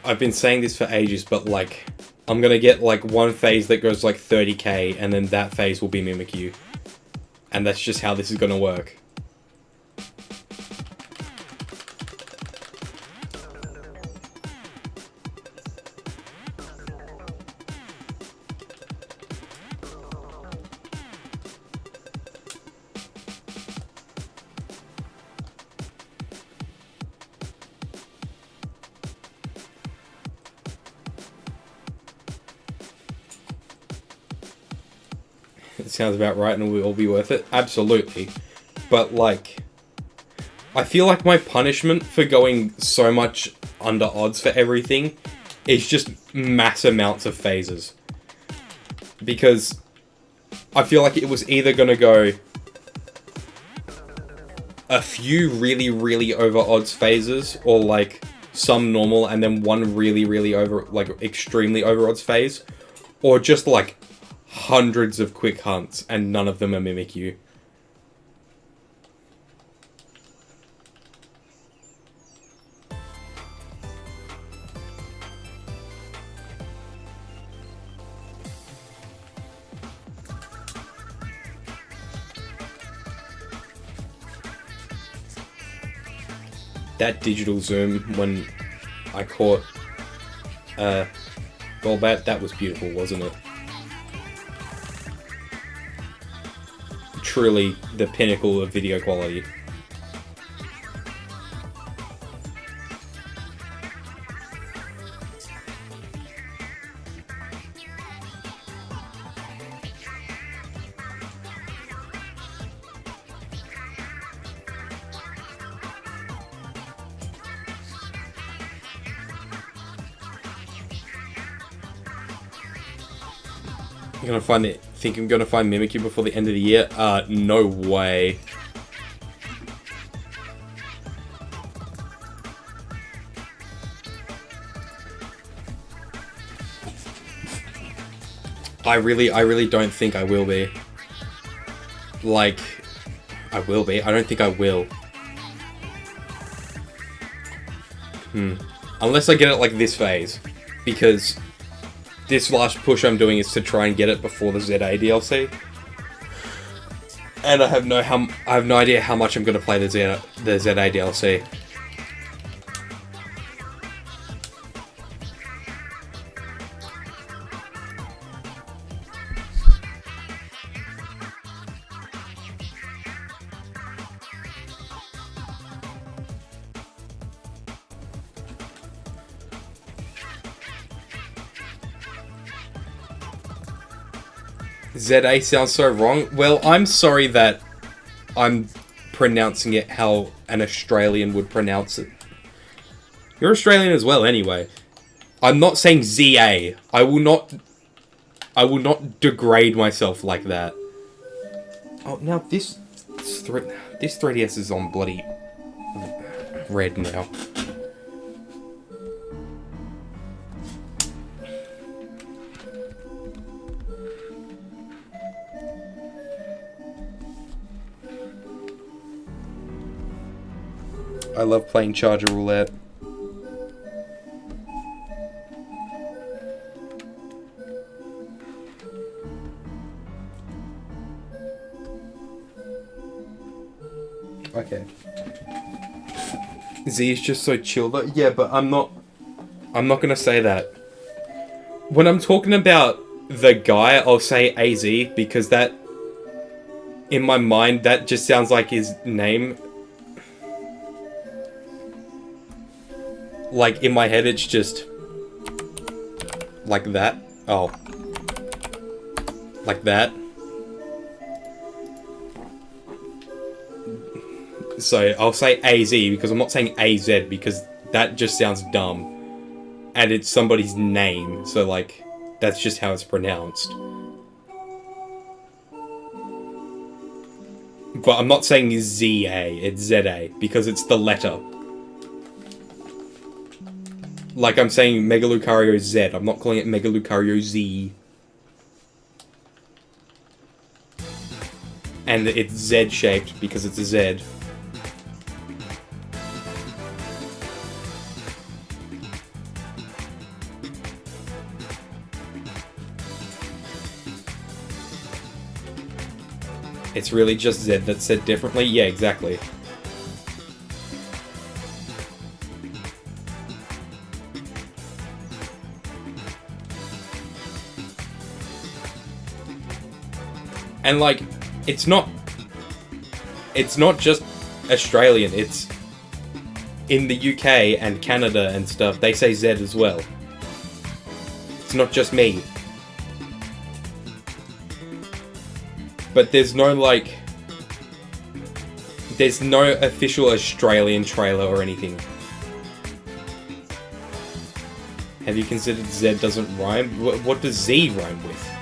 I've been saying this for ages, but like, I'm gonna get like one phase that goes like 30k, and then that phase will be Mimikyu. And that's just how this is gonna work. It sounds about right and it will all be worth it. Absolutely. But, like, I feel like my punishment for going so much under odds for everything is just mass amounts of phases. Because I feel like it was either going to go a few really, really over odds phases, or, like, some normal and then one really, really over, like, extremely over odds phase, or just, like, hundreds of quick hunts, and none of them are Mimikyu. That digital zoom when I caught Golbat, that was beautiful, wasn't it? truly the pinnacle of video quality. Think I'm gonna find Mimikyu before the end of the year? No way. I really don't think I will be. Like, I will be. I don't think I will. Unless I get it like this phase, because this last push I'm doing is to try and get it before the ZA DLC, and I have no idea how much I'm gonna play the ZA DLC. ZA sounds so wrong. Well, I'm sorry that I'm pronouncing it how an Australian would pronounce it. You're Australian as well, anyway. I'm not saying ZA. I will not degrade myself like that. Oh, now this 3DS is on bloody red now. I love playing Charger Roulette. Okay. Z is just so chill though. Yeah, but I'm not gonna say that. When I'm talking about the guy, I'll say AZ because that, in my mind, that just sounds like his name. Like, in my head, it's just like that. Oh. Like that. So, I'll say AZ because I'm not saying AZ because that just sounds dumb. And it's somebody's name, so, like, that's just how it's pronounced. But I'm not saying ZA, it's ZA, because it's the letter. Like I'm saying Mega Lucario Z, I'm not calling it Mega Lucario Z. And it's Z-shaped because it's a Z. It's really just Z that's said differently? Yeah, exactly. And like, it's not just Australian, it's in the UK and Canada and stuff, they say Z as well. It's not just me. But there's no official Australian trailer or anything. Have you considered Z doesn't rhyme? What does Z rhyme with?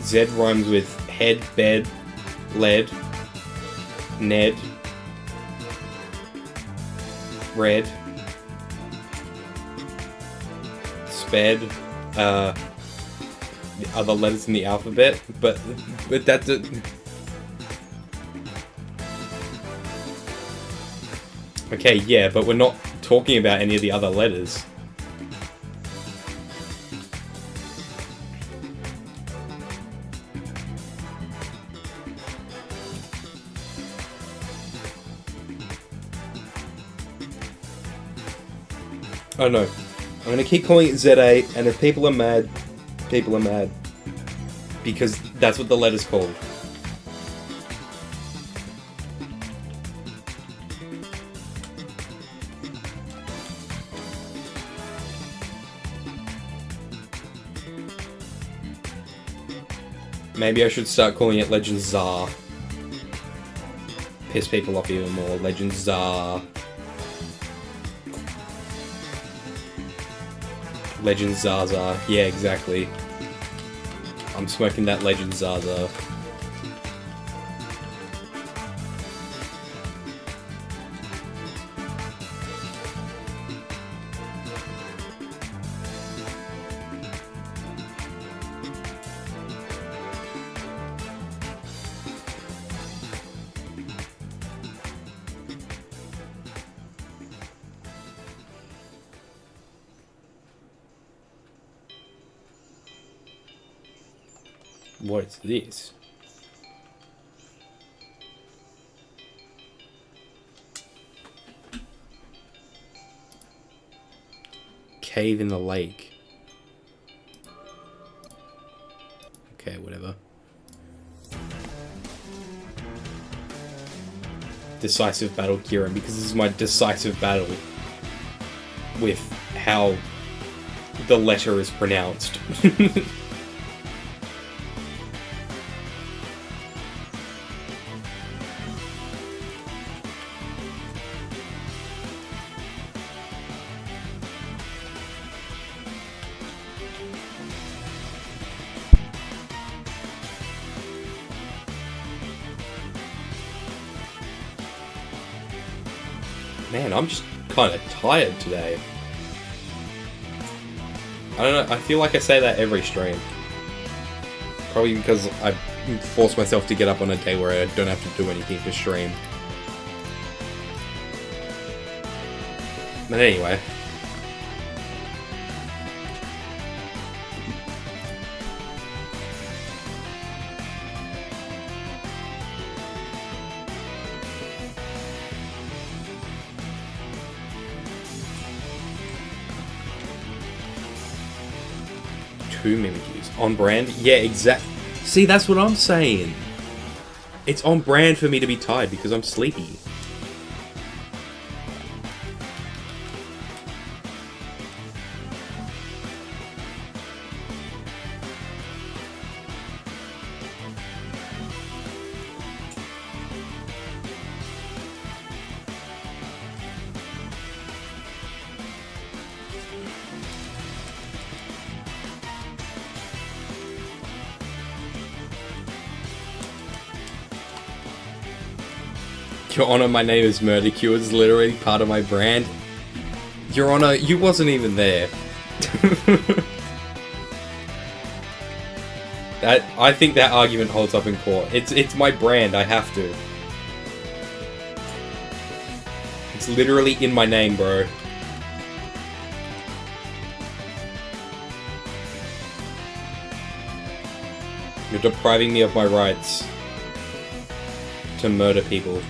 Z rhymes with head, bed, lead, Ned, red, sped, the other letters in the alphabet, but that's it. Okay, yeah, but we're not talking about any of the other letters. Oh no. I'm gonna keep calling it ZA, and if people are mad, people are mad. Because that's what the letter's called. Maybe I should start calling it Legend Zar. Piss people off even more. Legend Zar. Legend Zaza. Yeah, exactly. I'm smoking that Legend Zaza. What is this? Cave in the lake. Okay, whatever. Decisive battle, Kieran, because this is my decisive battle with how the letter is pronounced. Man, I'm just kind of tired today. I don't know, I feel like I say that every stream. Probably because I force myself to get up on a day where I don't have to do anything to stream. But anyway. Two Mimikyus. On brand? Yeah, exactly. See, that's what I'm saying. It's on brand for me to be tired because I'm sleepy. Your Honor, my name is Murdercure. It's literally part of my brand. Your Honor, you wasn't even there. I think that argument holds up in court. It's my brand. I have to. It's literally in my name, bro. You're depriving me of my rights to murder people.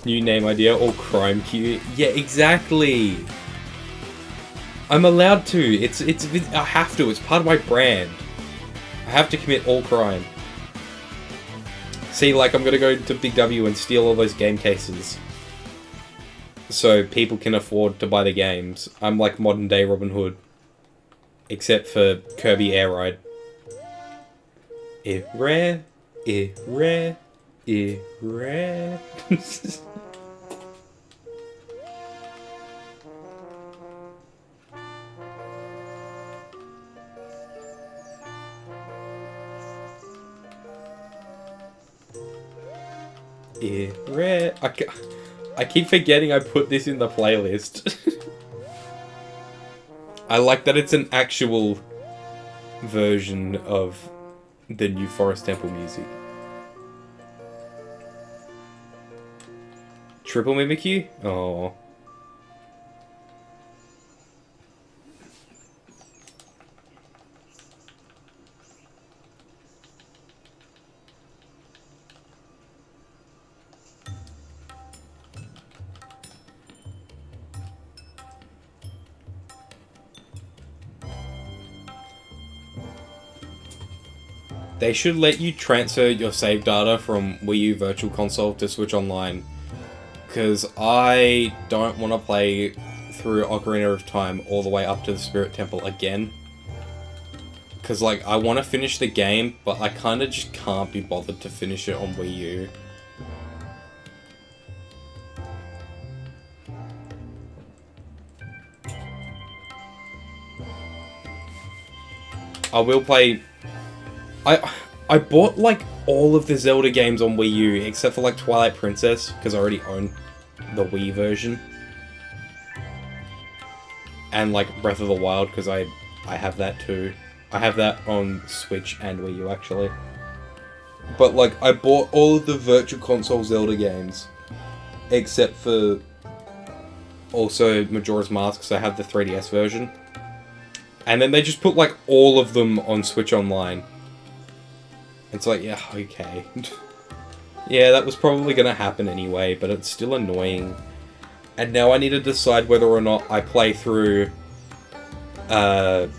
New name idea, or crime queue. Yeah, exactly. I'm allowed to. I have to. It's part of my brand. I have to commit all crime. See, like, I'm gonna go to Big W and steal all those game cases, so people can afford to buy the games. I'm like modern day Robin Hood, except for Kirby Air Ride. Rare. I keep forgetting I put this in the playlist. I like that it's an actual version of the new Forest Temple music. Triple Mimikyu? Oh. They should let you transfer your save data from Wii U Virtual Console to Switch Online. Because I don't want to play through Ocarina of Time all the way up to the Spirit Temple again. Because, like, I want to finish the game, but I kind of just can't be bothered to finish it on Wii U. I will play... I bought, like, all of the Zelda games on Wii U, except for, like, Twilight Princess, because I already own the Wii version. And, like, Breath of the Wild, because I have that too. I have that on Switch and Wii U, actually. But, like, I bought all of the Virtual Console Zelda games, except for also Majora's Mask, because I have the 3DS version. And then they just put, like, all of them on Switch Online. It's like, yeah, okay. Yeah, that was probably gonna happen anyway, but it's still annoying. And now I need to decide whether or not I play through Wind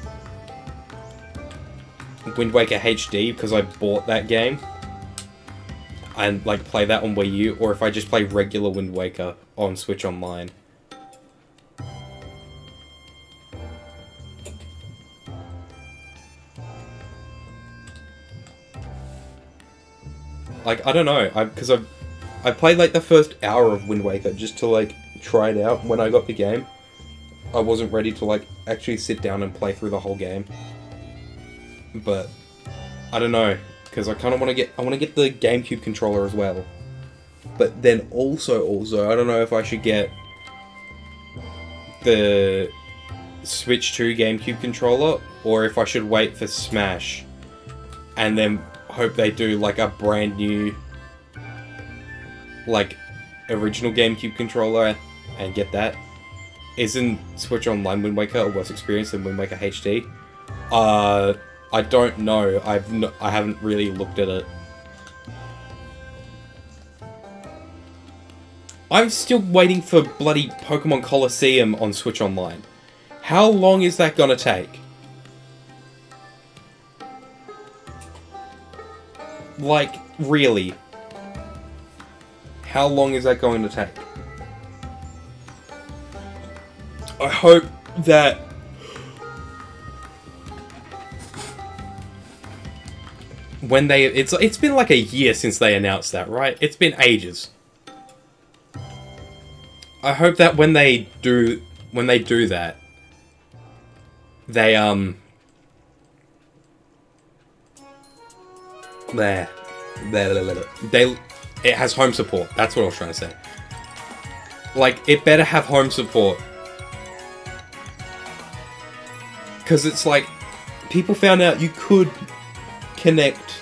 Waker HD, because I bought that game. And, like, play that on Wii U, or if I just play regular Wind Waker on Switch Online. Like, I don't know, because I played, like, the first hour of Wind Waker just to, like, try it out when I got the game. I wasn't ready to, like, actually sit down and play through the whole game. But, I don't know, because I kind of want to get the GameCube controller as well. But then also, I don't know if I should get the Switch 2 GameCube controller, or if I should wait for Smash, and then hope they do, like, a brand new, like, original GameCube controller and get that. Isn't Switch Online Wind Waker a worse experience than Wind Waker HD? I don't know. I haven't really looked at it. I'm still waiting for bloody Pokemon Colosseum on Switch Online. How long is that gonna take? Like, really? How long is that going to take? I hope that when they... It's been like a year since they announced that, right? It's been ages. I hope that when they do that, they, it has home support. That's what I was trying to say. Like, it better have home support. Because it's like, people found out you could connect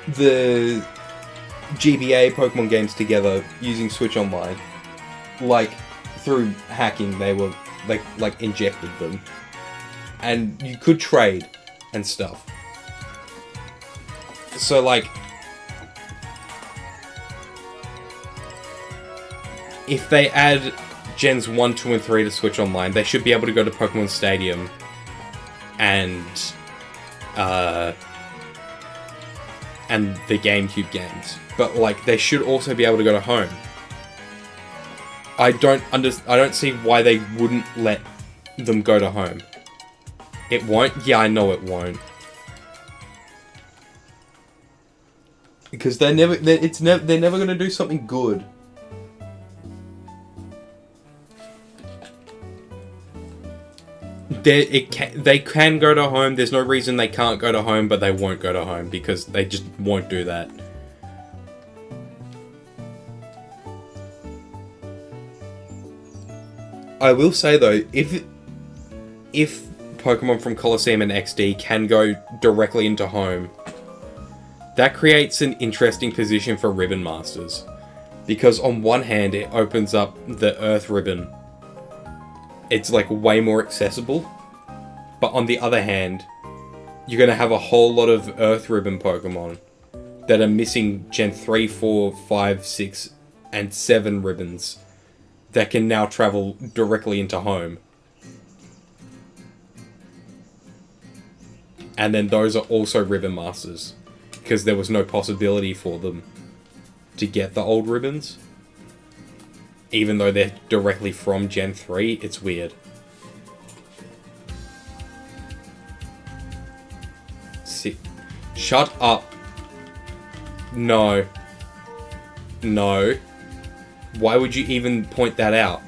the GBA Pokemon games together using Switch Online. Like, through hacking, they were, like injected them. And you could trade and stuff. So, like, if they add Gens 1, 2, and 3 to Switch Online, they should be able to go to Pokemon Stadium and the GameCube games. But, like, they should also be able to go to home. I don't see why they wouldn't let them go to home. It won't? Yeah, I know it won't. Because they're never gonna do something good. They can go to home. There's no reason they can't go to home, but they won't go to home because they just won't do that. I will say though, if Pokemon from Colosseum and XD can go directly into home, that creates an interesting position for Ribbon Masters. Because on one hand, it opens up the Earth Ribbon. It's like way more accessible. But on the other hand, you're going to have a whole lot of Earth Ribbon Pokemon that are missing Gen 3, 4, 5, 6, and 7 ribbons that can now travel directly into home. And then those are also Ribbon Masters. Because there was no possibility for them to get the old ribbons. Even though they're directly from Gen 3, it's weird. See, shut up. No. No. Why would you even point that out?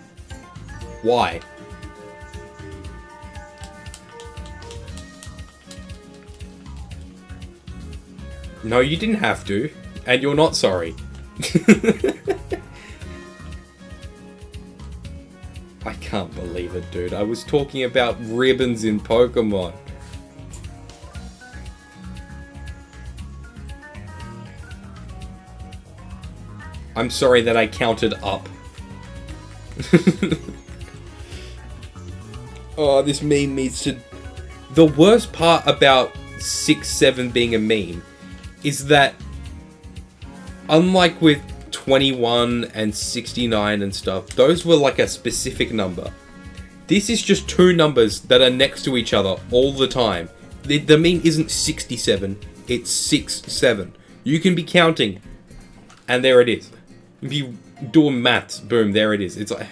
Why? No, you didn't have to. And you're not sorry. I can't believe it, dude. I was talking about ribbons in Pokemon. I'm sorry that I counted up. Oh, this meme needs to... The worst part about 6-7 being a meme is that, unlike with 21 and 69 and stuff, those were like a specific number. This is just two numbers that are next to each other all the time. The meme isn't 67, it's 6-7. You can be counting, and there it is. You can be doing maths, boom, there it is. It's like...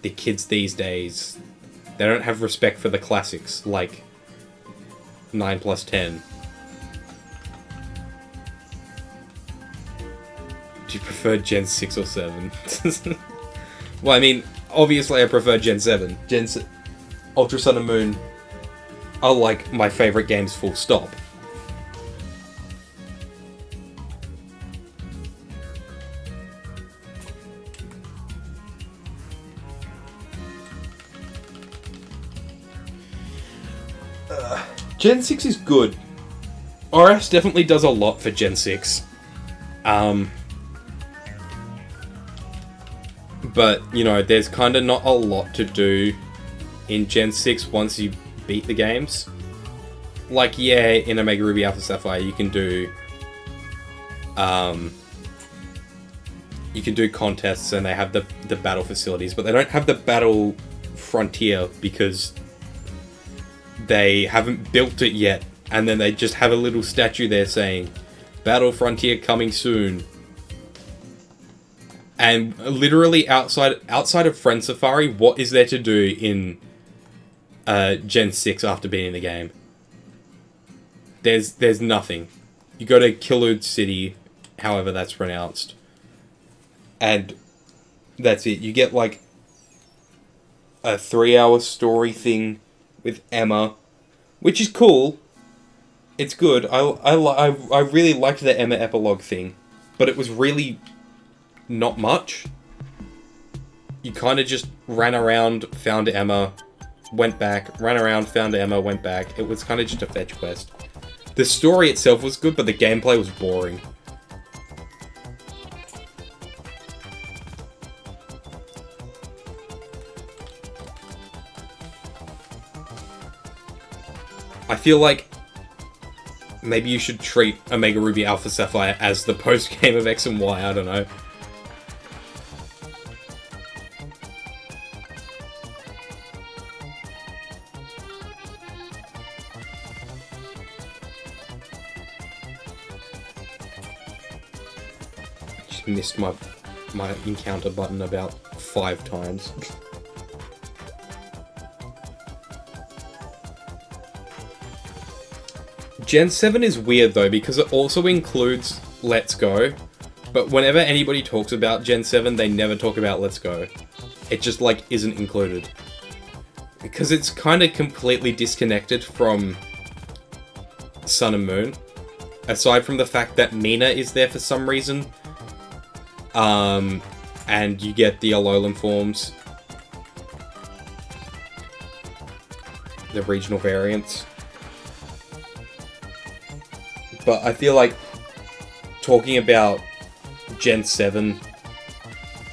The kids these days, they don't have respect for the classics, like 9 plus 10. Do you prefer Gen 6 or 7? Well, I mean, obviously I prefer Gen 7. Ultra Sun and Moon are like my favorite games, full stop. Gen 6 is good. RS definitely does a lot for Gen 6. But, you know, there's kind of not a lot to do in Gen 6 once you beat the games. Like, yeah, in Omega Ruby Alpha Sapphire, you can do contests and they have the battle facilities, but they don't have the battle frontier because they haven't built it yet. And then they just have a little statue there saying, Battle Frontier coming soon. And literally outside of Friend Safari, what is there to do in Gen 6 after beating the game? There's nothing. You go to Kilud City, however that's pronounced, and that's it. You get like a 3-hour story thing with Emma, which is cool. It's good. I really liked the Emma epilogue thing, but it was really not much. You kind of just ran around, found Emma, went back, ran around, found Emma, went back. It was kind of just a fetch quest. The story itself was good, but the gameplay was boring. I feel like maybe you should treat Omega Ruby Alpha Sapphire as the post-game of X and Y, I don't know. Just missed my encounter button about 5 times. Gen 7 is weird though, because it also includes Let's Go, but whenever anybody talks about Gen 7, they never talk about Let's Go. It just, like, isn't included. Because it's kind of completely disconnected from Sun and Moon, aside from the fact that Mina is there for some reason, and you get the Alolan forms, the regional variants. But I feel like talking about Gen 7,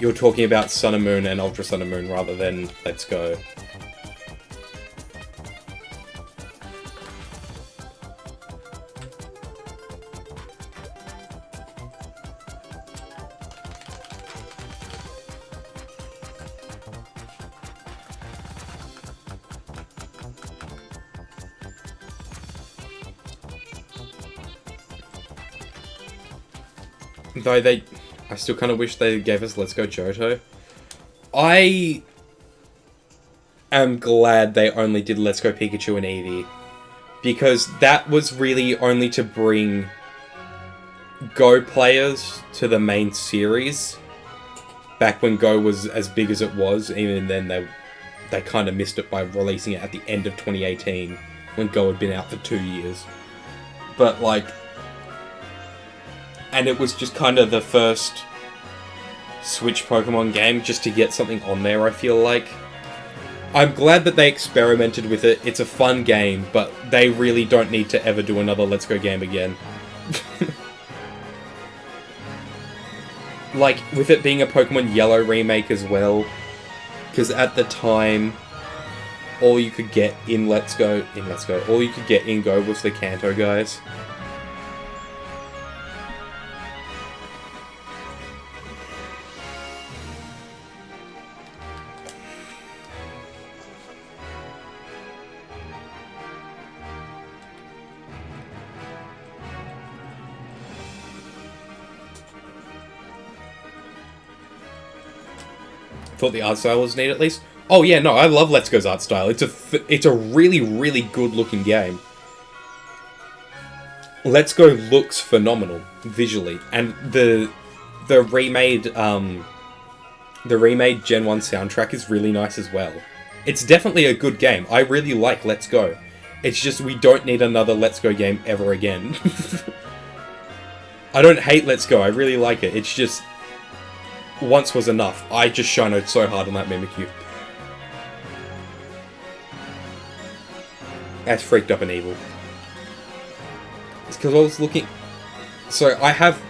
you're talking about Sun and Moon and Ultra Sun and Moon rather than Let's Go. Though I still kind of wish they gave us Let's Go Johto. I am glad they only did Let's Go Pikachu and Eevee. Because that was really only to bring Go players to the main series. Back when Go was as big as it was, even then they kind of missed it by releasing it at the end of 2018, when Go had been out for 2 years. But, like... And it was just kind of the first Switch Pokemon game just to get something on there, I feel like. I'm glad that they experimented with it. It's a fun game, but they really don't need to ever do another Let's Go game again. Like, with it being a Pokemon Yellow remake as well, because at the time, all you could get in all you could get in Go was the Kanto guys. Thought the art style was neat, at least. Oh yeah, no, I love Let's Go's art style. It's a really, really good looking game. Let's Go looks phenomenal visually, and the remade Gen 1 soundtrack is really nice as well. It's definitely a good game. I really like Let's Go. It's just we don't need another Let's Go game ever again. I don't hate Let's Go. I really like it. It's just once was enough. I just shinoed so hard on that Mimikyu. That's freaked up and evil. It's because I was looking... So I have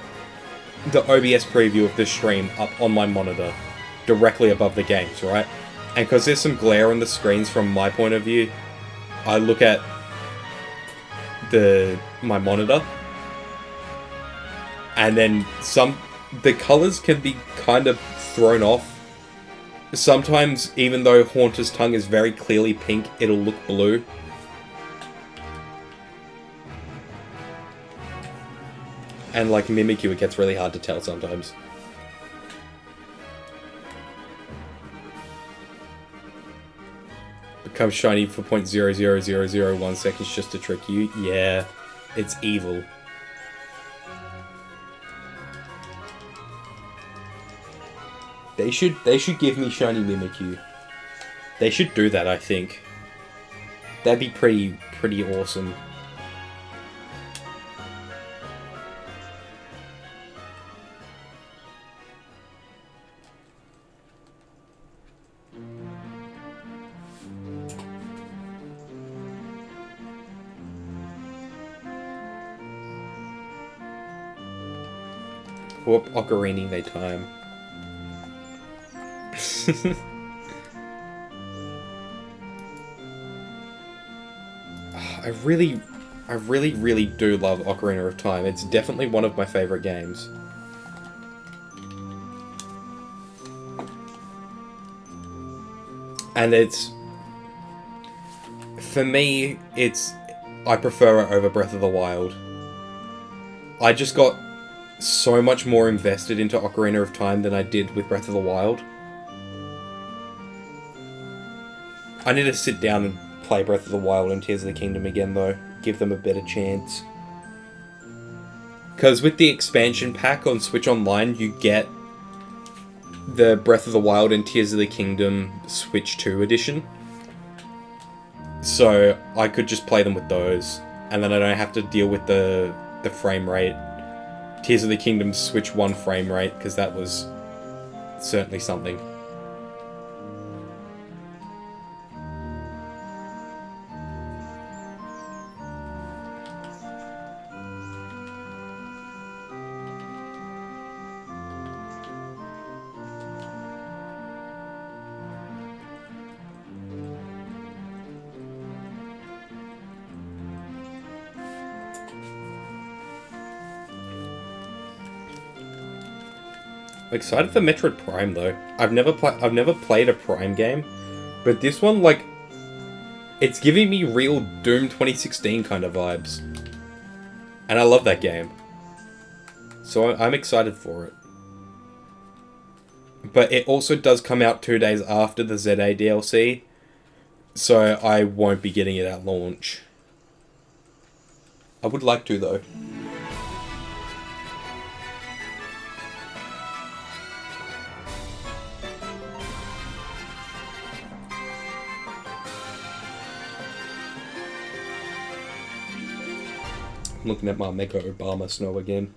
the OBS preview of this stream up on my monitor, directly above the games, right? And because there's some glare on the screens from my point of view, I look at my monitor, and then the colors can be kind of thrown off. Sometimes, even though Haunter's tongue is very clearly pink, it'll look blue. And like Mimikyu, it gets really hard to tell sometimes. Becomes shiny for 0.00001 seconds just to trick you. Yeah, it's evil. They should give me shiny Mimikyu. They should do that, I think. That'd be pretty awesome. Whoop, Ocarina they time. I really do love Ocarina of Time. It's definitely one of my favorite games. And for me, I prefer it over Breath of the Wild. I just got so much more invested into Ocarina of Time than I did with Breath of the Wild. I need to sit down and play Breath of the Wild and Tears of the Kingdom again, though. Give them a better chance. Because with the expansion pack on Switch Online, you get the Breath of the Wild and Tears of the Kingdom Switch 2 edition. So I could just play them with those, and then I don't have to deal with the frame rate. Tears of the Kingdom Switch 1 frame rate, because that was certainly something. I'm excited for Metroid Prime though. I've never played a Prime game, but this one, like, it's giving me real Doom 2016 kind of vibes, and I love that game. So I'm excited for it. But it also does come out 2 days after the ZA DLC, so I won't be getting it at launch. I would like to, though. I'm looking at my Mega Obama Snow again.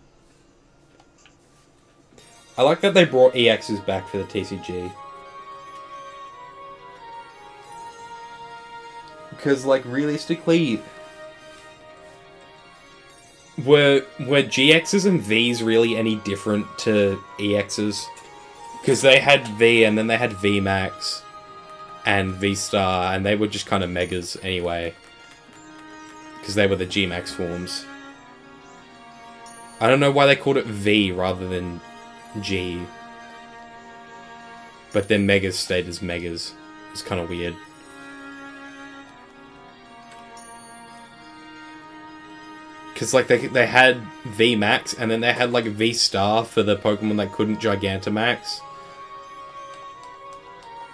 I like that they brought EXs back for the TCG. Because, like, realistically, were GXs and Vs really any different to EXs? Because they had V, and then they had VMAX, and V-Star, and they were just kind of Megas anyway. Because they were the G-Max forms. I don't know why they called it V rather than G. But then Megas stayed as Megas. It's kind of weird. Because, like, they had V-Max, and then they had, like, V-Star for the Pokemon that couldn't Gigantamax.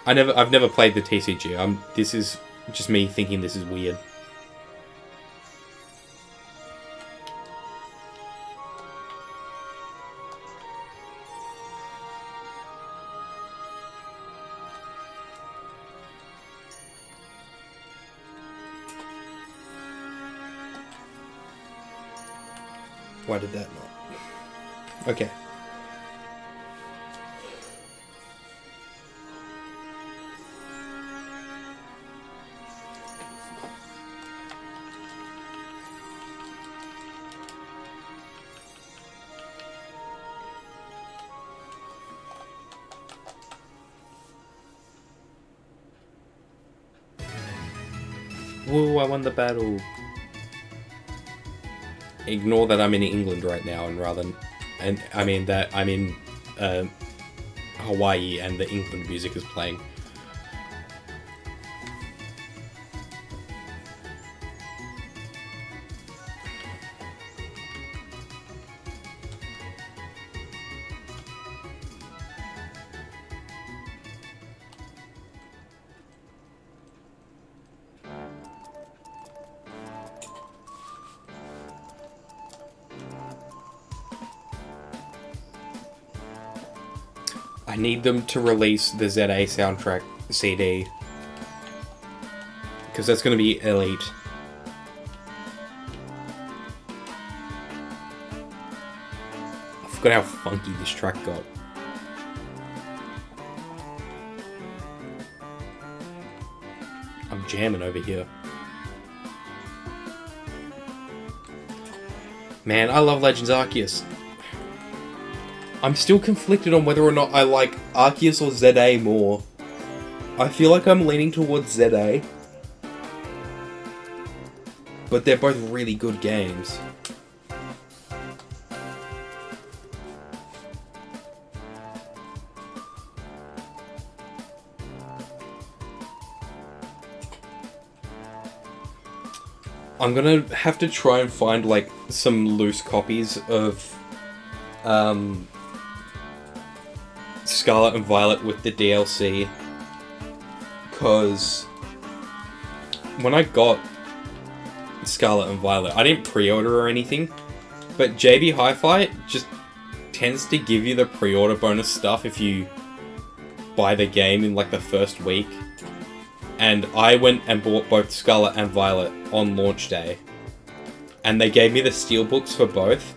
I've never played the TCG. This is just me thinking this is weird. Why did that not? Okay. Woo, I won the battle. Ignore that I'm in England right now, I'm in Hawaii and the England music is playing. I need them to release the ZA soundtrack CD. Because that's going to be elite. I forgot how funky this track got. I'm jamming over here. Man, I love Legends Arceus. I'm still conflicted on whether or not I like Arceus or ZA more. I feel like I'm leaning towards ZA. But they're both really good games. I'm gonna have to try and find, like, some loose copies of Scarlet and Violet with the DLC, because when I got Scarlet and Violet, I didn't pre-order or anything, but JB Hi-Fi just tends to give you the pre-order bonus stuff if you buy the game in, like, the first week, and I went and bought both Scarlet and Violet on launch day, and they gave me the steelbooks for both,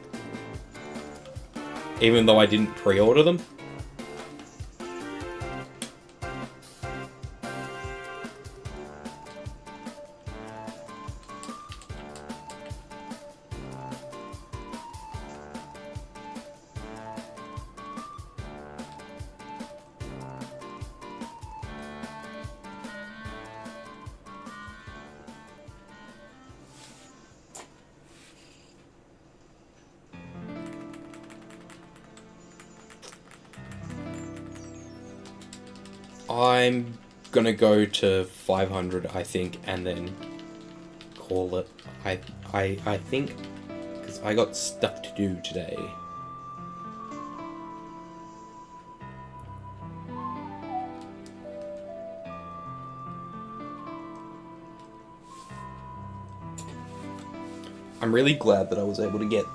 even though I didn't pre-order them. I'm gonna go to 500, I think, and then call it. I think, because I got stuff to do today. I'm really glad that I was able to get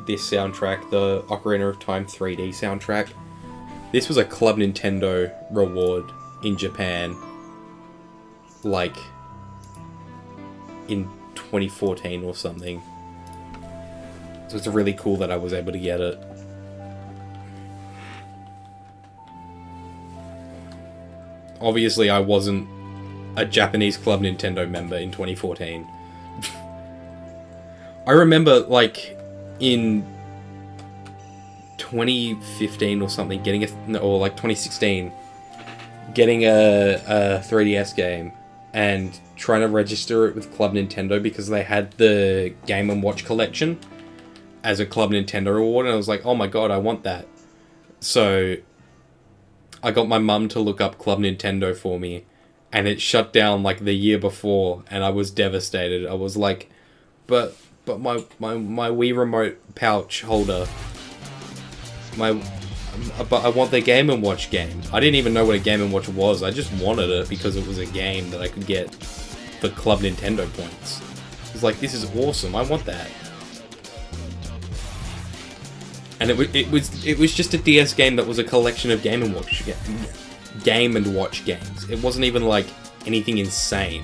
this soundtrack, the Ocarina of Time 3D soundtrack. This was a Club Nintendo reward in Japan, like, in 2014 or something. So it's really cool that I was able to get it. Obviously, I wasn't a Japanese Club Nintendo member in 2014. I remember, like, in 2015 or something, or like 2016, getting a 3DS game and trying to register it with Club Nintendo because they had the Game & Watch collection as a Club Nintendo award, and I was like, oh my god, I want that. So I got my mum to look up Club Nintendo for me, and it shut down like the year before, and I was devastated. I was like, but my Wii remote pouch holder, but I want the Game & Watch game. I didn't even know what a Game & Watch was. I just wanted it because it was a game that I could get for Club Nintendo points. I was like, this is awesome. I want that. And it was just a DS game that was a collection of Game & Watch games. It wasn't even like anything insane.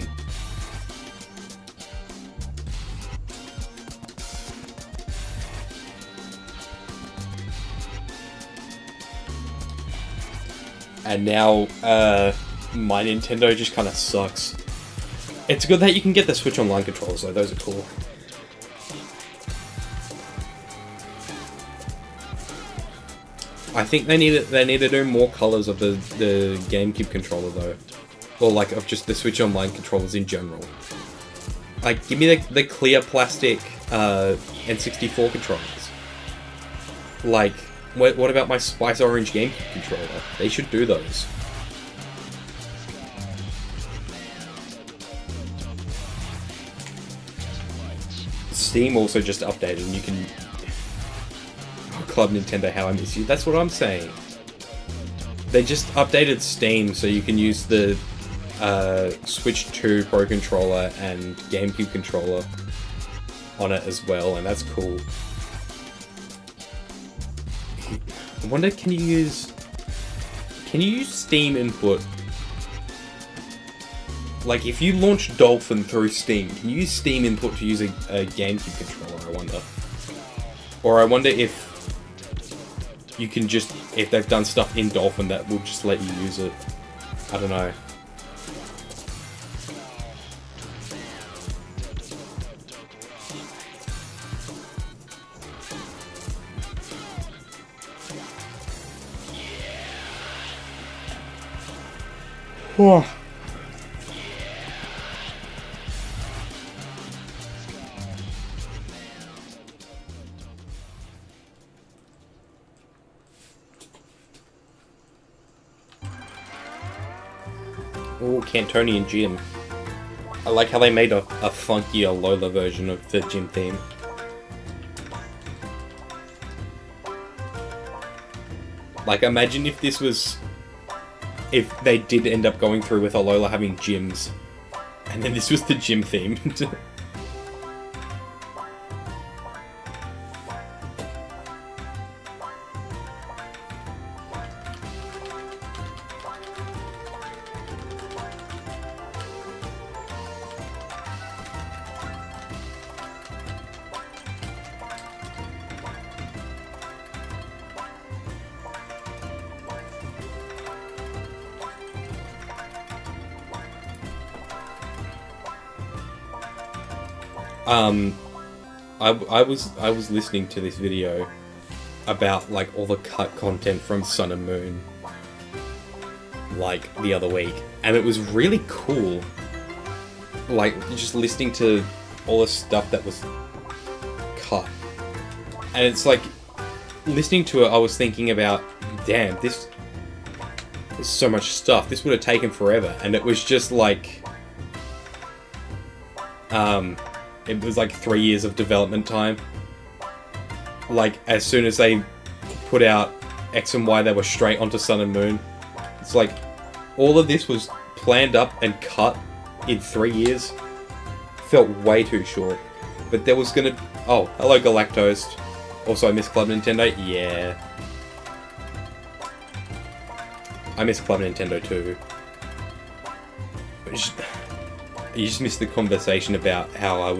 And now, my Nintendo just kind of sucks. It's good that you can get the Switch Online controllers though, those are cool. I think they need to do more colors of the GameCube controller though, or like of just the Switch Online controllers in general. Like, give me the clear plastic N64 controllers. Like, what about my Spice Orange GameCube controller? They should do those. Steam also just updated, and you can... Club Nintendo, how I miss you. That's what I'm saying. They just updated Steam so you can use the Switch 2 Pro Controller and GameCube controller on it as well, and that's cool. I wonder, can you use Steam input? Like, if you launch Dolphin through Steam, can you use Steam input to use a GameCube controller, I wonder? Or I wonder if you can just, if they've done stuff in Dolphin that will just let you use it. I don't know. Whoa. Oh, Cantonian Gym. I like how they made a funkier Lola version of the gym theme. Like, imagine if this was... if they did end up going through with Alola having gyms, and then this was the gym theme. I was listening to this video about like all the cut content from Sun and Moon like the other week, and it was really cool. Like, just listening to all the stuff that was cut, and it's like listening to it, I was thinking about, damn, there's so much stuff. This would have taken forever, and it was just like, it was like 3 years of development time. Like, as soon as they put out X and Y, they were straight onto Sun and Moon. It's like, all of this was planned up and cut in 3 years. Felt way too short. But there was gonna Oh, hello Galactose. Also, I miss Club Nintendo. Yeah. I miss Club Nintendo too. You just missed the conversation about how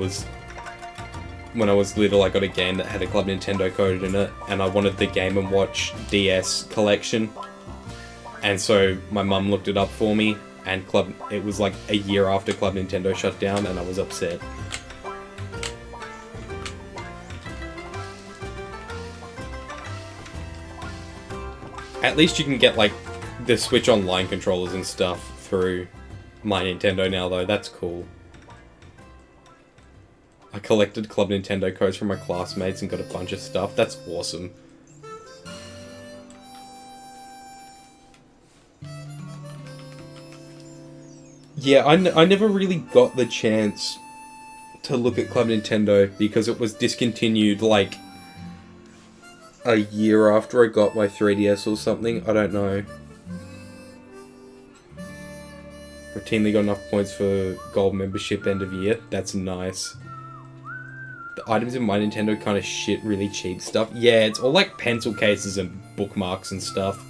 when I was little, I got a game that had a Club Nintendo code in it, and I wanted the Game & Watch DS collection. And so my mum looked it up for me, and it was like a year after Club Nintendo shut down, and I was upset. At least you can get like the Switch Online controllers and stuff through My Nintendo now, though. That's cool. I collected Club Nintendo codes from my classmates and got a bunch of stuff. That's awesome. Yeah, I never really got the chance to look at Club Nintendo because it was discontinued like a year after I got my 3DS or something. I don't know. Routinely got enough points for gold membership end of year. That's nice. The items in My Nintendo kind of shit, really cheap stuff. Yeah, it's all like pencil cases and bookmarks and stuff.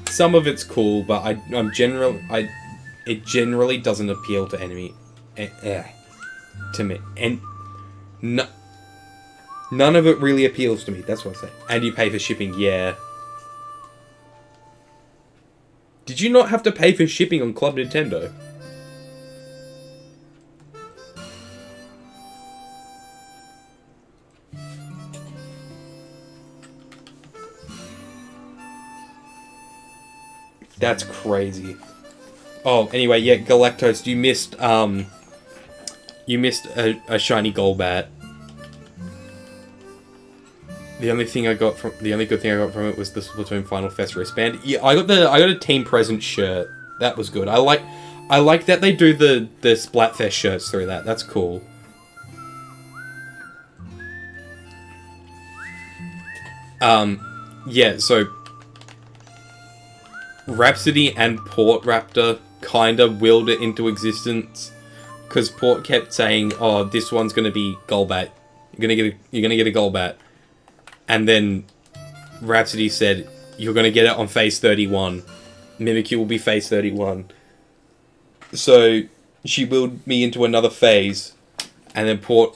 Some of it's cool, but it generally doesn't appeal to to me. And none of it really appeals to me. That's what I say. And you pay for shipping, yeah. Did you not have to pay for shipping on Club Nintendo? That's crazy. Oh, anyway, yeah, Galactose, you missed a shiny Golbat. The only good thing I got from it was the Splatoon Final Fest wristband. Yeah, I got a Team Present shirt. That was good. I like that they do the Splatfest shirts through that. That's cool. Yeah, so Rhapsody and Port Raptor kinda willed it into existence, because Port kept saying, "Oh, this one's gonna be Golbat. You're gonna get a Golbat," and then Rhapsody said, "You're gonna get it on Phase 31. Mimikyu will be Phase 31." So she willed me into another phase, and then Port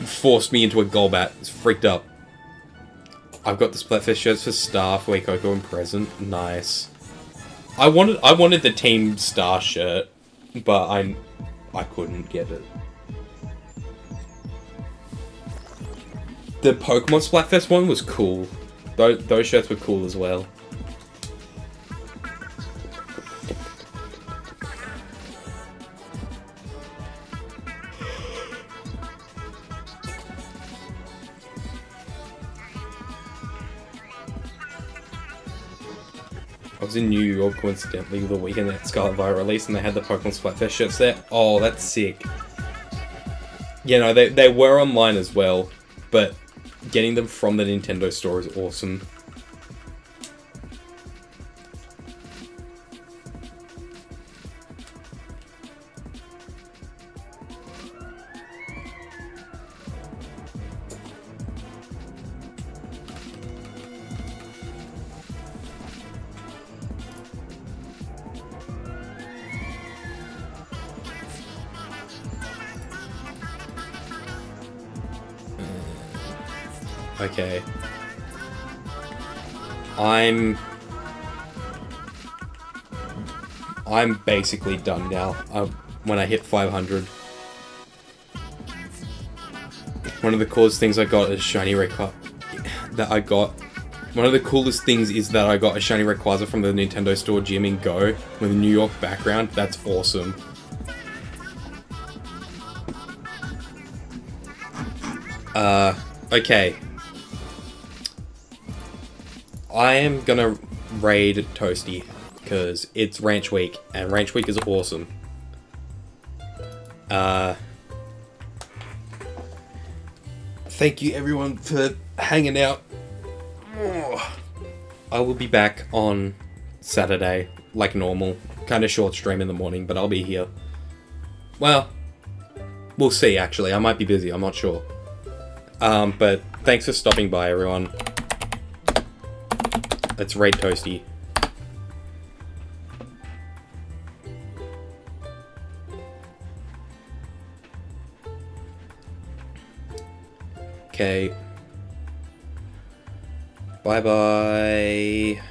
forced me into a Golbat. It's freaked up. I've got the Splatfest shirts for Star, Fuecoco, and Present. Nice. I wanted the Team Star shirt, but I couldn't get it. The Pokemon Splatfest one was cool. Those shirts were cool as well. I was in New York coincidentally the weekend that Scarlet Violet released, and they had the Pokemon Splatfest shirts there. Oh, that's sick. You know, they were online as well, but getting them from the Nintendo store is awesome. Okay. I'm basically done now. When I hit 500. One of the coolest things I got is shiny Rayquaza. One of the coolest things is that I got a shiny Rayquaza from the Nintendo Store Gym in Go with a New York background. That's awesome. Okay. I am gonna raid Toasty, because it's Ranch Week, and Ranch Week is awesome. Thank you everyone for hanging out. I will be back on Saturday, like normal. Kind of short stream in the morning, but I'll be here. Well, We'll see, actually. I might be busy. I'm not sure. But thanks for stopping by, everyone. Let's raid Toasty. Okay. Bye-bye.